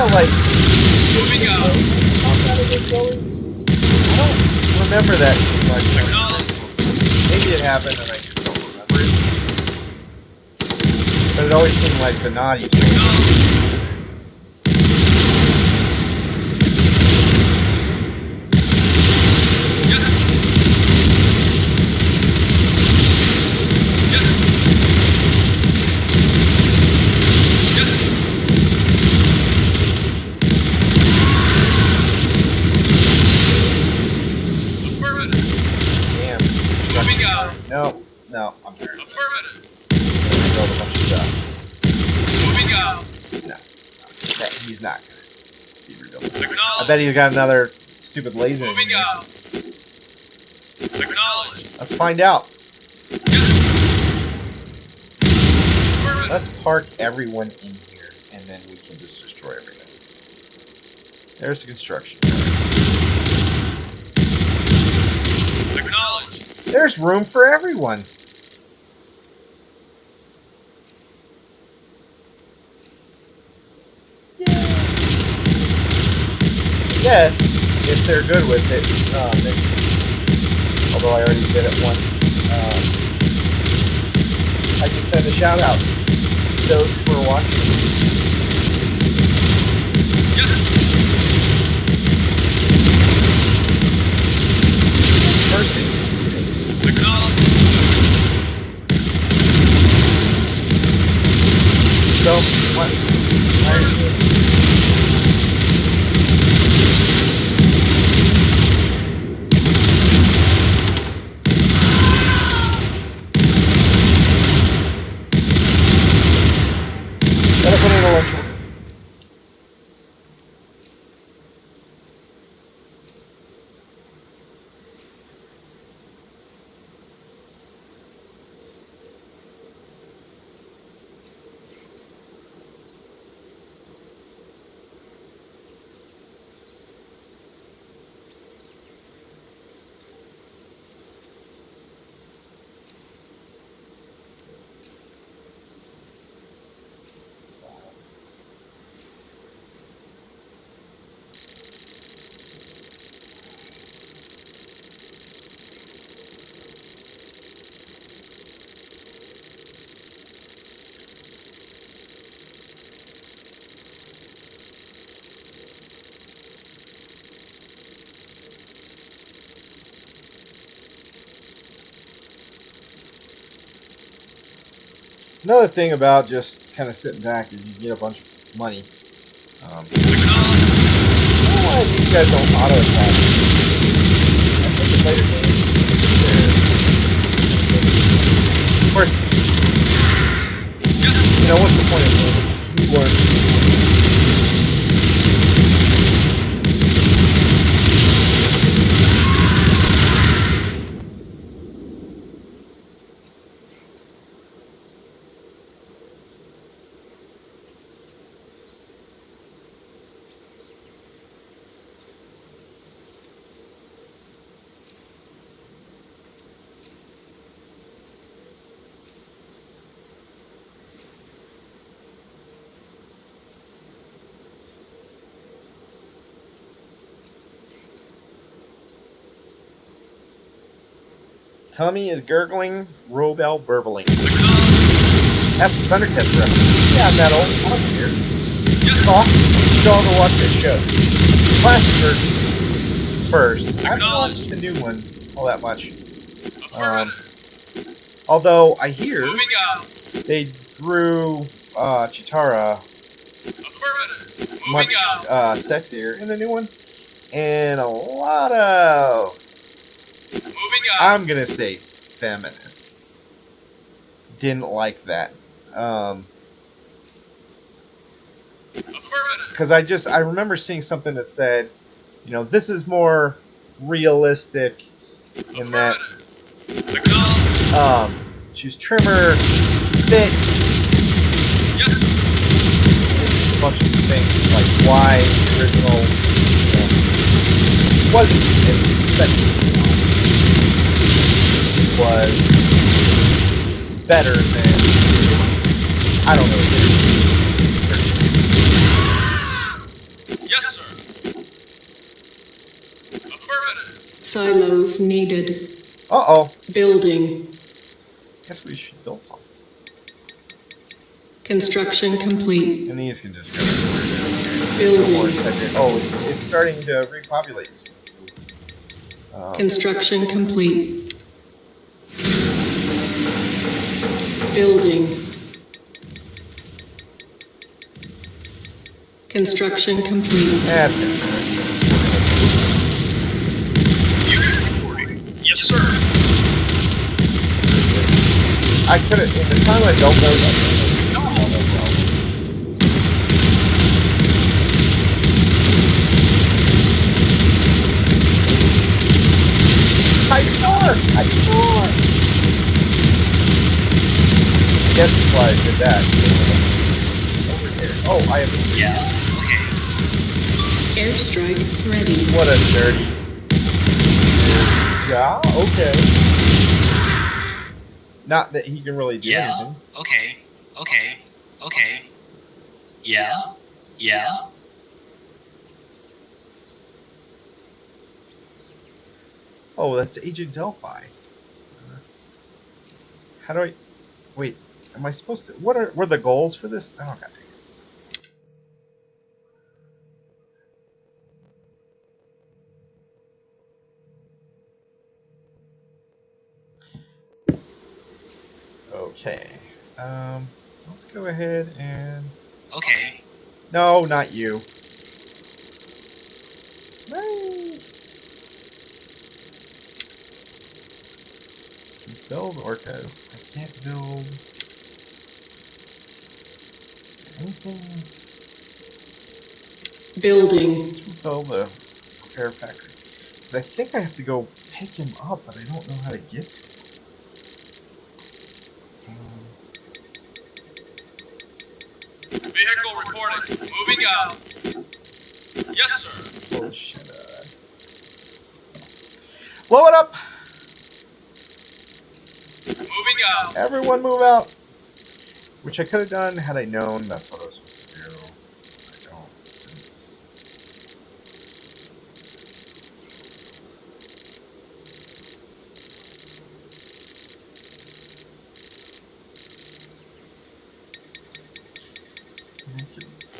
saw like Moving out. pop out of those buildings. I don't remember that too much. Maybe it happened and I just don't remember it. But it always seemed like the naughty No, I'm here. Affirmative. Build a bunch of stuff. Moving out. No, he's not gonna be rebuilt. I Acknowledge. bet he's got another stupid laser. Moving out. Acknowledge. Let's find out. Yes. Affirmative. Let's park everyone in here, and then we can just destroy everything. There's the construction. Acknowledge. There's room for everyone. Yes, if they're good with it. They should. Although I already did it once. I can send a shout out to those who are watching. Yes. First thing. Acknowledge. So, what? Why are you doing? Gotta put in a lunch. Another thing about just kind of sitting back is you get a bunch of money. I don't know why these guys don't auto attack. I think in later games you just sit there. Of course, you know, what's the point of it? You learn. Tummy is gurgling, Robel burbling. That's the Thundercats reference. Yeah, I'm that old. I don't care. It's awesome. You should all go watch that show. Classic version first. I haven't watched the new one all that much. Although I hear they drew Chitara much sexier in the new one, and a lot of I'm gonna say feminists didn't like that. Because I remember seeing something that said, you know, this is more realistic in that she's trimmer, fit, just a bunch of things like why the original, you know, wasn't as sexy. Was better than I don't know. Silos needed. Uh-oh. Building. Guess we should build something. Construction complete. And these can just go. No more Building. typing. Oh, it's starting to repopulate. So, Construction complete. Building. Construction complete. that's good. Unit reporting. Yes, sir. I could have, in the time I don't know that. I scored! I scored! I guess that's why I did that. It's over here. Oh, I have. Yeah, okay. Airstrike ready. What a dirty. Yeah, okay. Not that he can really do anything. Okay. Yeah. Oh, that's Agent Delphi. How do I... Wait, am I supposed to... What were the goals for this? Oh, God. Okay. Let's go ahead and... Okay. No, not you. No. Build orcas. I can't build anything. Building. Let's build the repair factory. Because I think I have to go pick him up, but I don't know how to get to him. Vehicle reporting. Moving out. Yes, sir. Holy shit. Blow it up! Moving out. Everyone move out! Which I could have done had I known that's what I was supposed to do. I don't.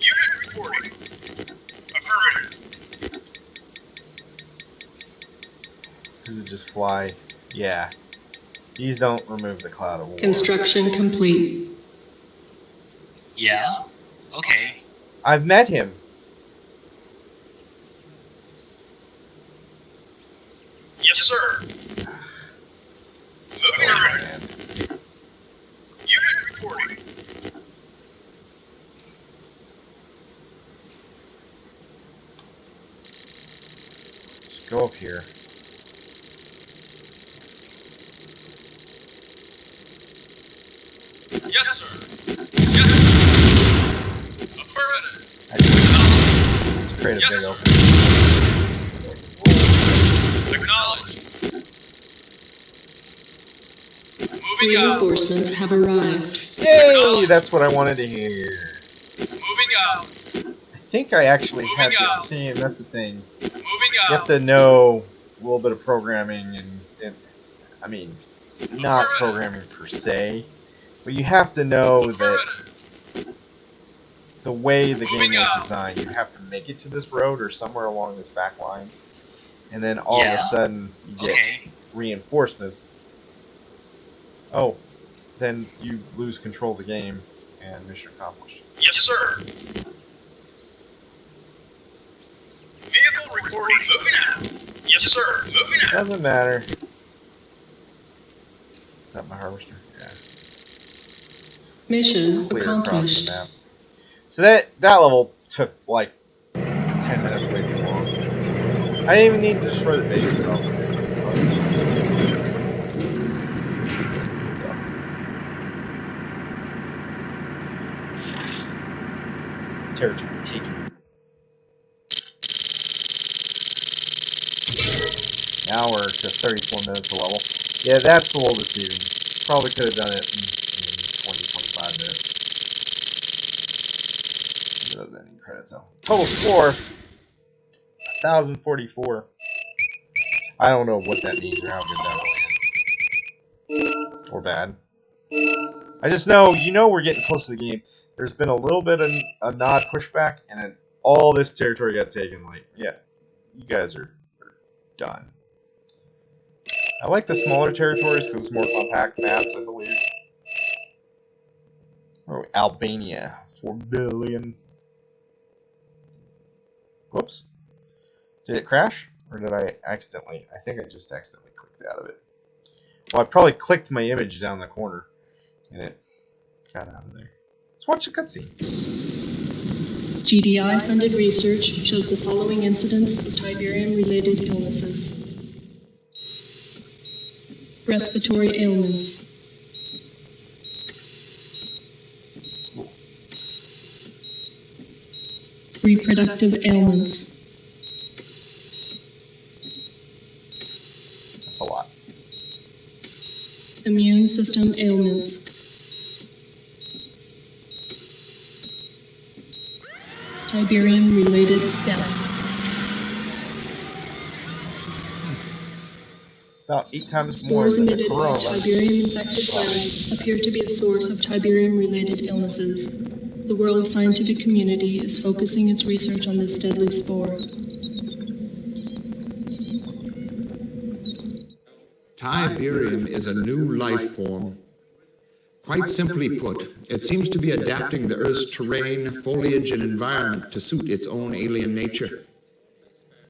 Unit reporting. Affirmative. Does it just fly? Yeah. These don't remove the cloud of war. Construction complete. Yeah. Okay. I've met him. Yes, sir. Moving out. Man. Unit reporting. Just go up here. Yes, sir. Yes, sir. Affirmative. Let's create a Yes, big sir. opening. Acknowledged. Moving out. Reinforcements have arrived. Yay! That's what I wanted to hear. Moving out. I think I actually have Moving to out. see, and that's the thing. Moving You have out. to know a little bit of programming, and I mean, not programming per se, but you have to know that the way the game is designed, you have to make it to this road or somewhere along this back line, and then all of a sudden you get Okay. reinforcements. Oh, then you lose control of the game, and mission accomplished. Yes, sir. Vehicle reporting. Moving out. Yes, sir. Moving out. Doesn't matter. Is that my harvester? Yeah. Mission Clear across the accomplished. map. So that level took like 10 minutes way too long. I didn't even need to destroy the base itself. Territory taken. Now we're to 34 minutes a level. Yeah, that's a little deceiving. Probably could have done it in 20, 25 minutes. Those ending credits. So total score 1,044. I don't know what that means or how good that lands. Or bad. I just know, we're getting close to the game. There's been a little bit of a nod pushback, and then all this territory got taken. Like, yeah, you guys are done. I like the smaller territories because it's more compact maps, I believe. Oh, Albania, 4 billion. Whoops. Did it crash? Or did I accidentally? I think I just accidentally clicked out of it. Well, I probably clicked my image down the corner, and it got out of there. Let's watch the cutscene. GDI-funded research shows the following incidents of Tiberium-related illnesses. Respiratory ailments. Reproductive ailments. That's a lot. Immune system ailments. Tiberium-related deaths. About 8 times more Spores than the emitted by coronavirus. Tiberium-infected virus appear to be the source of Tiberium-related illnesses. The world scientific community is focusing its research on this deadly spore. Tiberium is a new life form. Quite simply put, it seems to be adapting the Earth's terrain, foliage, and environment to suit its own alien nature.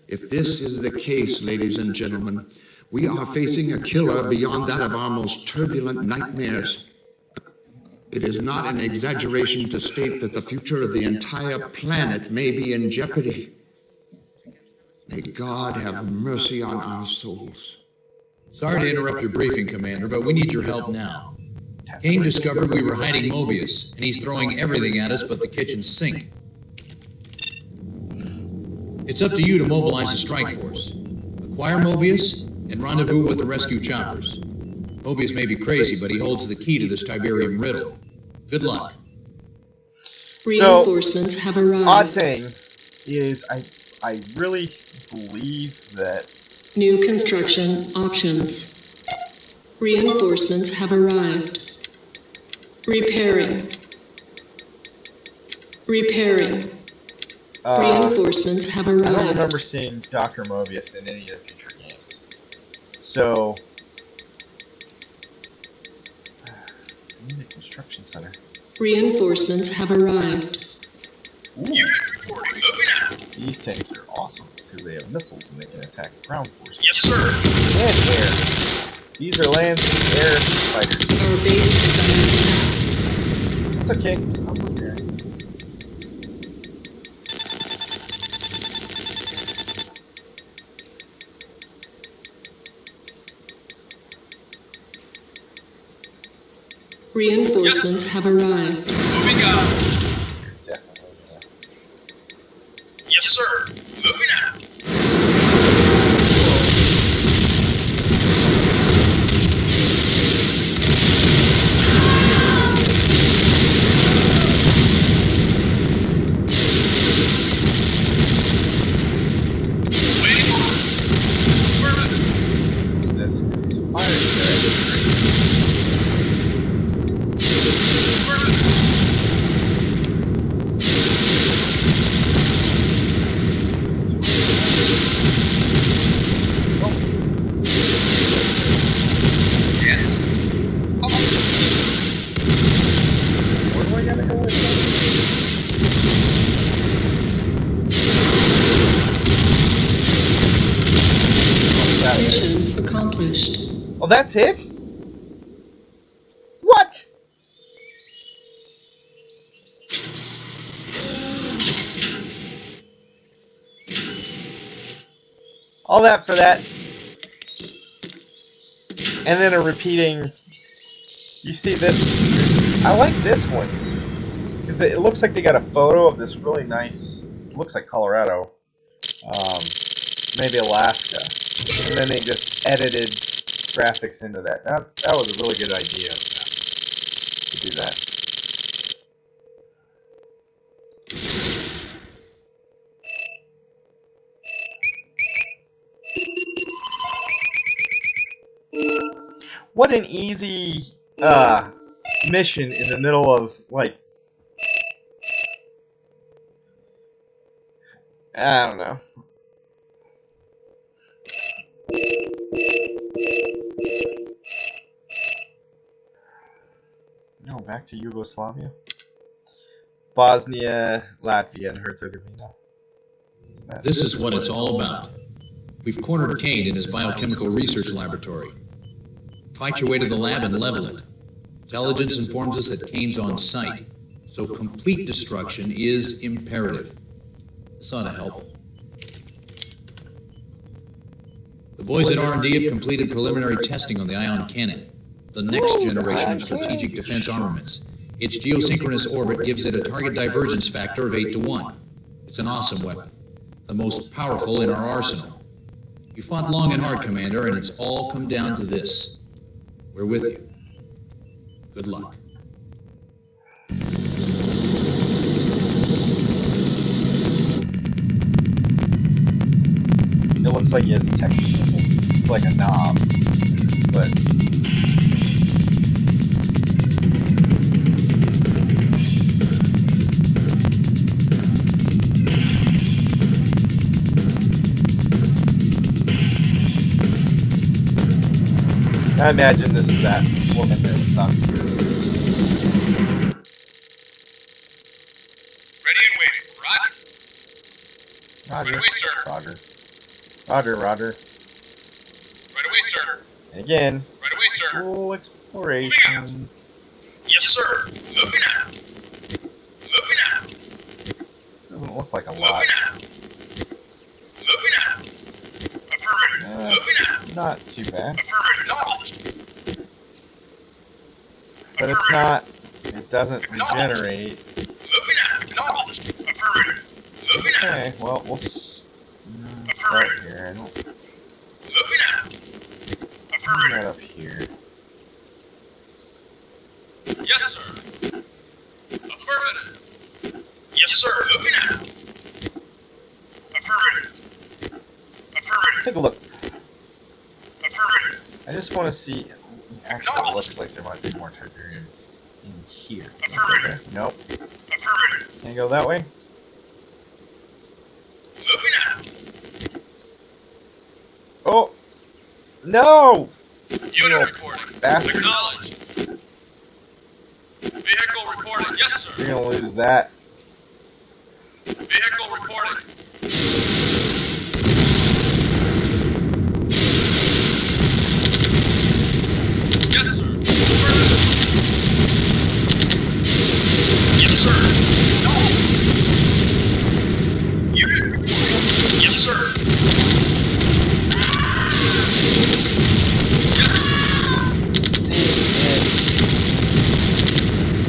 If this is the case, ladies and gentlemen, we are facing a killer beyond that of our most turbulent nightmares. It is not an exaggeration to state that the future of the entire planet may be in jeopardy. May God have mercy on our souls. Sorry to interrupt your briefing, Commander, but we need your help now. Kane discovered we were hiding Mobius, and he's throwing everything at us but the kitchen sink. It's up to you to mobilize the strike force. Acquire Mobius, and rendezvous with the rescue choppers. Mobius may be crazy, but he holds the key to this Tiberium riddle. Good luck. Reinforcements have arrived. Odd thing is, I really believe that... New construction options. Reinforcements have arrived. Repairing. Repairing. Reinforcements have arrived. I don't remember seeing Dr. Mobius in any of the future games. So... I need a construction center. Reinforcements have arrived. Ooh. These tanks are awesome because they have missiles and they can attack ground forces. Yes, sir. And air. These are land and air fighters. Our base is under attack. It's okay. I'm prepared. Reinforcements have arrived. Moving out. Definitely. Yes, sir. Moving out. Waiting on. Affirmative. This because he's firing there. Yes. Where do I gotta go with this? Mission accomplished. Oh, that's it? What? All that for that. And then a repeating. You see this? I like this one. Because it looks like they got a photo of this really nice. It looks like Colorado. Maybe Alaska. And then they just edited graphics into that. That was a really good idea of them to do that. What an easy mission in the middle of, like, I don't know. No, back to Yugoslavia. Bosnia, Latvia, and Herzegovina. This is what it's all about. We've cornered Kane in his biochemical research laboratory. Fight your way to the lab and level it. Intelligence informs us that Kane's on site, so complete destruction is imperative. This ought to help. The boys at R&D have completed preliminary testing on the ion cannon, the next generation of strategic defense armaments. Its geosynchronous orbit gives it a target divergence factor of 8 to 1. It's an awesome weapon, the most powerful in our arsenal. You fought long and hard, Commander, and it's all come down to this. We're with you. Good luck. It looks like he has a text symbol. It's like a knob, but I imagine this is that woman that was talking to. Ready and waiting. Roger. Roger. Right away, sir. Roger. Roger, Roger. Right away, sir. And again, Right away, sir. full exploration. Yes, sir. Moving out. Moving out. Doesn't look like a lot. Moving out. Moving out. Affirmative. Moving out. Not too bad. Affirmative. Acknowledged. But it's not, it doesn't regenerate. Moving out. Acknowledged. Affirmative. Moving out. Okay, well, we'll start here. I don't Moving out. put Affirmative. that up here. Yes, sir. Affirmative. Yes, sir. Moving out. Affirmative. Let's Affirmative. take a look. Affirmative. I just want to see. Actually, it looks like there might be more Tiberium in here. Affirmative. Nope. Affirmative. Can I go that way? Moving out. Oh! No! Unit reporting. Bastard. Acknowledged. Vehicle reporting. Yes, sir. You're gonna lose that. Vehicle reporting. Yes, sir. Affirmative. Yes, sir. No. Unit reporting. Yes, sir. Yes, sir. See,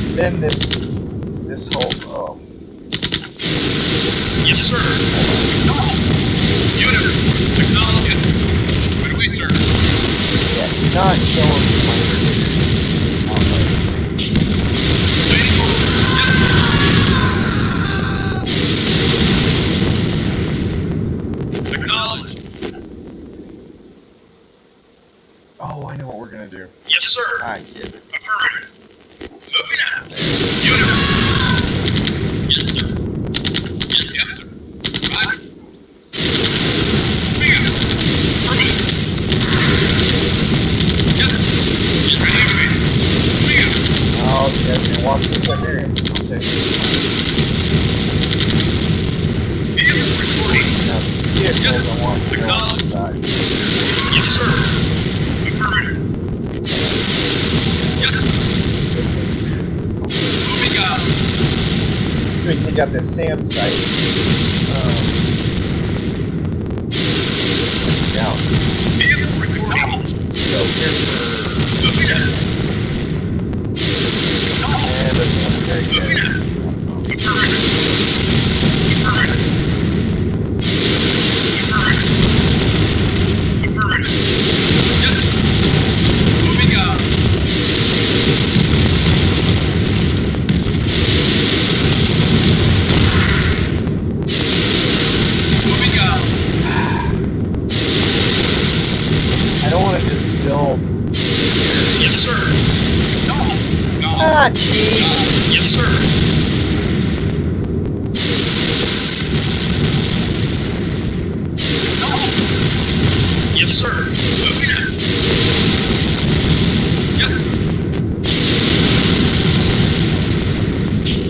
and then this whole Yes, sir. Acknowledged. Unit report. Acknowledged. Yes, sir. Right away, sir. yeah, not showing my Waiting order. Yes, sir. Acknowledged. Oh, I know what we're gonna do. Yes, sir. I get it. Affirmative. Moving out. Unit report. Yes, sir. Yes, sir. Roger. Moving out. Affirmative. Yes, sir. Yes, sir. Moving out. Oh, yes, you want the Tiberium. Okay. Vehicle reporting. Now, these vehicles I want to go on the side. Yes, sir. Affirmative. Yes, sir. Moving out. So we got this SAM site. Let's down. Vehicle reporting. So here for Moving out. and this one very Moving good. out. Affirmative. Affirmative. Affirmative. Affirmative. Yes, sir. Moving out. Moving out. I don't want to just build here Yes, sir. Moving out. Yes, sir.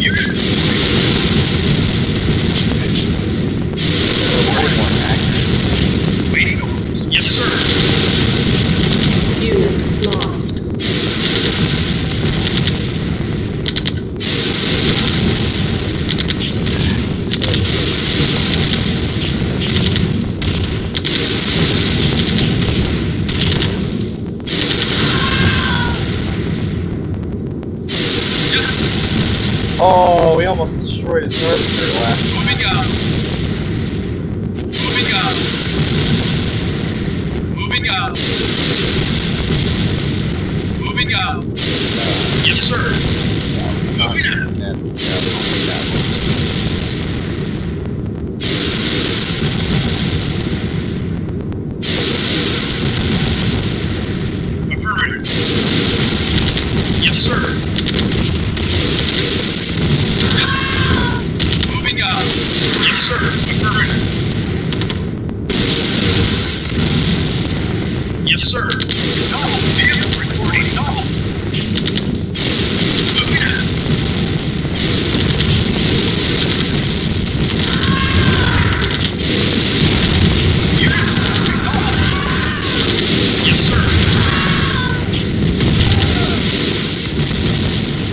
Unit. Waiting orders. Yes, sir. Unit lost. Yes, sir. Oh, we almost destroyed his harvester last time. Moving out. Moving out. Moving out. Moving out. Yes, sir. Moving out. That's this guy. Affirmative. Yes, sir. Yes. Moving out. Yes, sir. Affirmative. Yes, sir. Acknowledged. Vehicle reporting acknowledged. Moving out. Unit acknowledged. Yes, sir.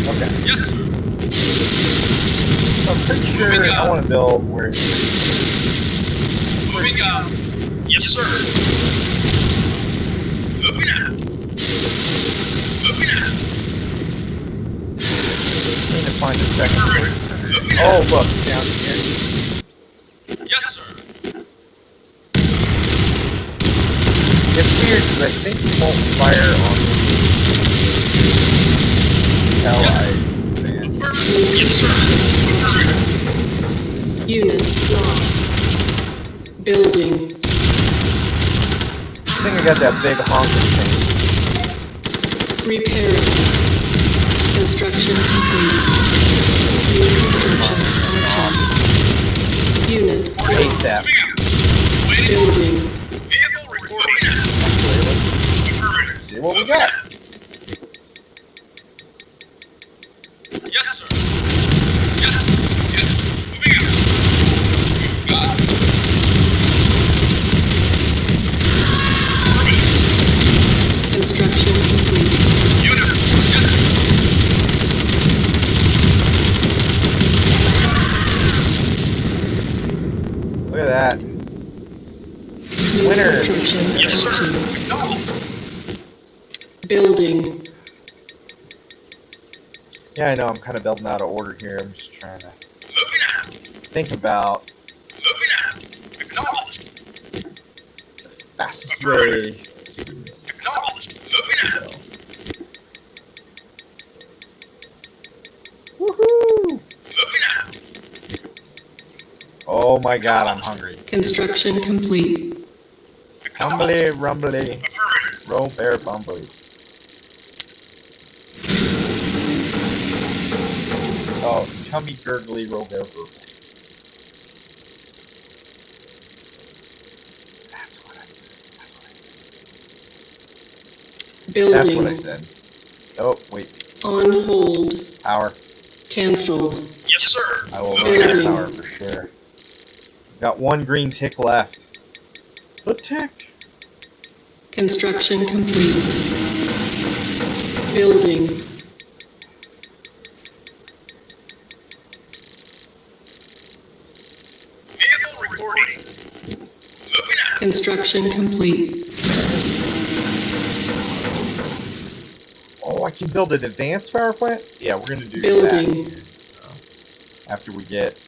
Okay. Yes, sir. I'm pretty sure I want to build where it's Moving out. Yes, sir. Moving out. Moving out. just need to find a second source. Oh, look, down here. Yes, sir. It's weird because I think he won't fire on the allied expand. Yes, sir. Unit lost. Building. I think I got that big honking thing. Repairing. Construction complete. New construction options. Unit ASAP. building. Vehicle reporting. Okay, let's see what we got. Yes, sir. Yes, sir. Yes, sir. Moving out. Got it. Construction complete. Unit. Yes, sir. Look at that. New Winner. construction Yes, sir. options. Acknowledged. Building. Yeah, I know, I'm kind of building out of order here. I'm just trying to Moving out. think about Moving out. Acknowledged. the fastest way. Acknowledged. Moving out. Woohoo! Moving out. Oh my god, I'm hungry. Construction complete. Humbly, rumbly, Affirmative. roll bear bumbly. Oh, chummy gurgly, roll bear burble. That's what I Building. said. Oh, wait. On hold. Power. Cancelled. Yes, sir. I will Moving run Building. power for sure. Got one green tick left. A tick. Construction complete. Building. Vehicle reporting. Moving out. Construction complete. Oh, I can build an advanced power plant? Yeah, we're gonna do Building. that. After we get...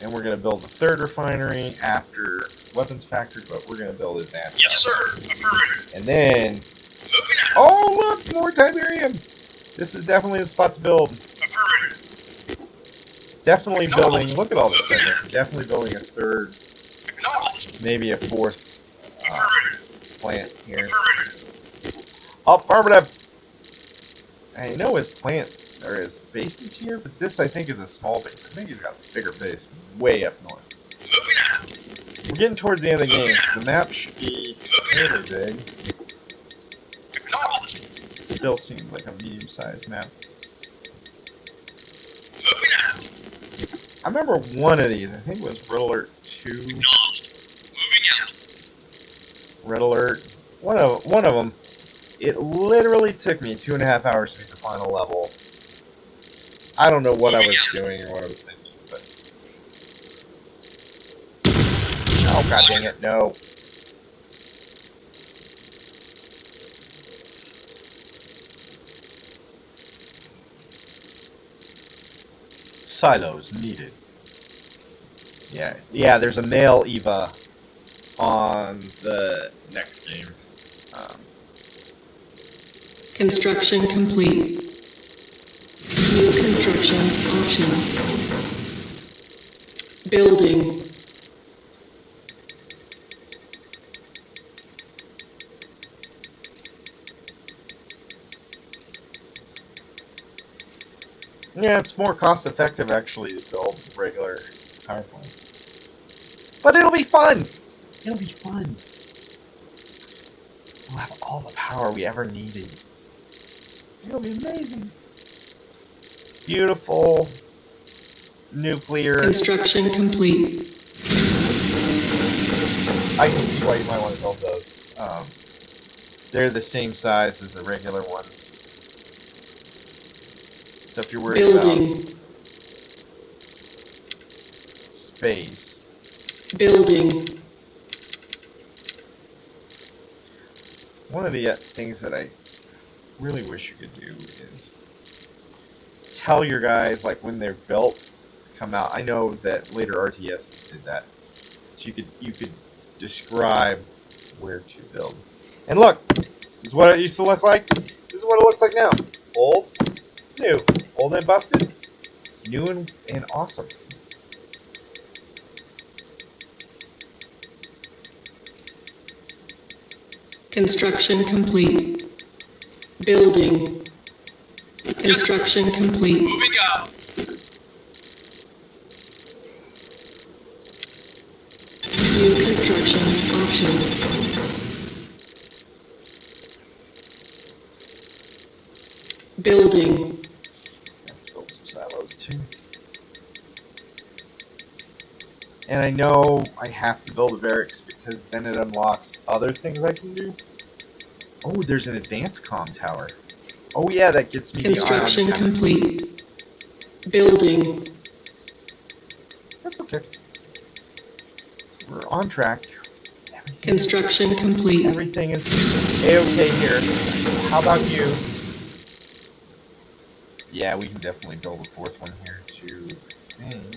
And we're gonna build a third refinery after weapons factory, but we're gonna build advanced. Yes, sir. Affirmative. And then... Moving out. Oh, look! More Tiberium! This is definitely the spot to build. Affirmative. Definitely building... Look at all this stuff. Definitely building a third, Acknowledged. maybe a fourth Affirmative. plant here. Affirmative. Affirmative! I know his plant, or his base is here, but this I think is a small base. I think he's got a bigger base way up north. Moving out. We're getting towards the end of the game, so the map should be fairly big. Still seems like a medium-sized map. I remember one of these, I think it was Red Alert 2. Red Alert. One of them. It literally took me 2.5 hours to beat the final level. I don't know what I was doing or what I was thinking, but... Oh, god dang it, no. Silos needed. Yeah, there's a male Eva on the next game. Construction complete. New construction options. Building. Yeah, it's more cost effective actually to build regular power plants. But it'll be fun! It'll be fun. We'll have all the power we ever needed. It'll be amazing. Beautiful nuclear. Construction complete. I can see why you might want to build those. They're the same size as the regular one. So if you're worried Building. about space. Building. One of the things that I really wish you could do is tell your guys, like, when they're built to come out. I know that later RTSs did that. So you could describe where to build. And look, this is what it used to look like. This is what it looks like now. Old, new. Old and busted, new and awesome. Construction complete. Building. Construction complete. Moving out. New construction options. Building. Have to build some silos too. And I know I have to build a barracks because then it unlocks other things I can do. Oh, there's an advanced comm tower. Oh yeah, that gets me Construction the ion cannon. complete. Building. That's okay. We're on track. Construction complete. Everything is A-okay here. How about you? Yeah, we can definitely build a fourth one here too, I think.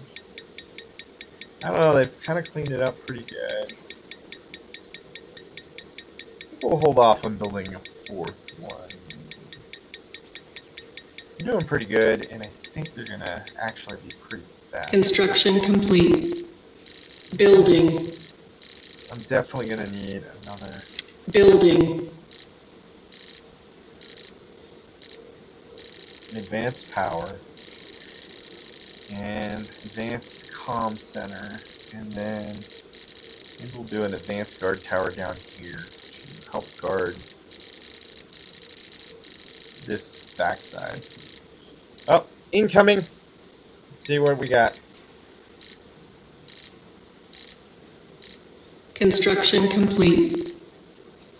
I don't know, they've kind of cleaned it up pretty good. We'll hold off on building a fourth one. They're doing pretty good, and I think they're gonna actually be pretty fast. Construction complete. Building. I'm definitely gonna need another. Building. Advanced power and advanced comm center, and then maybe we'll do an advanced guard tower down here to help guard this backside. Oh, incoming! Let's see what we got. Construction complete.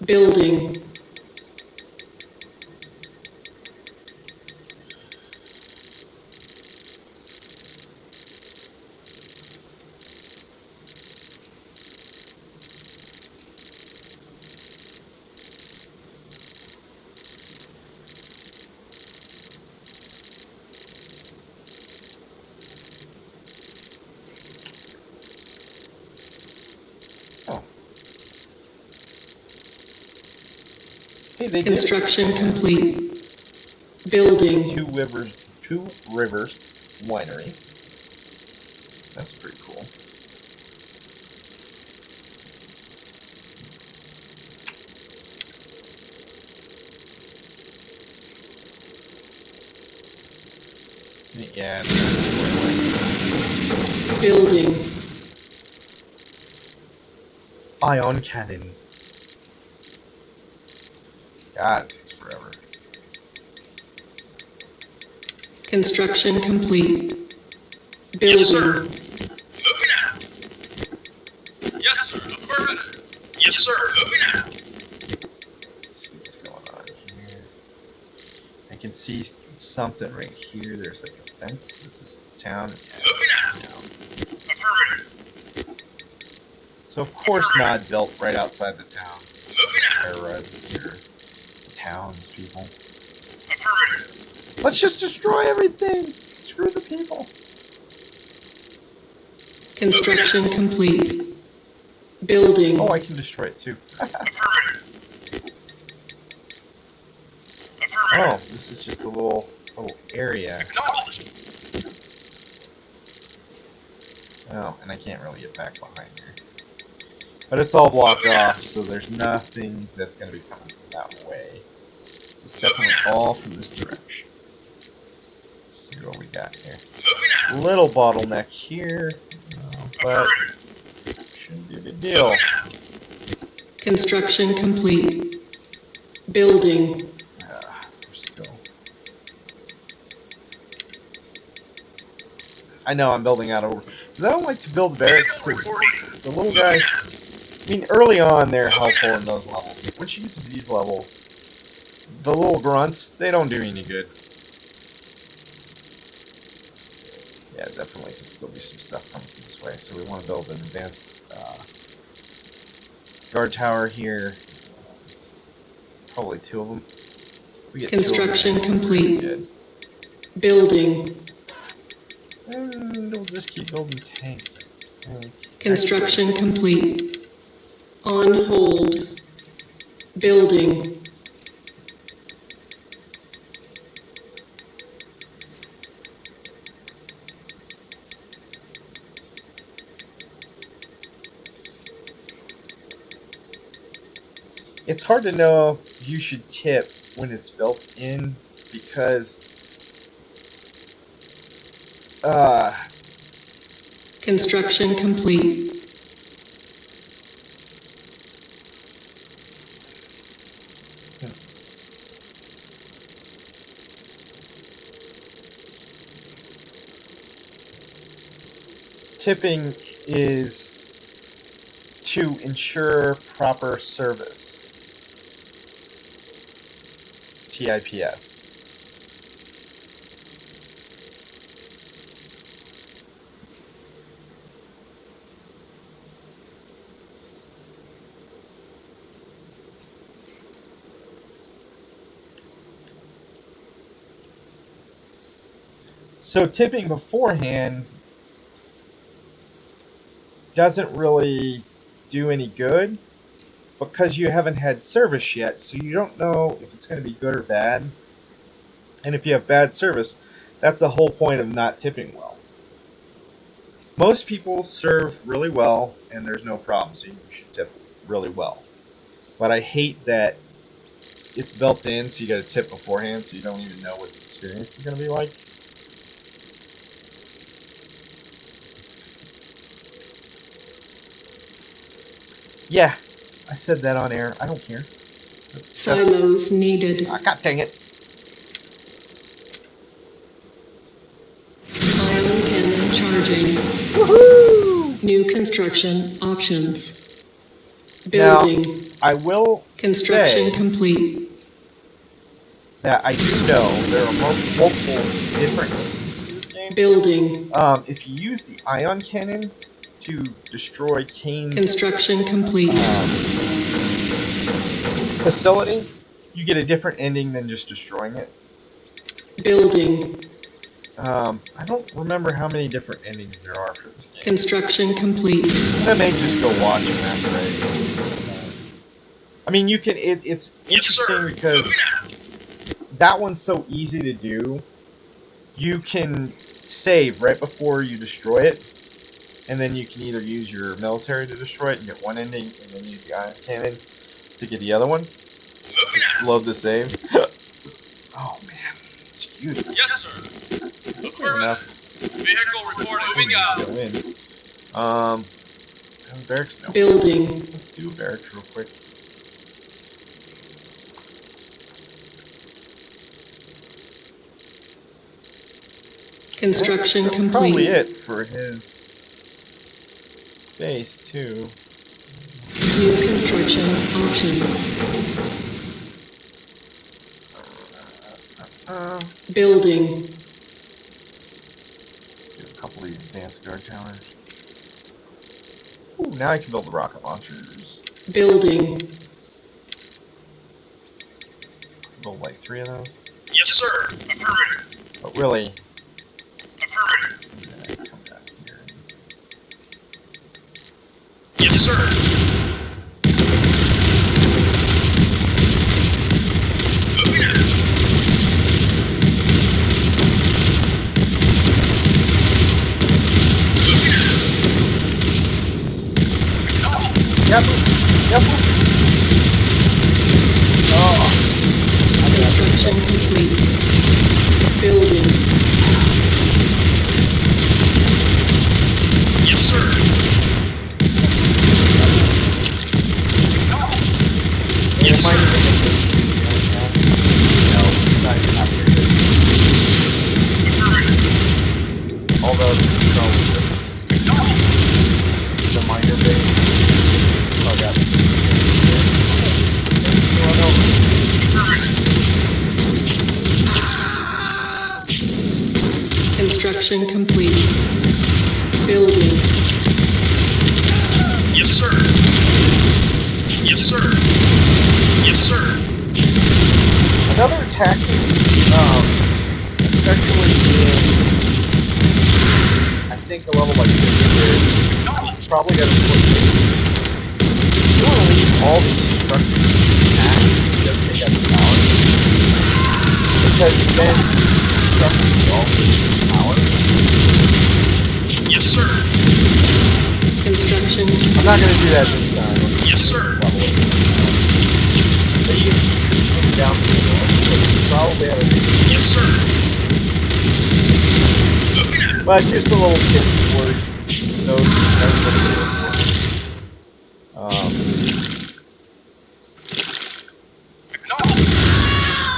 Building. Hey, they did Construction complete. Building. Two Rivers Winery. That's pretty cool. Yeah. Building. ion cannon. God, it takes forever. Construction complete. Yes, sir. Building. Moving out. Yes, sir. Affirmative. Yes, sir. Moving out. Let's see what's going on here. I can see something right here. There's like a fence. Is this the town? Yeah, Moving out. it's the town. Affirmative. So of course not built right outside the town. Moving out. Or townspeople. Affirmative. Let's just destroy everything. Screw the people. Construction complete. Building. Oh, I can destroy it too. Affirmative. Oh, Affirmative. this is just a little area. Acknowledged. Oh, and I can't really get back behind here. But it's all blocked off, so there's nothing that's going to be coming from that way. So it's definitely all from this direction. Let's see what we got here. Moving out. Little bottleneck here, but Affirmative. shouldn't be a big deal. Construction complete. Building. We're still... I know I'm building out over. Because I don't like to build barracks because the little guys. I mean, early on they're helpful in those levels. But once you get to these levels, the little grunts, they don't do any good. Yeah, definitely can still be some stuff coming from this way. So we want to build an advanced guard tower here. Probably 2 of them. We get 2 of them. Construction complete. Good. Building. And we'll just keep building tanks. Construction complete. On hold. Building. It's hard to know if you should tip when it's built in because Construction complete. tipping is to ensure proper service. TIPS. So tipping beforehand doesn't really do any good because you haven't had service yet, so you don't know if it's going to be good or bad. And if you have bad service, that's the whole point of not tipping well. Most people serve really well and there's no problem, so you should tip really well. But I hate that it's built in, so you got to tip beforehand, so you don't even know what the experience is going to be like. Yeah, I said that on air. I don't care. Silos needed. God dang it. Ion cannon charging. Woohoo! New construction options. Building. Now, I will Construction say complete. that I do know there are multiple different things to this game. Building. If you use the ion cannon to destroy Kane's Construction complete. facility, you get a different ending than just destroying it. Building. I don't remember how many different endings there are for this game. Construction complete. I may just go watch them after I mean, you can. It's interesting because that one's so easy to do. You can save right before you destroy it, and then you can either use your military to destroy it and get one ending, and then use the ion cannon to get the other one. Just load the save. Oh man, it's huge. Yes, sir. Enough. Vehicle report moving out. Go in. Barracks? No. Building. Let's do a barracks real quick. Construction That's complete. probably it for his base, too. New construction options. Building. Do a couple of these advanced guard towers. Ooh, now I can build the rocket launchers. Building. Build like 3 of those. Yes, sir. Affirmative. But really, Affirmative. come back here. Yes, sir. Moving out. Moving out. Acknowledged. Yep. Yep. Oh. Construction complete. Building. Yes, sir. Acknowledged. Yes, sir. No, it's not even upgraded. Affirmative. Although this is probably just Acknowledged. the minor base. Oh, yeah. Construction complete. Building. Yes, sir. Yes, sir. Yes, sir. Another tactic, especially in, I think, a level like this, where you probably got to put things. You want to leave all these structures intact instead of take out the power. Because then these structures will all lose power. Yes, sir. Construction. I'm not going to do that this time. Yes, sir. Level it. But you can see troops moving down the middle, so you probably have a Yes, sir. Moving out. But just a little tip for those who never put it before. Acknowledged.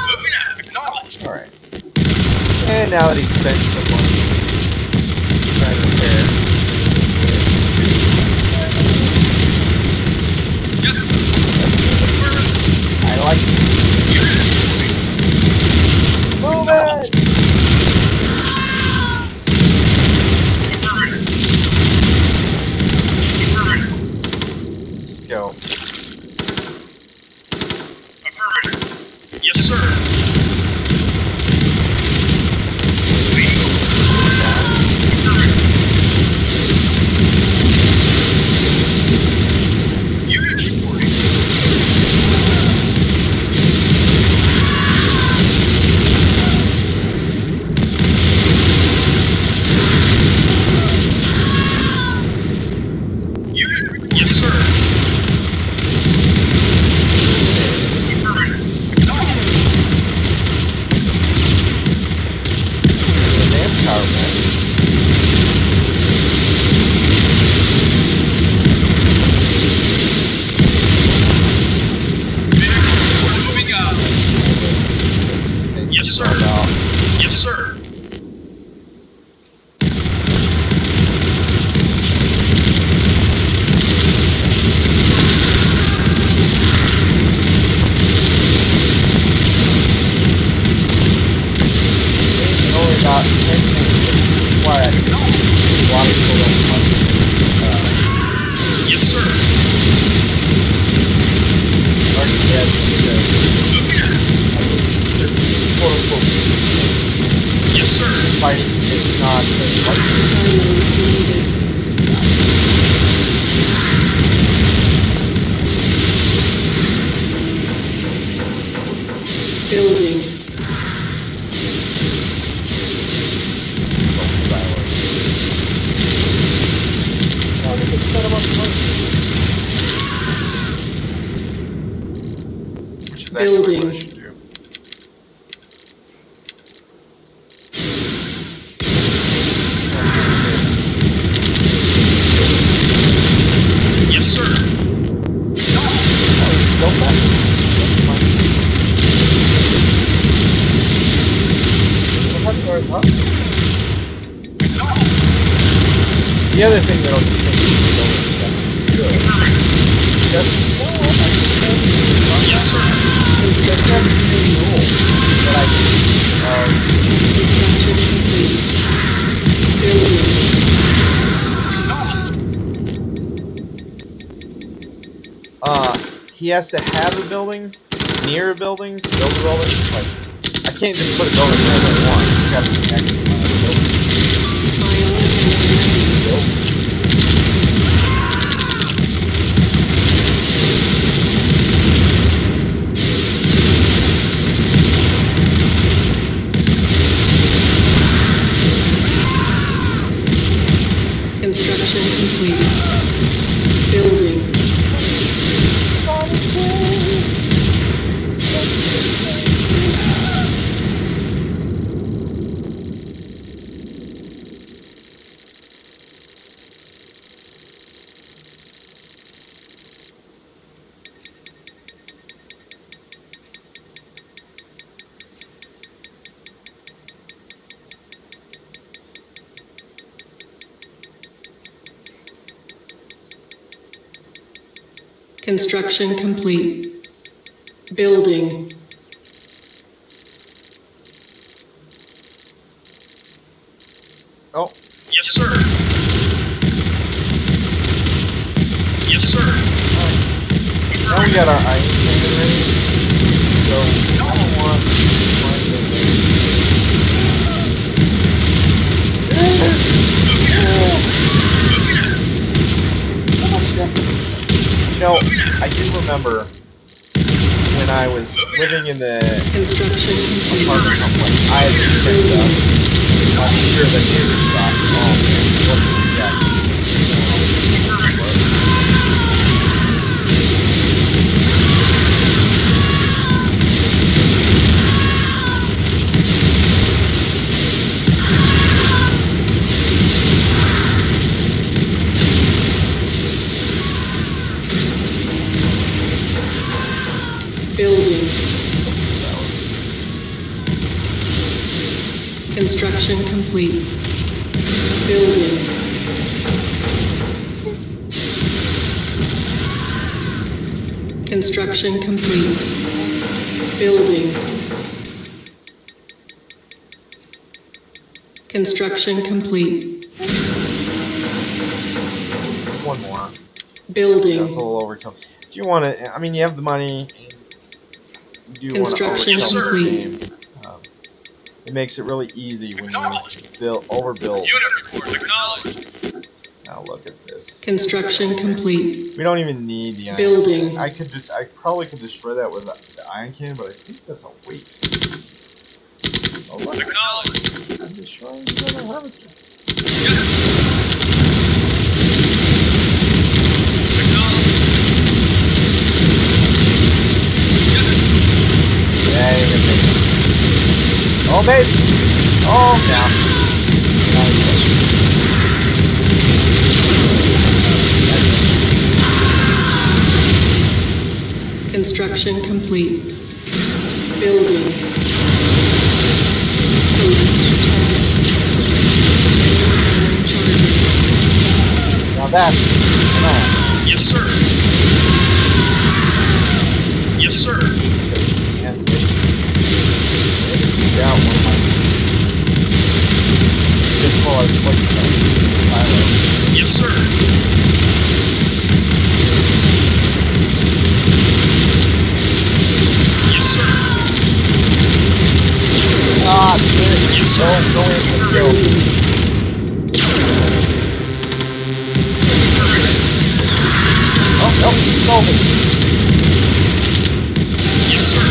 Moving out. Acknowledged. Alright. And now that he's spent some money trying to repair. Yes, sir. I like it. Move it! Let's go. Affirmative. Yes, sir. Unit reporting. Unit. Yes, sir. Affirmative. Acknowledged. Advanced power plant. We're moving out. Yes, sir. Yes, sir. Only got 10 minutes. Why? A lot of people don't like Yes, sir. Moving out. quote unquote Yes, sir. fighting. It's not like Silence needed. Building. silence. No, they just got about which is actually what I Building. should do. the other thing that I'll keep thinking is building yes, Construction that I Construction complete. Building. he has to have a building, near a building, to build a building. Like, I can't just put a building wherever I want. It's got to be next to my building. Construction complete. Building. Construction complete. Building. Oh. Yes, sir. Yes, sir. Now we got our iron cannon ready. So I don't want You know, I do remember when I was living in the Construction complete. apartment complex, I had been picked up. I'm sure the neighbors thought, oh man, what is this guy? Building. Construction complete. Building. Construction complete. Building. Construction complete. One more. Building. That's a little overkill. Do you want to? I mean, you have the money. You do want to Construction overkill this complete. game. It makes it really easy when you overbuild. Unit report acknowledged. Now look at this. Construction complete. We don't even need the iron Building. cannon. I probably could destroy that with the iron cannon, but I think that's a waste. Oh look, Acknowledged. I'm destroying the other harvester. Yeah, you're gonna make it. Oh baby! Oh now. Construction complete. Building. Now that's Yes, sir. Yes, sir. down one of my this whole place silo. Yes, sir. Yes, sir. Ah, shit. Yes, sir. Go in and go. Oh, no, solve it. Yes, sir.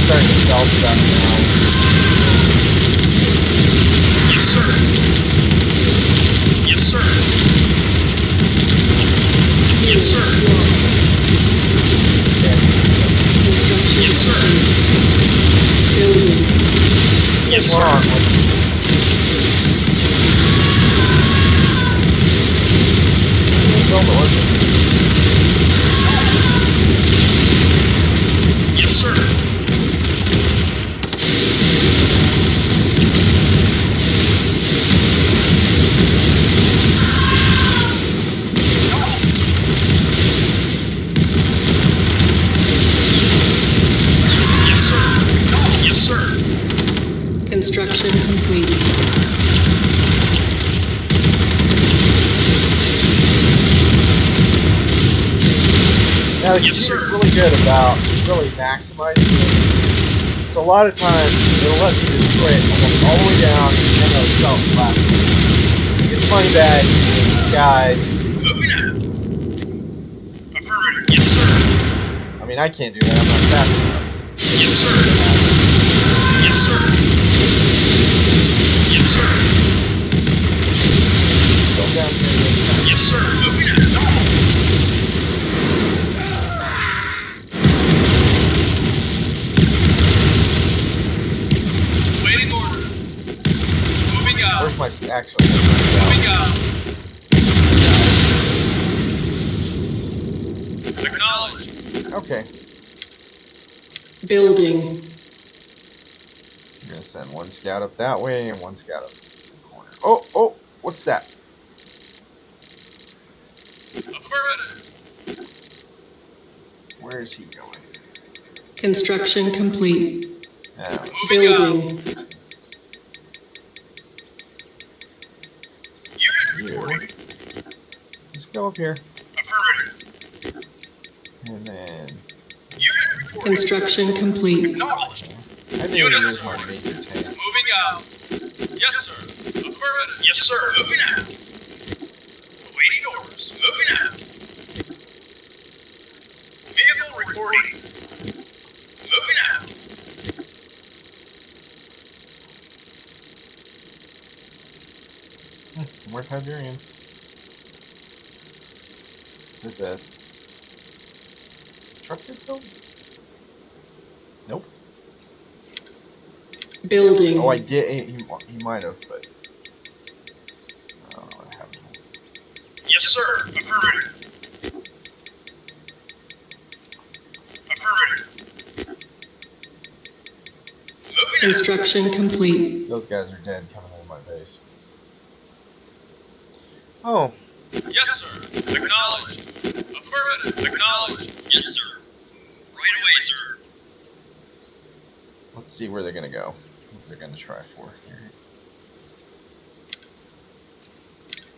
Starting to sell stuff now. Yes, sir. Yes, sir. Yes, sir. Construction Yes, sir. building. Yes, Hold on, sir. build the order. Yes, sir. sir. Construction complete. Now the computer's really good about really maximizing it. So a lot of times it'll let me destroy it almost all the way down and then it'll sell it flat. It's money back, guys. Moving out. Affirmative. Yes, sir. I mean, I can't do that. I'm not fast enough. Yes, sir. Yes, sir. Yes, sir. Go down here. Yes, sir. Moving out. Normal. Waiting order. Moving out. Where's my actual? Moving out. Acknowledge. Okay. Building. I'm gonna send one scout up that way and one scout up the corner. Oh, oh, what's that? Affirmative. Where is he going? Construction complete. Now, Building. Unit reporting. just go up here. Affirmative. And then Unit reporting. Construction complete. Acknowledged. I think it is my major tank. Moving out. Yes, sir. Affirmative. Yes, sir. Moving out. Awaiting orders. Moving out. Vehicle reporting. Moving out. More Tiberium. Is that truck get built? Nope. Building. Oh, I did. He might have, but I don't know what happened. Yes, sir. Affirmative. Affirmative. Moving out. Construction complete. Those guys are dead coming into my base. Oh, Yes, sir. Acknowledged. Affirmative. Acknowledged. Yes, sir. Right away, sir. let's see where they're gonna go. What they're gonna try for here.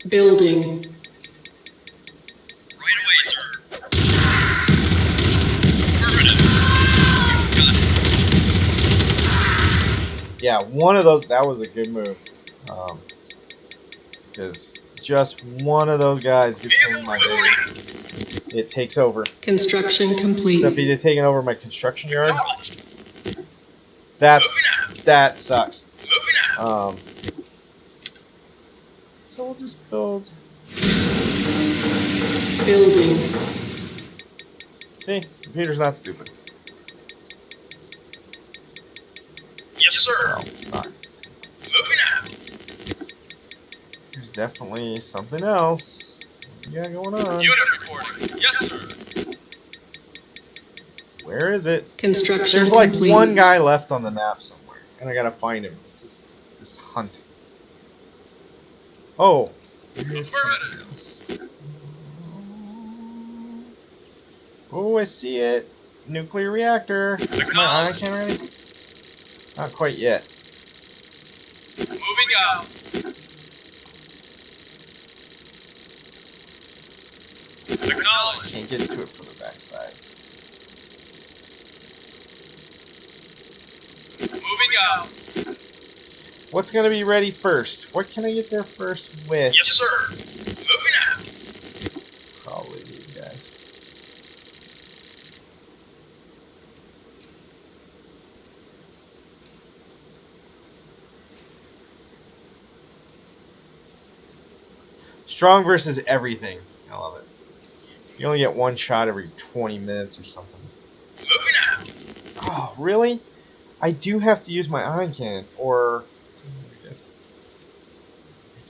Building. Right away, sir. Affirmative. Got it. Yeah, one of those. That was a good move. Because just one of those guys gets in my base, it takes over. Construction complete. So if he'd have taken over my construction yard, Acknowledged. that sucks. Moving out. So we'll just build. Building. See, computer's not stupid. Yes, sir. Well, not. Moving out. There's definitely something else you got going on. Unit reporting. Yes, sir. Where is it? Construction There's like complete. one guy left on the map somewhere, and I gotta find him. This hunt. Oh, here's something else. Oh, I see it. Nuclear reactor. Is my ion cannon ready? Not quite yet. Moving out. Acknowledged. Can't get to it from the backside. Moving out. What's gonna be ready first? What can I get there first with? Yes, sir. Moving out. Probably these guys. Strong versus everything. I love it. You only get one shot every 20 minutes or something. Moving out. Oh, really? I do have to use my ion cannon, or I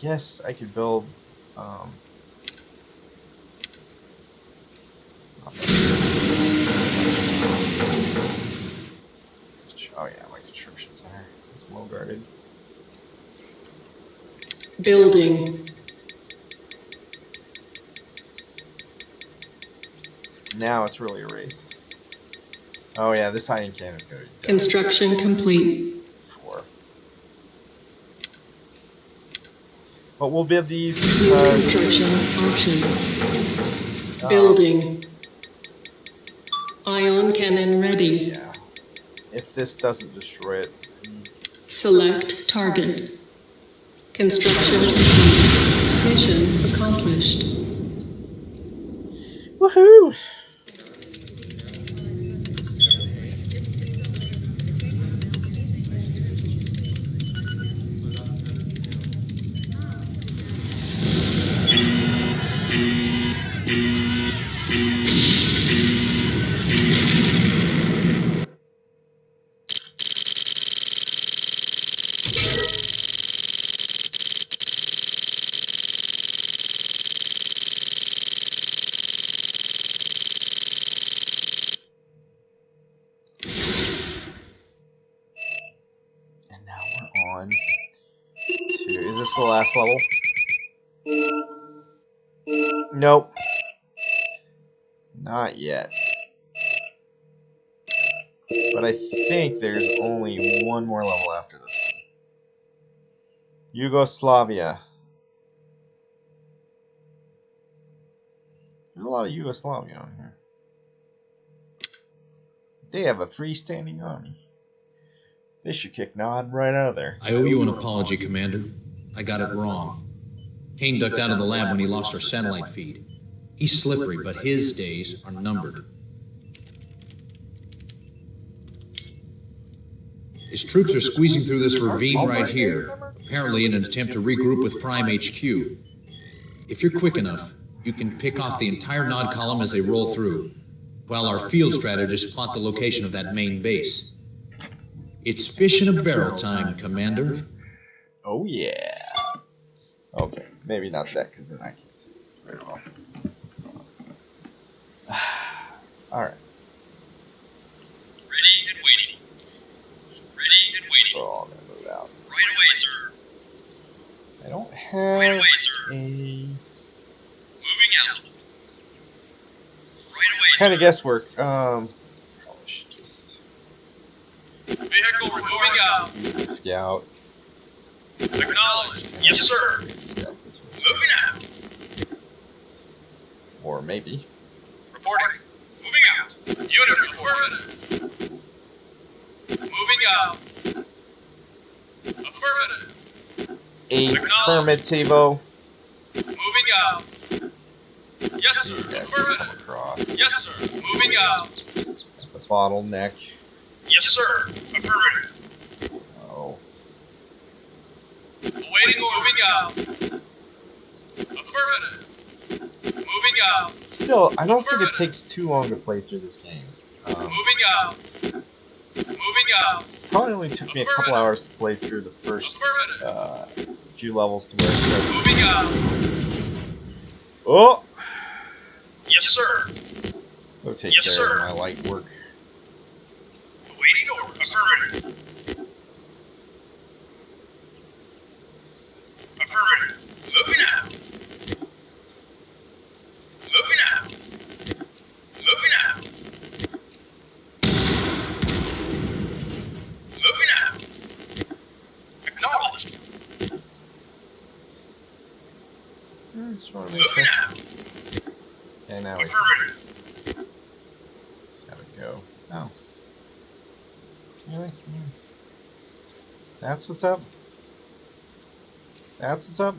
guess I could build. Oh yeah, my construction center is well guarded. Building. Now it's really erased. Oh yeah, this ion cannon is going to be done. Construction complete. For. But we'll build these New because construction options. Building. Ion cannon ready. yeah, if this doesn't destroy it, Select target. Construction complete. Mission accomplished. woohoo! And now we're on to, is this the last level? Nope. Not yet. But I think there's only one more level after this one. Yugoslavia. There's a lot of Yugoslavia on here. They have a freestanding army. They should kick Nod right out of there. I owe you an apology, Commander. I got it wrong. Kane ducked out of the lab when he lost our satellite feed. He's slippery, but his days are numbered. His troops are squeezing through this ravine right here, apparently in an attempt to regroup with Prime HQ. If you're quick enough, you can pick off the entire Nod column as they roll through, while our field strategists plot the location of that main base. It's fish in a barrel time, Commander. Oh yeah. Okay, maybe not that, because then I can't see very well. Alright. Ready and waiting. Ready and waiting. We're all gonna move out. Right away, sir. I don't have Right away, sir. a Moving out. Right away, kind of sir. guesswork. Probably should just Vehicle moving out. use a scout. Acknowledged. Yes, sir. Scout this way. Moving out. Or maybe. Reporting. Moving out. Unit affirmative. Moving out. Affirmative. Affirmativo. Moving out. Yes, These sir. guys can come Affirmative. across. Yes, sir. Moving out. At the bottleneck. Yes, sir. Affirmative. Oh. Awaiting or moving out. Affirmative. Moving out. Still, I don't think it takes too long to play through this game. Moving out. Moving out. Probably only took me a couple hours to play through the first few levels to where it started. Moving out. Oh! Yes, sir. Go take Yes, care sir. of my light work. Awaiting order. Affirmative. Affirmative. Moving out. Moving out. Moving out. Moving out. Acknowledged. Just want to make Moving sure. out. Okay, now we Affirmative. just have it go. Oh. Really? That's what's up. That's what's up.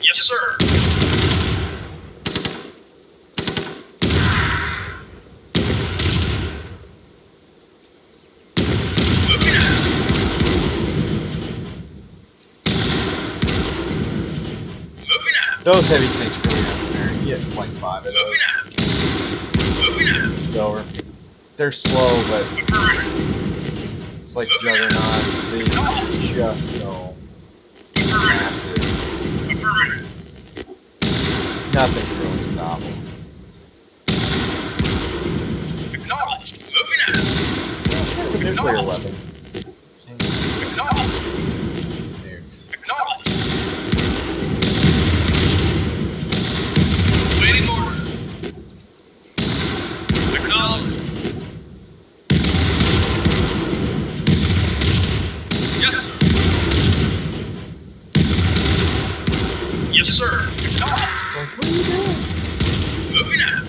Yes, sir. Moving out. Moving out. Those heavy tanks really aren't fair. You get like 5 of those. Moving out. Moving out. It's over. They're slow, but Affirmative. it's like juggernauts. They're just so massive. Affirmative. Nothing can really stop them. Acknowledged. Moving out. I should have a nuclear weapon. Acknowledged. There. It's like, what are you doing? Moving out.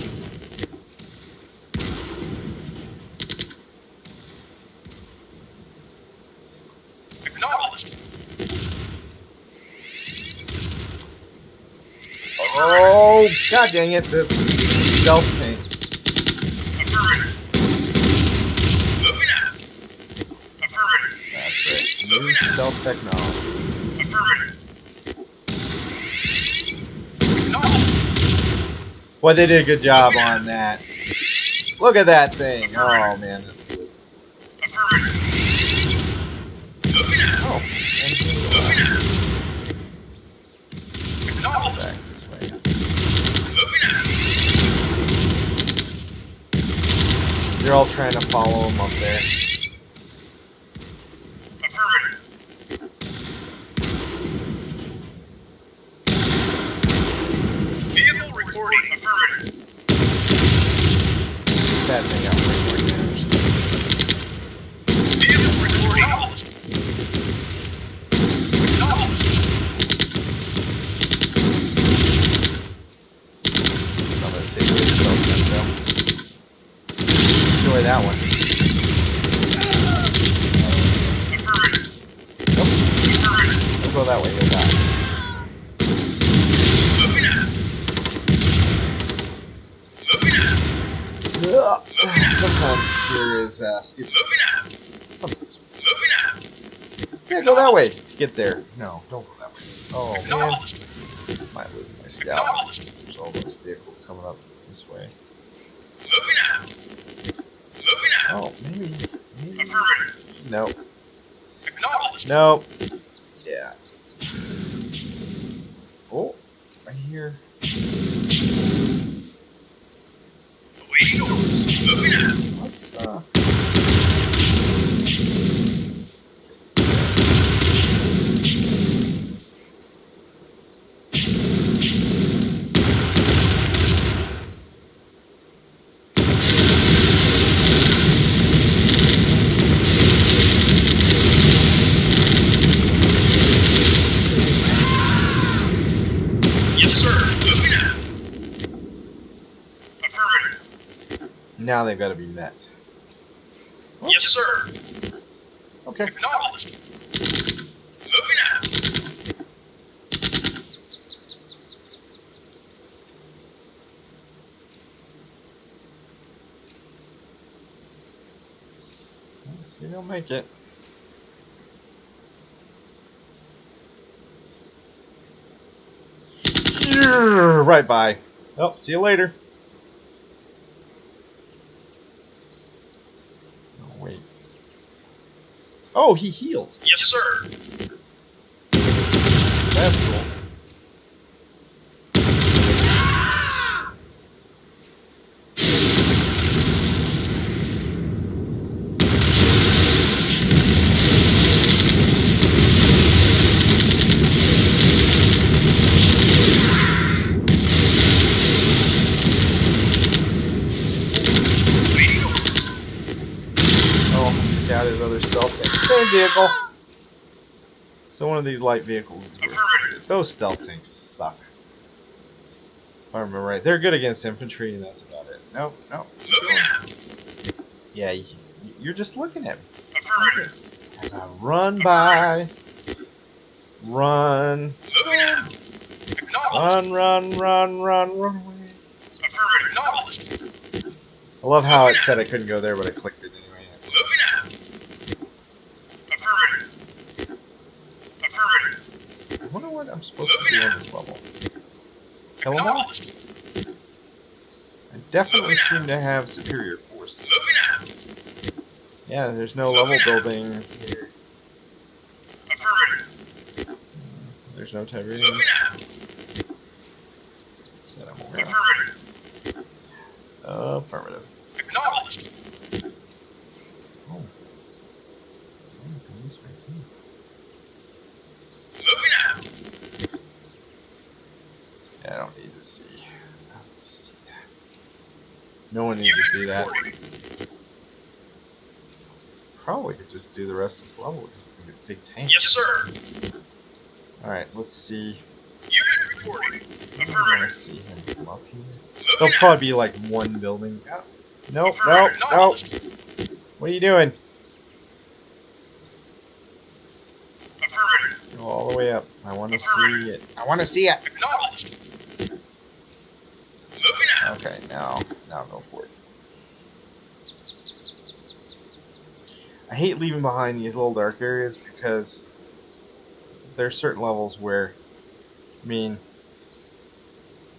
Acknowledged. Oh, god dang it, that's stealth tanks. Affirmative. Moving out. Affirmative. That's right. New stealth technology. Affirmative. Acknowledged. Well, they did a good job on that. Look at that thing. Oh, man, that's cool. Affirmative. Moving out. Oh, Moving out. Acknowledged. back this way. Moving out. They're all trying to follow him up there. Affirmative. Vehicle reporting affirmative. That thing got way more damage. Vehicle reporting acknowledged. Acknowledged. I'm gonna take this stealth tank though. Enjoy that one. Affirmative. Nope. Affirmative. Don't go that way, you'll die. Moving out. Moving out. Ugh. Sometimes here is stupid. Moving out. Sometimes. Moving out. Yeah, go that way to get there. No, don't go that way. Oh, man. Acknowledged. Might lose my scout. There's all those vehicles coming up this way. Moving out. Moving out. Oh, maybe. Affirmative. Nope. Acknowledged. Nope. Yeah. Oh, right here. Awaiting orders. Moving out. Let's Yes, sir. Moving out. Affirmative. now they've got to be met. Yes, sir. Okay. Acknowledged. Moving out. Let's see if they'll make it. Right by. Oh, see you later. Oh, wait. Oh, he healed. Yes, sir. That's cool. Waiting orders. Oh, took out his other stealth tank. Same vehicle. So one of these light vehicles is worth. Affirmative. Those stealth tanks suck. If I remember right. They're good against infantry, and that's about it. Nope, nope. Moving out. Yeah, you're just looking at me. Affirmative. As I run by. Run. Moving out. Acknowledged. Run away. Affirmative. Acknowledged. I love how it said I couldn't go there, but I clicked it anyway. Moving out. Affirmative. Affirmative. I wonder what I'm supposed to do on this level. Kill 'em all? Acknowledged. I definitely seem to have superior force. Moving out. Yeah, there's no level building here. Affirmative. There's no Tiberium. Moving out. That I'm aware of. Affirmative. Affirmative. Acknowledged. Oh. This right here. Moving out. Yeah, I don't need to see. I don't need to see that. No one needs to see that. Probably could just do the rest of this level with just a big tank. Yes, sir. Alright, let's see. Unit reporting. I want to Affirmative. see him come up here. Moving There'll out. probably be like one building. Oh, nope, nope, nope. What are you doing? Affirmative. Go all the way up. I want to see it. I want to see it. Acknowledged. Moving out. Okay, now go for it. I hate leaving behind these little dark areas because there's certain levels where, I mean,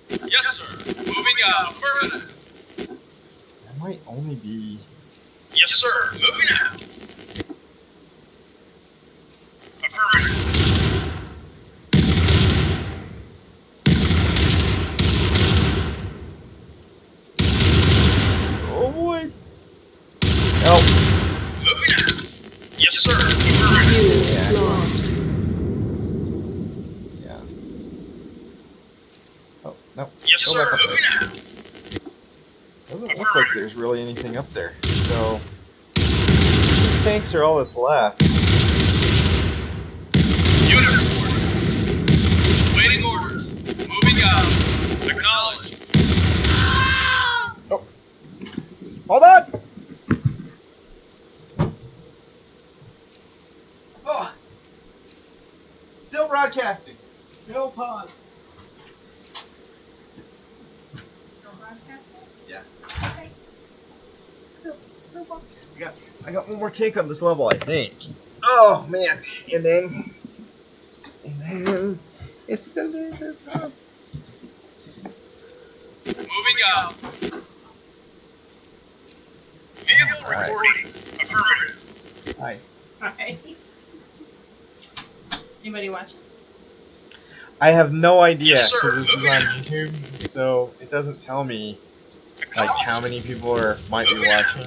Yes, sir. Moving out. Affirmative. there might only be. Yes, sir. Moving out. Affirmative. Oh boy! Help! Moving out. Yes, sir. Affirmative. Unit lost. Yeah. Oh no! Yes, Go sir. back up Moving there. out. Doesn't look like there's really anything up there. So these tanks are all that's left. Unit reporting. Waiting orders. Moving out. Acknowledged. Oh! Hold on! Oh! Still broadcasting. Still paused. Still broadcasting? Yeah. Okay. Still broadcasting. I got one more take on this level, I think. Oh man! And then it's still there. Moving out. Vehicle All right. reporting. Affirmative. Hi. Alright. Anybody watching? I have no idea Yes, sir. because this is on YouTube, so it doesn't tell me like how many people might be watching.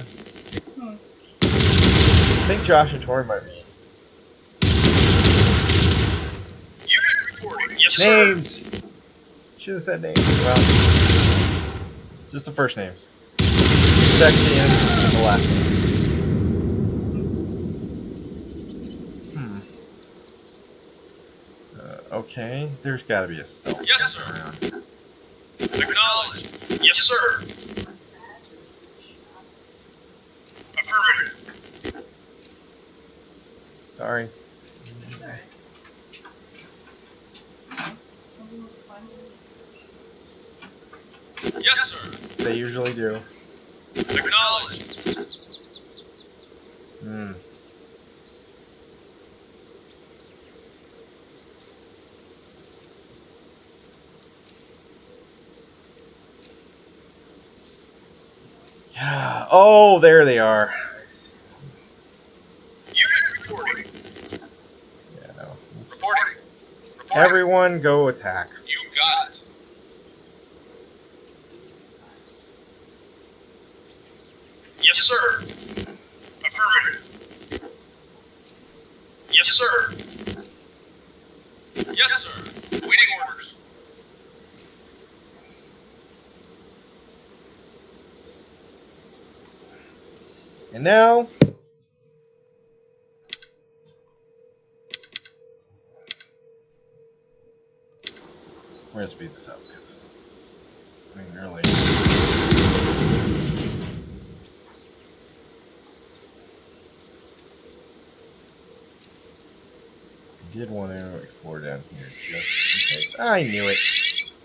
Hmm. I think Josh and Tori might be. Unit reporting. Yes, sir. Names. Should have said names. Well, just the first names. Check the instance in the last name. Okay, there's got to be a stealth. Yes, sir. Around. Acknowledged. Yes, sir. Affirmative. Sorry. Yes, sir. They usually do. Acknowledged. Hmm. Yeah. Oh, there they are. I see. Unit reporting. Yeah, no. Reporting. Reporting. Everyone go attack. You got it. Yes, sir. Affirmative. Yes, sir. Yes, sir. Waiting orders. And now, we're gonna speed this up because I mean, really. I did want to explore down here just in case. I knew it.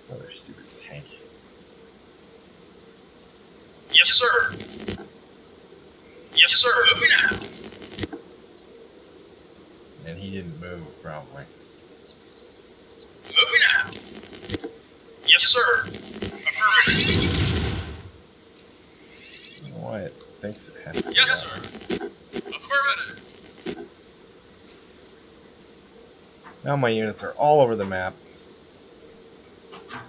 Another stupid tank. Yes, sir. Yes, sir. Moving out. And he didn't move, probably. Moving out. Yes, sir. Affirmative. I don't know why it thinks it has to. Yes, go. sir. Affirmative. Now my units are all over the map.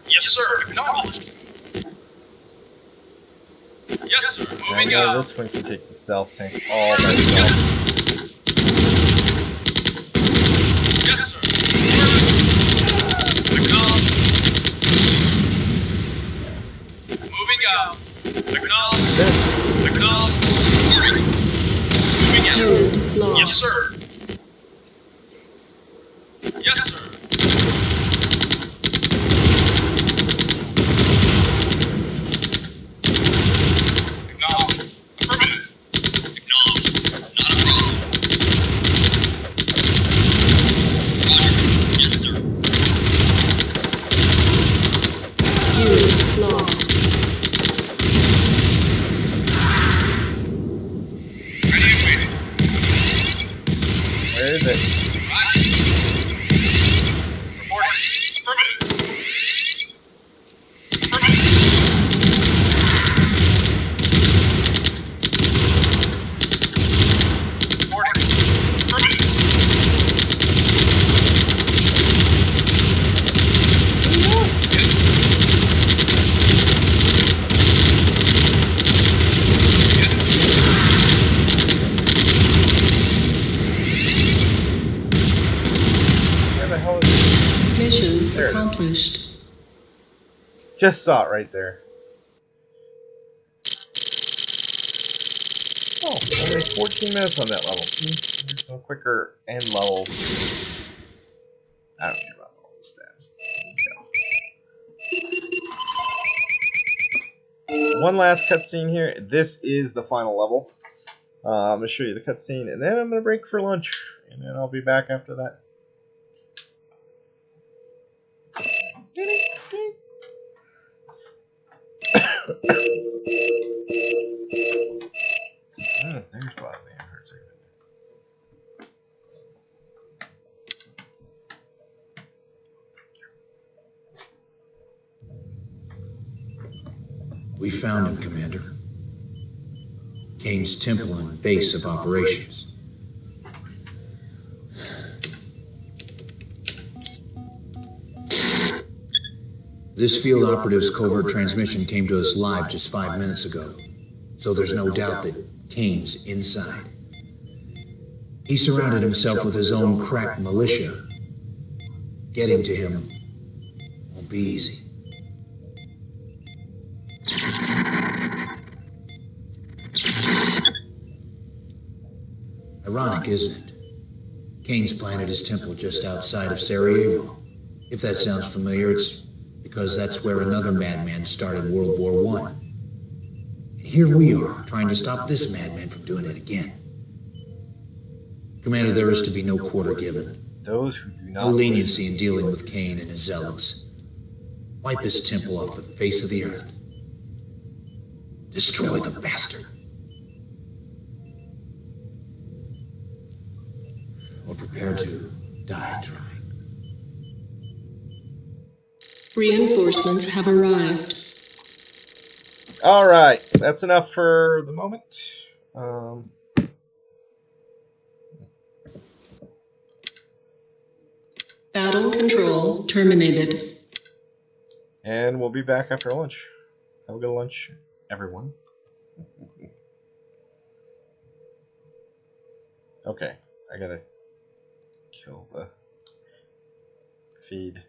Yes, sir. Acknowledged. Yes, sir. And I Moving know out. this one can take the stealth tank all by itself. Yes, sir. Acknowledged. Moving out. Acknowledged. Acknowledged. Reporting. Moving out. Unit lost. Yes, sir. Yes, sir. Unit lost. Where is it? Reporting. Affirmative. Reporting. Affirmative. Where the hell is it? Mission There it is. accomplished. Just saw it right there. Oh, only 14 minutes on that level. See, there's some quicker end levels. I don't care about all the stats. Let's go. One last cutscene here. This is the final level. I'm going to show you the cutscene, and then I'm going to break for lunch, and then I'll be back after that. There's why man hurts. We found him, Commander. Kane's temple and base of operations. This field operative's covert transmission came to us live just 5 minutes ago, so there's no doubt that Kane's inside. He surrounded himself with his own crack militia. Getting to him won't be easy. Ironic, isn't it? Kane's planted his temple just outside of Sarajevo. If that sounds familiar, it's because that's where another madman started World War I. And here we are, trying to stop this madman from doing it again. Commander, there is to be no quarter given. Those who do not No leniency in dealing with Kane and his zealots. Wipe his temple off the face of the earth. Destroy the bastard. Or prepare to die trying. Reinforcements have arrived. All right, that's enough for the moment. Battle control terminated. And we'll be back after lunch. Have a good lunch, everyone. Okay, I gotta kill the feed.